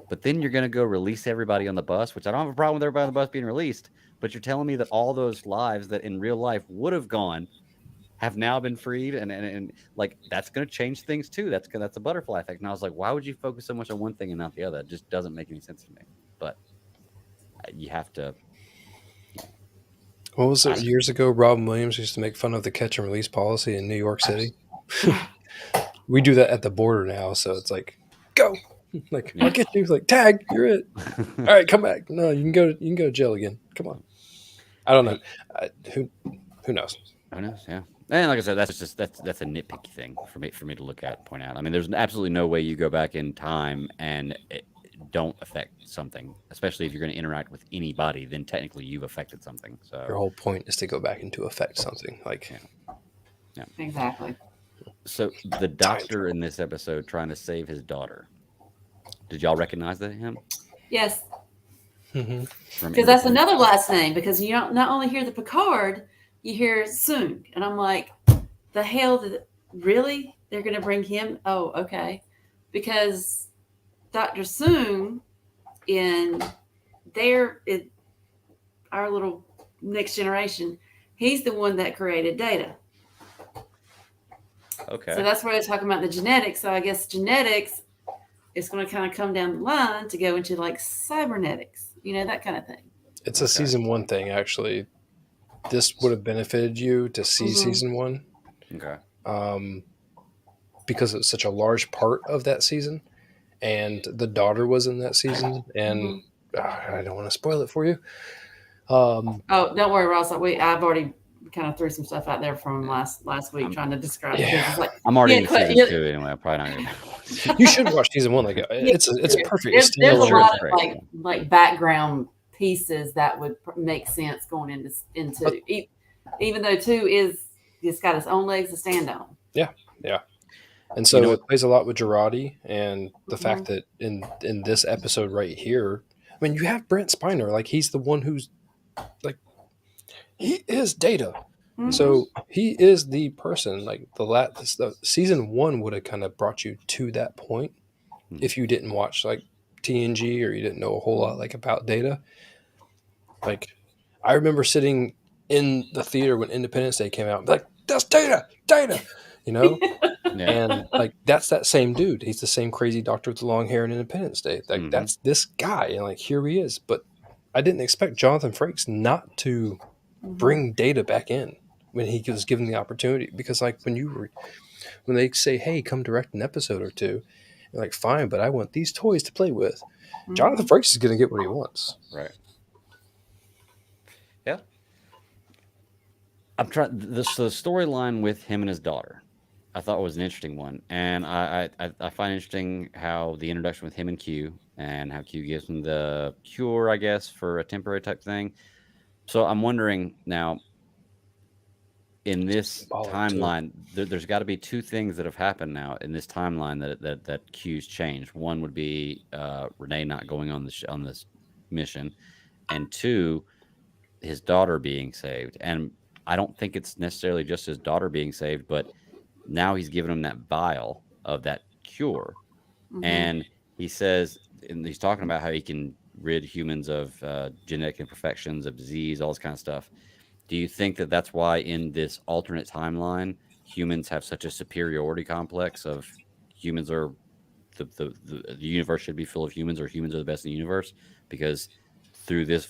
But then you're going to go release everybody on the bus, which I don't have a problem with everybody on the bus being released, but you're telling me that all those lives that in real life would have gone have now been freed, and like that's going to change things too. That's a butterfly effect. And I was like, why would you focus so much on one thing and not the other? It just doesn't make any sense to me. But you have to. What was it years ago? Robin Williams used to make fun of the catch and release policy in New York City. We do that at the border now, so it's like, go, like I'll get you. Like tag, you're it. All right, come back. No, you can go to jail again. Come on. I don't know. Who knows? Who knows? Yeah. And like I said, that's a nitpicky thing for me to look at and point out. I mean, there's absolutely no way you go back in time and it don't affect something, especially if you're going to interact with anybody. Then technically you've affected something. So your whole point is to go back and to affect something. Like, yeah. Exactly. So the doctor in this episode trying to save his daughter. Did y'all recognize him? Yes. Mm-hmm. That's another last name, because you don't not only hear the Picard, you hear Soong. And I'm like, the hell really? They're going to bring him? Oh, okay. Because Dr. Soong in our little next generation, he's the one that created Data. Okay. So that's where they're talking about the genetics. So I guess genetics is going to kind of come down the line to go into like cybernetics, that kind of thing. It's a season 1 thing, actually. This would have benefited you to see season 1. Okay. Because it's such a large part of that season, and the daughter was in that season, and I don't want to spoil it for you. Oh, don't worry, Ross. I've already kind of threw some stuff out there from last week trying to describe it. It's like, I'm already in season 2 anyway. I'm probably not gonna. You should watch season 1. Like it's perfect. There's a lot of like background pieces that would make sense going into even though 2 it's got its own legs to stand on. Yeah. And so it plays a lot with Girardi, and the fact that in this episode right here, I mean, you have Brent Spiner, like he's the one who's like, he is Data. Mm-hmm. So he is the person, like the season 1 would have kind of brought you to that point if you didn't watch like TNG or you didn't know a whole lot like about Data. Like I remember sitting in the theater when Independence Day came out, like, that's Data, and like that's that same dude. He's the same crazy doctor with the long hair in Independence Day. Like that's this guy, and like here he is. But I didn't expect Jonathan Frakes not to bring Data back in when he was given the opportunity, because like when they say, hey, come direct an episode or 2, you're like, fine, but I want these toys to play with. Jonathan Frakes is going to get what he wants. Right. Yeah. I'm trying the storyline with him and his daughter. I thought was an interesting one, and I find interesting how the introduction with him and Q, and how Q gives him the cure, I guess, for a temporary type thing. So I'm wondering now, in this timeline, there's got to be 2 things that have happened now in this timeline that Q's changed. One would be Renee not going on this mission, and 2, his daughter being saved. And I don't think it's necessarily just his daughter being saved, but now he's given him that vial of that cure. And he says, and he's talking about how he can rid humans of genetic imperfections, of disease, all this kind of stuff. Do you think that that's why in this alternate timeline, humans have such a superiority complex of humans are the universe should be full of humans, or humans are the best in the universe? Because through this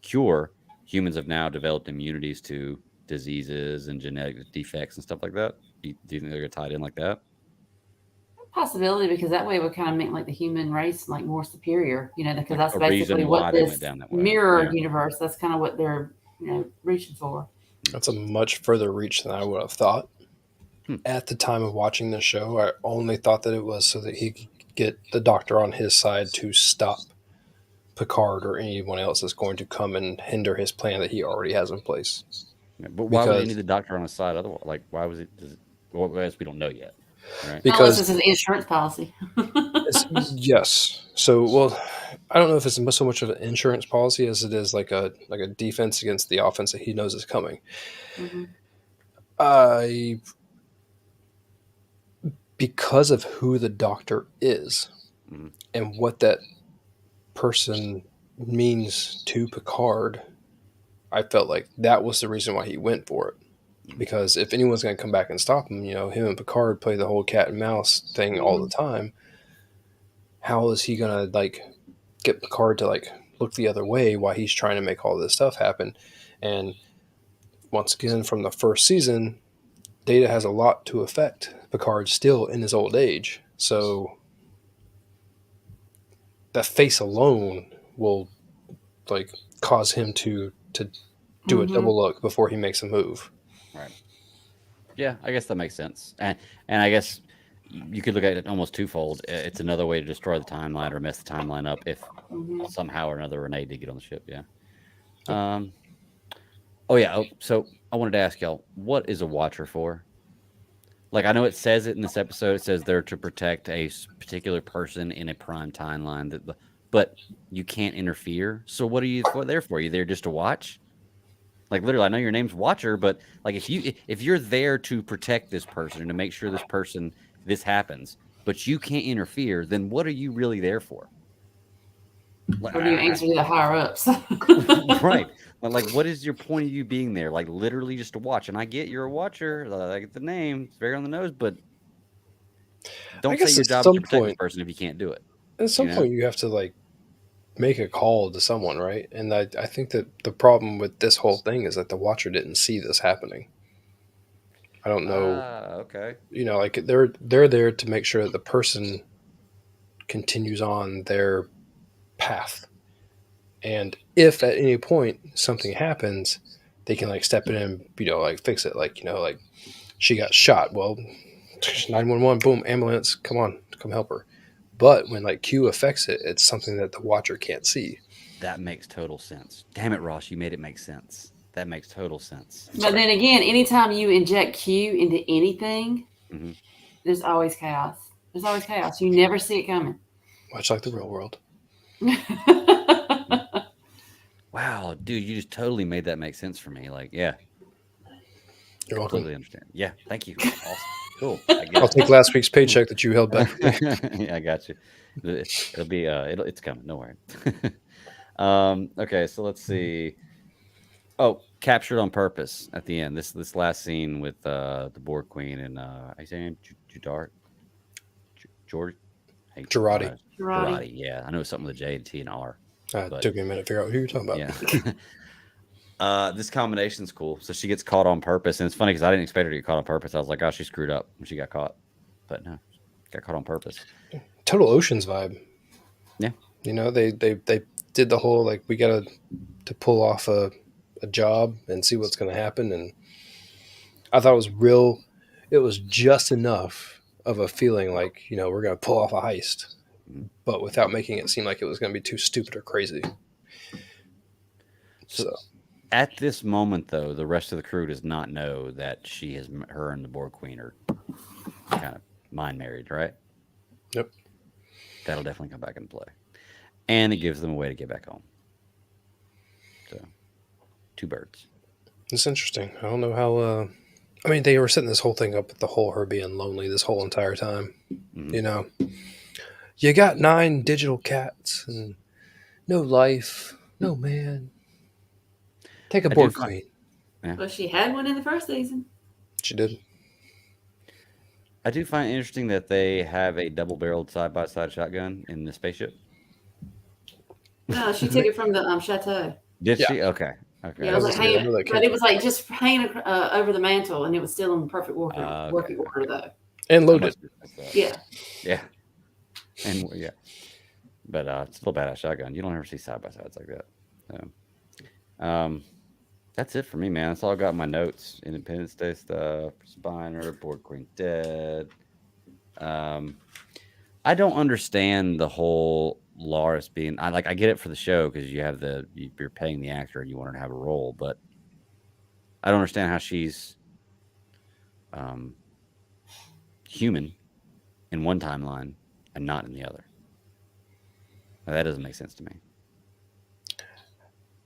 cure, humans have now developed immunities to diseases and genetic defects and stuff like that. Do you think they're tied in like that? Possibility, because that way it would kind of make like the human race like more superior, because that's basically what this mirror universe, that's kind of what they're reaching for. That's a much further reach than I would have thought. At the time of watching the show, I only thought that it was so that he could get the Doctor on his side to stop Picard or anyone else that's going to come and hinder his plan that he already has in place. Yeah, but why would they Because need the doctor on his side? Otherwise, like, why was it? Well, I guess we don't know yet, right? Unless because it's an insurance policy. yes, so well, I don't know if it's so much of an insurance policy as it is like a defense against the offense that he knows is coming. Mm-hmm. I Because of who the Doctor is Mhm. and what that person means to Picard, I felt like that was the reason why he went for it. Because if anyone's going to come back and stop him, him and Picard play the whole cat and mouse thing all the time. How is he going to like get Picard to like look the other way while he's trying to make all this stuff happen? And once again, from the first season, Data has a lot to affect Picard still in his old age. So that face alone will like cause him to do a double look before he makes a move. Right. Yeah, I guess that makes sense. And I guess you could look at it almost twofold. It's another way to destroy the timeline or mess the timeline up if somehow or another Renee did get on the ship. Yeah. So I wanted to ask y'all, what is a watcher for? Like, I know it says it in this episode. It says they're to protect a particular person in a prime timeline. But you can't interfere. So what are you there for? You there just to watch? Like, literally, I know your name's Watcher, but like if you're there to protect this person and to make sure this happens, but you can't interfere, then what are you really there for? Or do you answer to the higher ups? Right. Like, what is your point of you being there? Like, literally just to watch. And I get you're a watcher. I get the name. It's very on the nose, but don't say your job is to protect this person if you can't do it. At some point, you have to like make a call to someone, right? And I think that the problem with this whole thing is that the Watcher didn't see this happening. I don't know. Okay. Like they're there to make sure that the person continues on their path. And if at any point something happens, they can like step in and, like fix it. Like, like she got shot. Well, 911, boom, ambulance, come on, come help her. But when like Q affects it, it's something that the Watcher can't see. That makes total sense. Damn it, Ross, you made it make sense. That makes total sense. But then again, anytime you inject Q into anything, there's always chaos. There's always chaos. You never see it coming. Much like the real world. Wow, dude, you just totally made that make sense for me. Like, yeah. You're welcome. Totally understand. Yeah, thank you. Awesome. Cool. I'll take last week's paycheck that you held back. Yeah, I got you. It'll be it's coming. No worry. Okay, so let's see. Oh, captured on purpose at the end. This last scene with the Borg Queen and I say Judart, George, Girardi. Girardi. Yeah, I know something with a J and T and R. It took me a minute to figure out who you're talking about. Yeah. This combination's cool. So she gets caught on purpose, and it's funny because I didn't expect her to get caught on purpose. I was like, "Oh, she screwed up when she got caught," but no, got caught on purpose. Total Ocean's vibe. Yeah. They did the whole like we got to pull off a job and see what's going to happen, and I thought it was real. It was just enough of a feeling like we're going to pull off a heist, but without making it seem like it was going to be too stupid or crazy. So at this moment, though, the rest of the crew does not know that her and the Borg Queen are kind of mind married, right? Yep. That'll definitely come back into play, and it gives them a way to get back home. So, two birds. It's interesting. I don't know how. They were setting this whole thing up with the whole her being lonely this whole entire time. You got 9 digital cats and no life, no man. Take a Borg Queen. Yeah. Well, she had one in the first season. She did. I do find it interesting that they have a double-barreled side-by-side shotgun in the spaceship. No, she took it from the chateau. Did she? Okay. Yeah, it was but it was like just hanging over the mantle, and it was still in perfect working order though. And loaded. Yeah. Yeah. And yeah. But it's still a badass shotgun. You don't ever see side by sides like that. So, That's it for me, man. That's all I got in my notes. Independence Day stuff, Spiner, Board Queen Dead. I don't understand the whole Loris being. I get it for the show because you're paying the actor and you want her to have a role, but I don't understand how she's human in one timeline and not in the other. Now, that doesn't make sense to me.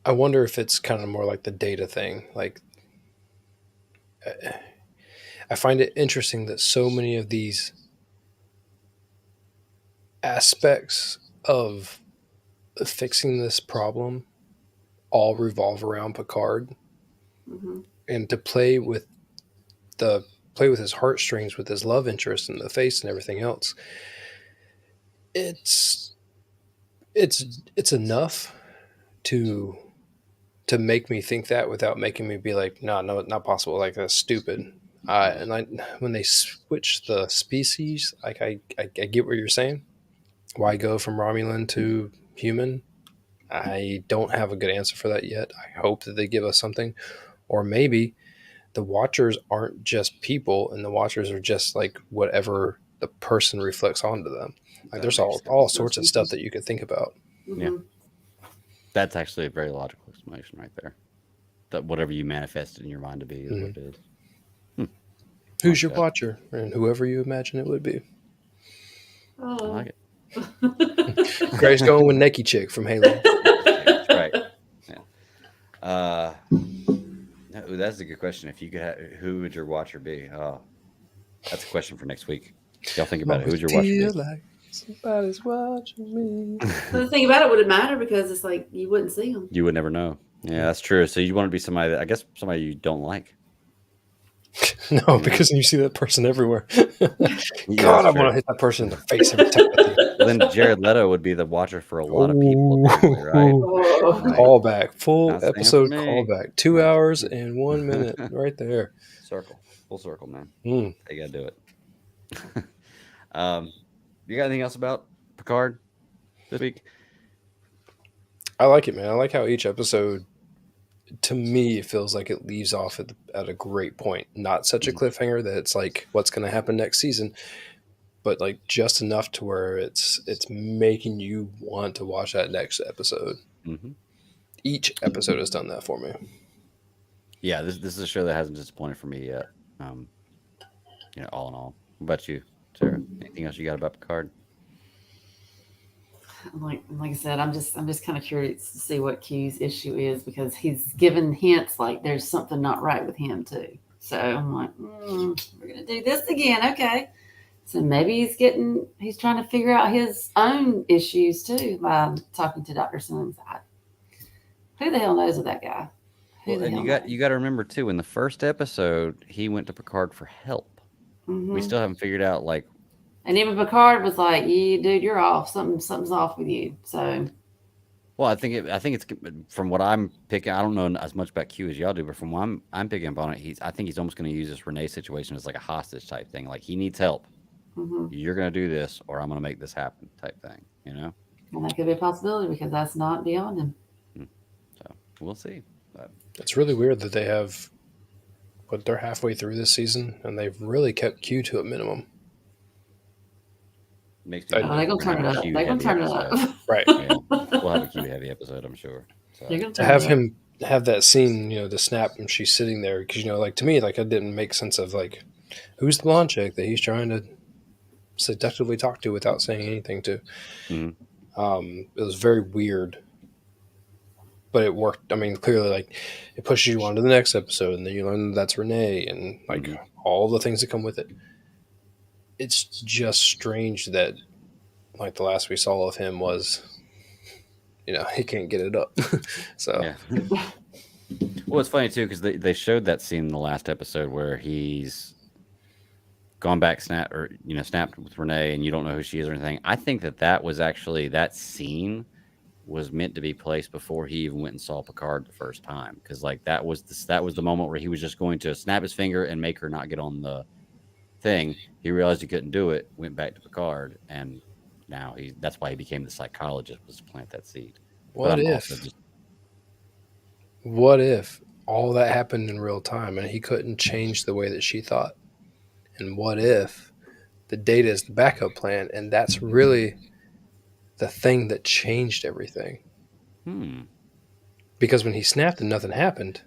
I wonder if it's kind of more like the data thing. Like, I find it interesting that so many of these aspects of fixing this problem all revolve around Picard, and to play with his heartstrings with his love interest and the face and everything else. It's enough to make me think that without making me be like, no, not possible. Like, that's stupid. When they switch the species, like I get what you're saying. Why go from Romulan to human? I don't have a good answer for that yet. I hope that they give us something, or maybe the Watchers aren't just people, and the Watchers are just like whatever the person reflects onto them. Like, there's all sorts of stuff that you could think about. Yeah, that's actually a very logical explanation right there. That whatever you manifested in your mind to be is what it is. Who's your Watcher? And whoever you imagine it would be. I like it. Greg's going with Neki Chick from Halo. That's right. Yeah. No, that's a good question. If you could, who would your Watcher be? Oh, that's a question for next week. Y'all think about it. Who would your Watcher be? Like somebody's watching me. The thing about it, would it matter? Because it's like you wouldn't see them. You would never know. Yeah, that's true. So you want to be somebody that, I guess, somebody you don't like. No, because you see that person everywhere. God, I want to hit that person in the face every time. Well, then Jared Leto would be the Watcher for a lot of people, apparently, right? Callback, full Not saying episode for me. callback. 2 hours and 1 minute, right there. Full circle, man. Mm. You gotta do it. You got anything else about Picard this week? I like it, man. I like how each episode, to me, it feels like it leaves off at a great point. Not such a cliffhanger that it's like, what's going to happen next season, but like just enough to where it's making you want to watch that next episode. Mm-hmm. Each episode has done that for me. Yeah, this is a show that hasn't disappointed for me yet. All in all. What about you, Sarah? Anything else you got about Picard? Like I said, I'm just kind of curious to see what Q's issue is, because he's given hints like there's something not right with him too. So I'm like, we're gonna do this again, okay? So maybe he's trying to figure out his own issues too by talking to Dr. Sims. Who the hell knows with that guy? Well, and you got to remember too, in the first episode, he went to Picard for help. Mm-hmm. We still haven't figured out like. And even Picard was like, "Yeah, dude, you're off. Something's off with you." So, well, I think it's from what I'm picking. I don't know as much about Q as y'all do, but from what I'm picking up on it, I think he's almost going to use this Renee situation as like a hostage type thing. Like, he needs help. mm-hmm. You're going to do this, or I'm going to make this happen, type thing. You know. And that could be a possibility because that's not beyond him. So we'll see. But it's really weird that they're halfway through this season and they've really kept Q to a minimum. Makes me they're gonna turn it up. They're gonna turn it up. Right. Yeah. We'll have a Q heavy episode, I'm sure. So. To have him have that scene, the snap and she's sitting there, because like to me, like, it didn't make sense of like, who's the blonde chick that he's trying to seductively talk to without saying anything to. Mm-hmm. It was very weird, but it worked. I mean, clearly, like, it pushes you on to the next episode, and then you learn that's Renee, and like all the things that come with it. It's just strange that, like, the last we saw of him was, he can't get it up. So, yeah. Well, it's funny too because they showed that scene in the last episode where he's gone back, snapped with Renee, and you don't know who she is or anything. I think that was actually, that scene was meant to be placed before he even went and saw Picard the first time, because like that was the moment where he was just going to snap his finger and make her not get on the thing. He realized he couldn't do it, went back to Picard, and now that's why he became the psychologist, was to plant that seed. What if all that happened in real time and he couldn't change the way that she thought? And what if the data is the backup plan and that's really the thing that changed everything? Because when he snapped and nothing happened,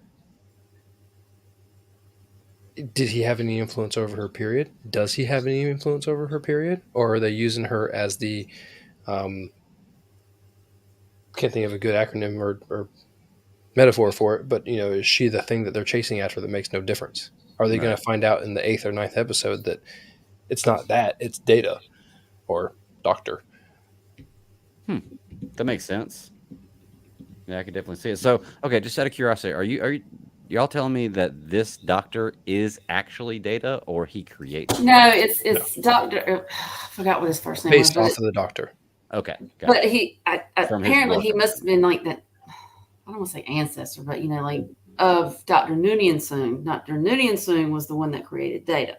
did he have any influence over her period? Does he have any influence over her period? Or are they using her as the can't think of a good acronym or metaphor for it, but is she the thing that they're chasing after that makes no difference? Are they going to find out in the 8th or 9th episode that it's not that, it's Data or Doctor? That makes sense. Yeah, I could definitely see it. So, okay, just out of curiosity, are y'all telling me that this Doctor is actually Data, or he created? No, it's Doctor. I forgot what his first name Based was. off of the Doctor. Okay, but he apparently he must have been like that. I don't want to say ancestor, but like of Dr. Noonien Soong. Dr. Noonien Soong was the one that created Data.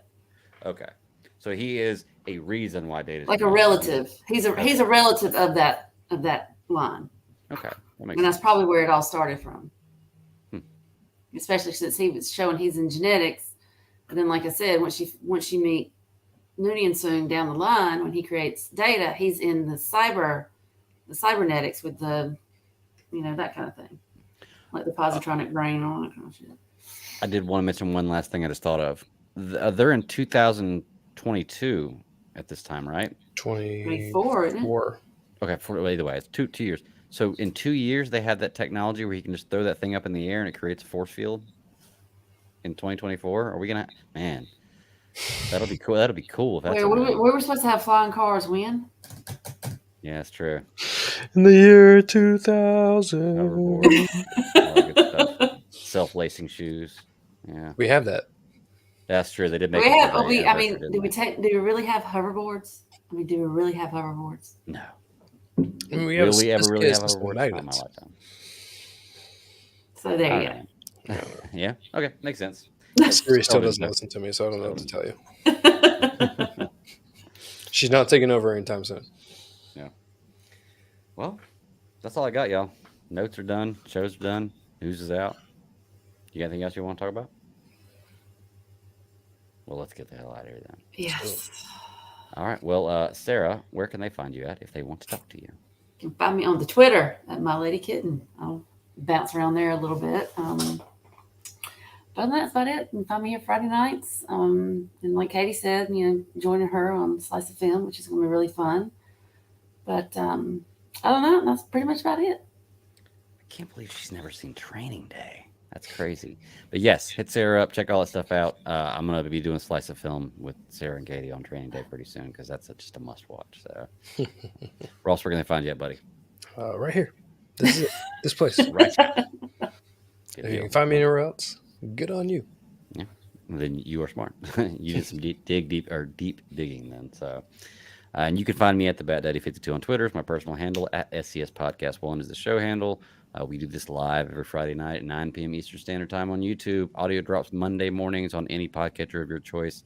Okay, so he is a reason why Data, like a relative. He's a relative of that line. Okay, that's probably where it all started from. Especially since he was showing he's in genetics, but then like I said, once you meet Noonien Soong down the line, when he creates Data, he's in the cybernetics with the that kind of thing, like the positronic brain and all that kind of shit. I did want to mention one last thing I just thought of. They're in 2022 at this time, right? 24, isn't it? Okay, either way, it's two years. So in 2 years, they had that technology where you can just throw that thing up in the air and it creates a force field. In 2024, are we gonna? Man, that'll be cool. That'll be cool. If that's we were supposed to have flying cars when? Yeah, that's true. In the year 2000. Hoverboard. Self-lacing shoes. Yeah, we have that. That's true. They did make. Do we really have hoverboards? I mean, do we really have hoverboards? No. I mean, Will we ever really have hoverboards? Not in my lifetime. So there you go. Yeah. Okay. Makes sense. Siri still doesn't listen to me, so I don't know what to tell you. She's not taking over anytime soon. Yeah. Well, that's all I got, y'all. Notes are done. Shows are done. News is out. You got anything else you want to talk about? Well, let's get the hell out of here then. Yes. All right. Well, Sarah, where can they find you at if they want to talk to you? You can find me on the Twitter at My Lady Kitten. I'll bounce around there a little bit. But that's about it. You can find me here Friday nights. And like Katie said, joining her on Slice of Film, which is going to be really fun. But I don't know. That's pretty much about it. I can't believe she's never seen Training Day. That's crazy. But yes, hit Sarah up. Check all that stuff out. I'm going to be doing Slice of Film with Sarah and Katie on Training Day pretty soon because that's just a must watch. So, Ross, where can they find you at, buddy? Right here. This is it. This place. Right. If you can find me anywhere else, good on you. Yeah. Then you are smart. You did some deep digging then. So, and you can find me at the BatDaddy52 on Twitter. It's my personal handle. At SCS Podcast 1 is the show handle. We do this live every Friday night at 9 p.m. Eastern Standard Time on YouTube. Audio drops Monday mornings on any podcatcher of your choice.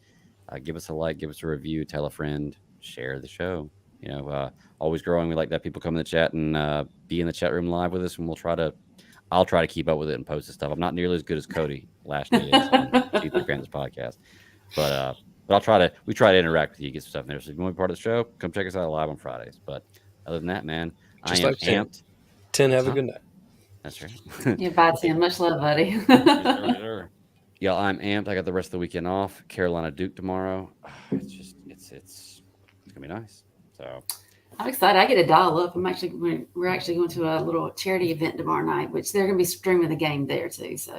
Give us a like, give us a review, tell a friend, share the show. Always growing. We like that people come in the chat and be in the chat room live with us, and I'll try to keep up with it and post this stuff. I'm not nearly as good as Cody last year on Super Fans Podcast, but we try to interact with you, get some stuff in there. So if you want to be part of the show, come check us out live on Fridays. But other than that, man, Just I am like amped. 10, have a good night. That's right. Yeah, bye, Tim. Much love, buddy. Yeah, I'm amped. I got the rest of the weekend off. Carolina Duke tomorrow. It's gonna be nice. So I'm excited. I get to dial up. We're actually going to a little charity event tomorrow night, which they're going to be streaming the game there too. So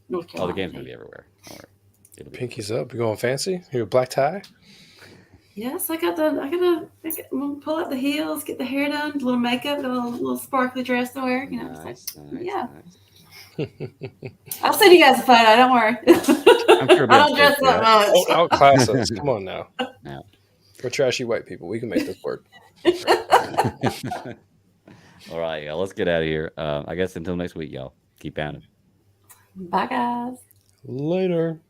North Carolina. Oh, the game's gonna be everywhere. Pinkies up. You going fancy? You a black tie? Yes, I'm gonna pull up the heels, get the hair done, a little makeup, a little sparkly dress to wear. Nice, yeah. Nice. I'll send you guys a photo. Don't worry. I'm sure I don't dress that much. Outclass us. Come on now. Yeah. We're trashy white people. We can make this work. All right, y'all. Let's get out of here. I guess until next week, y'all. Keep pounding. Bye, guys. Later.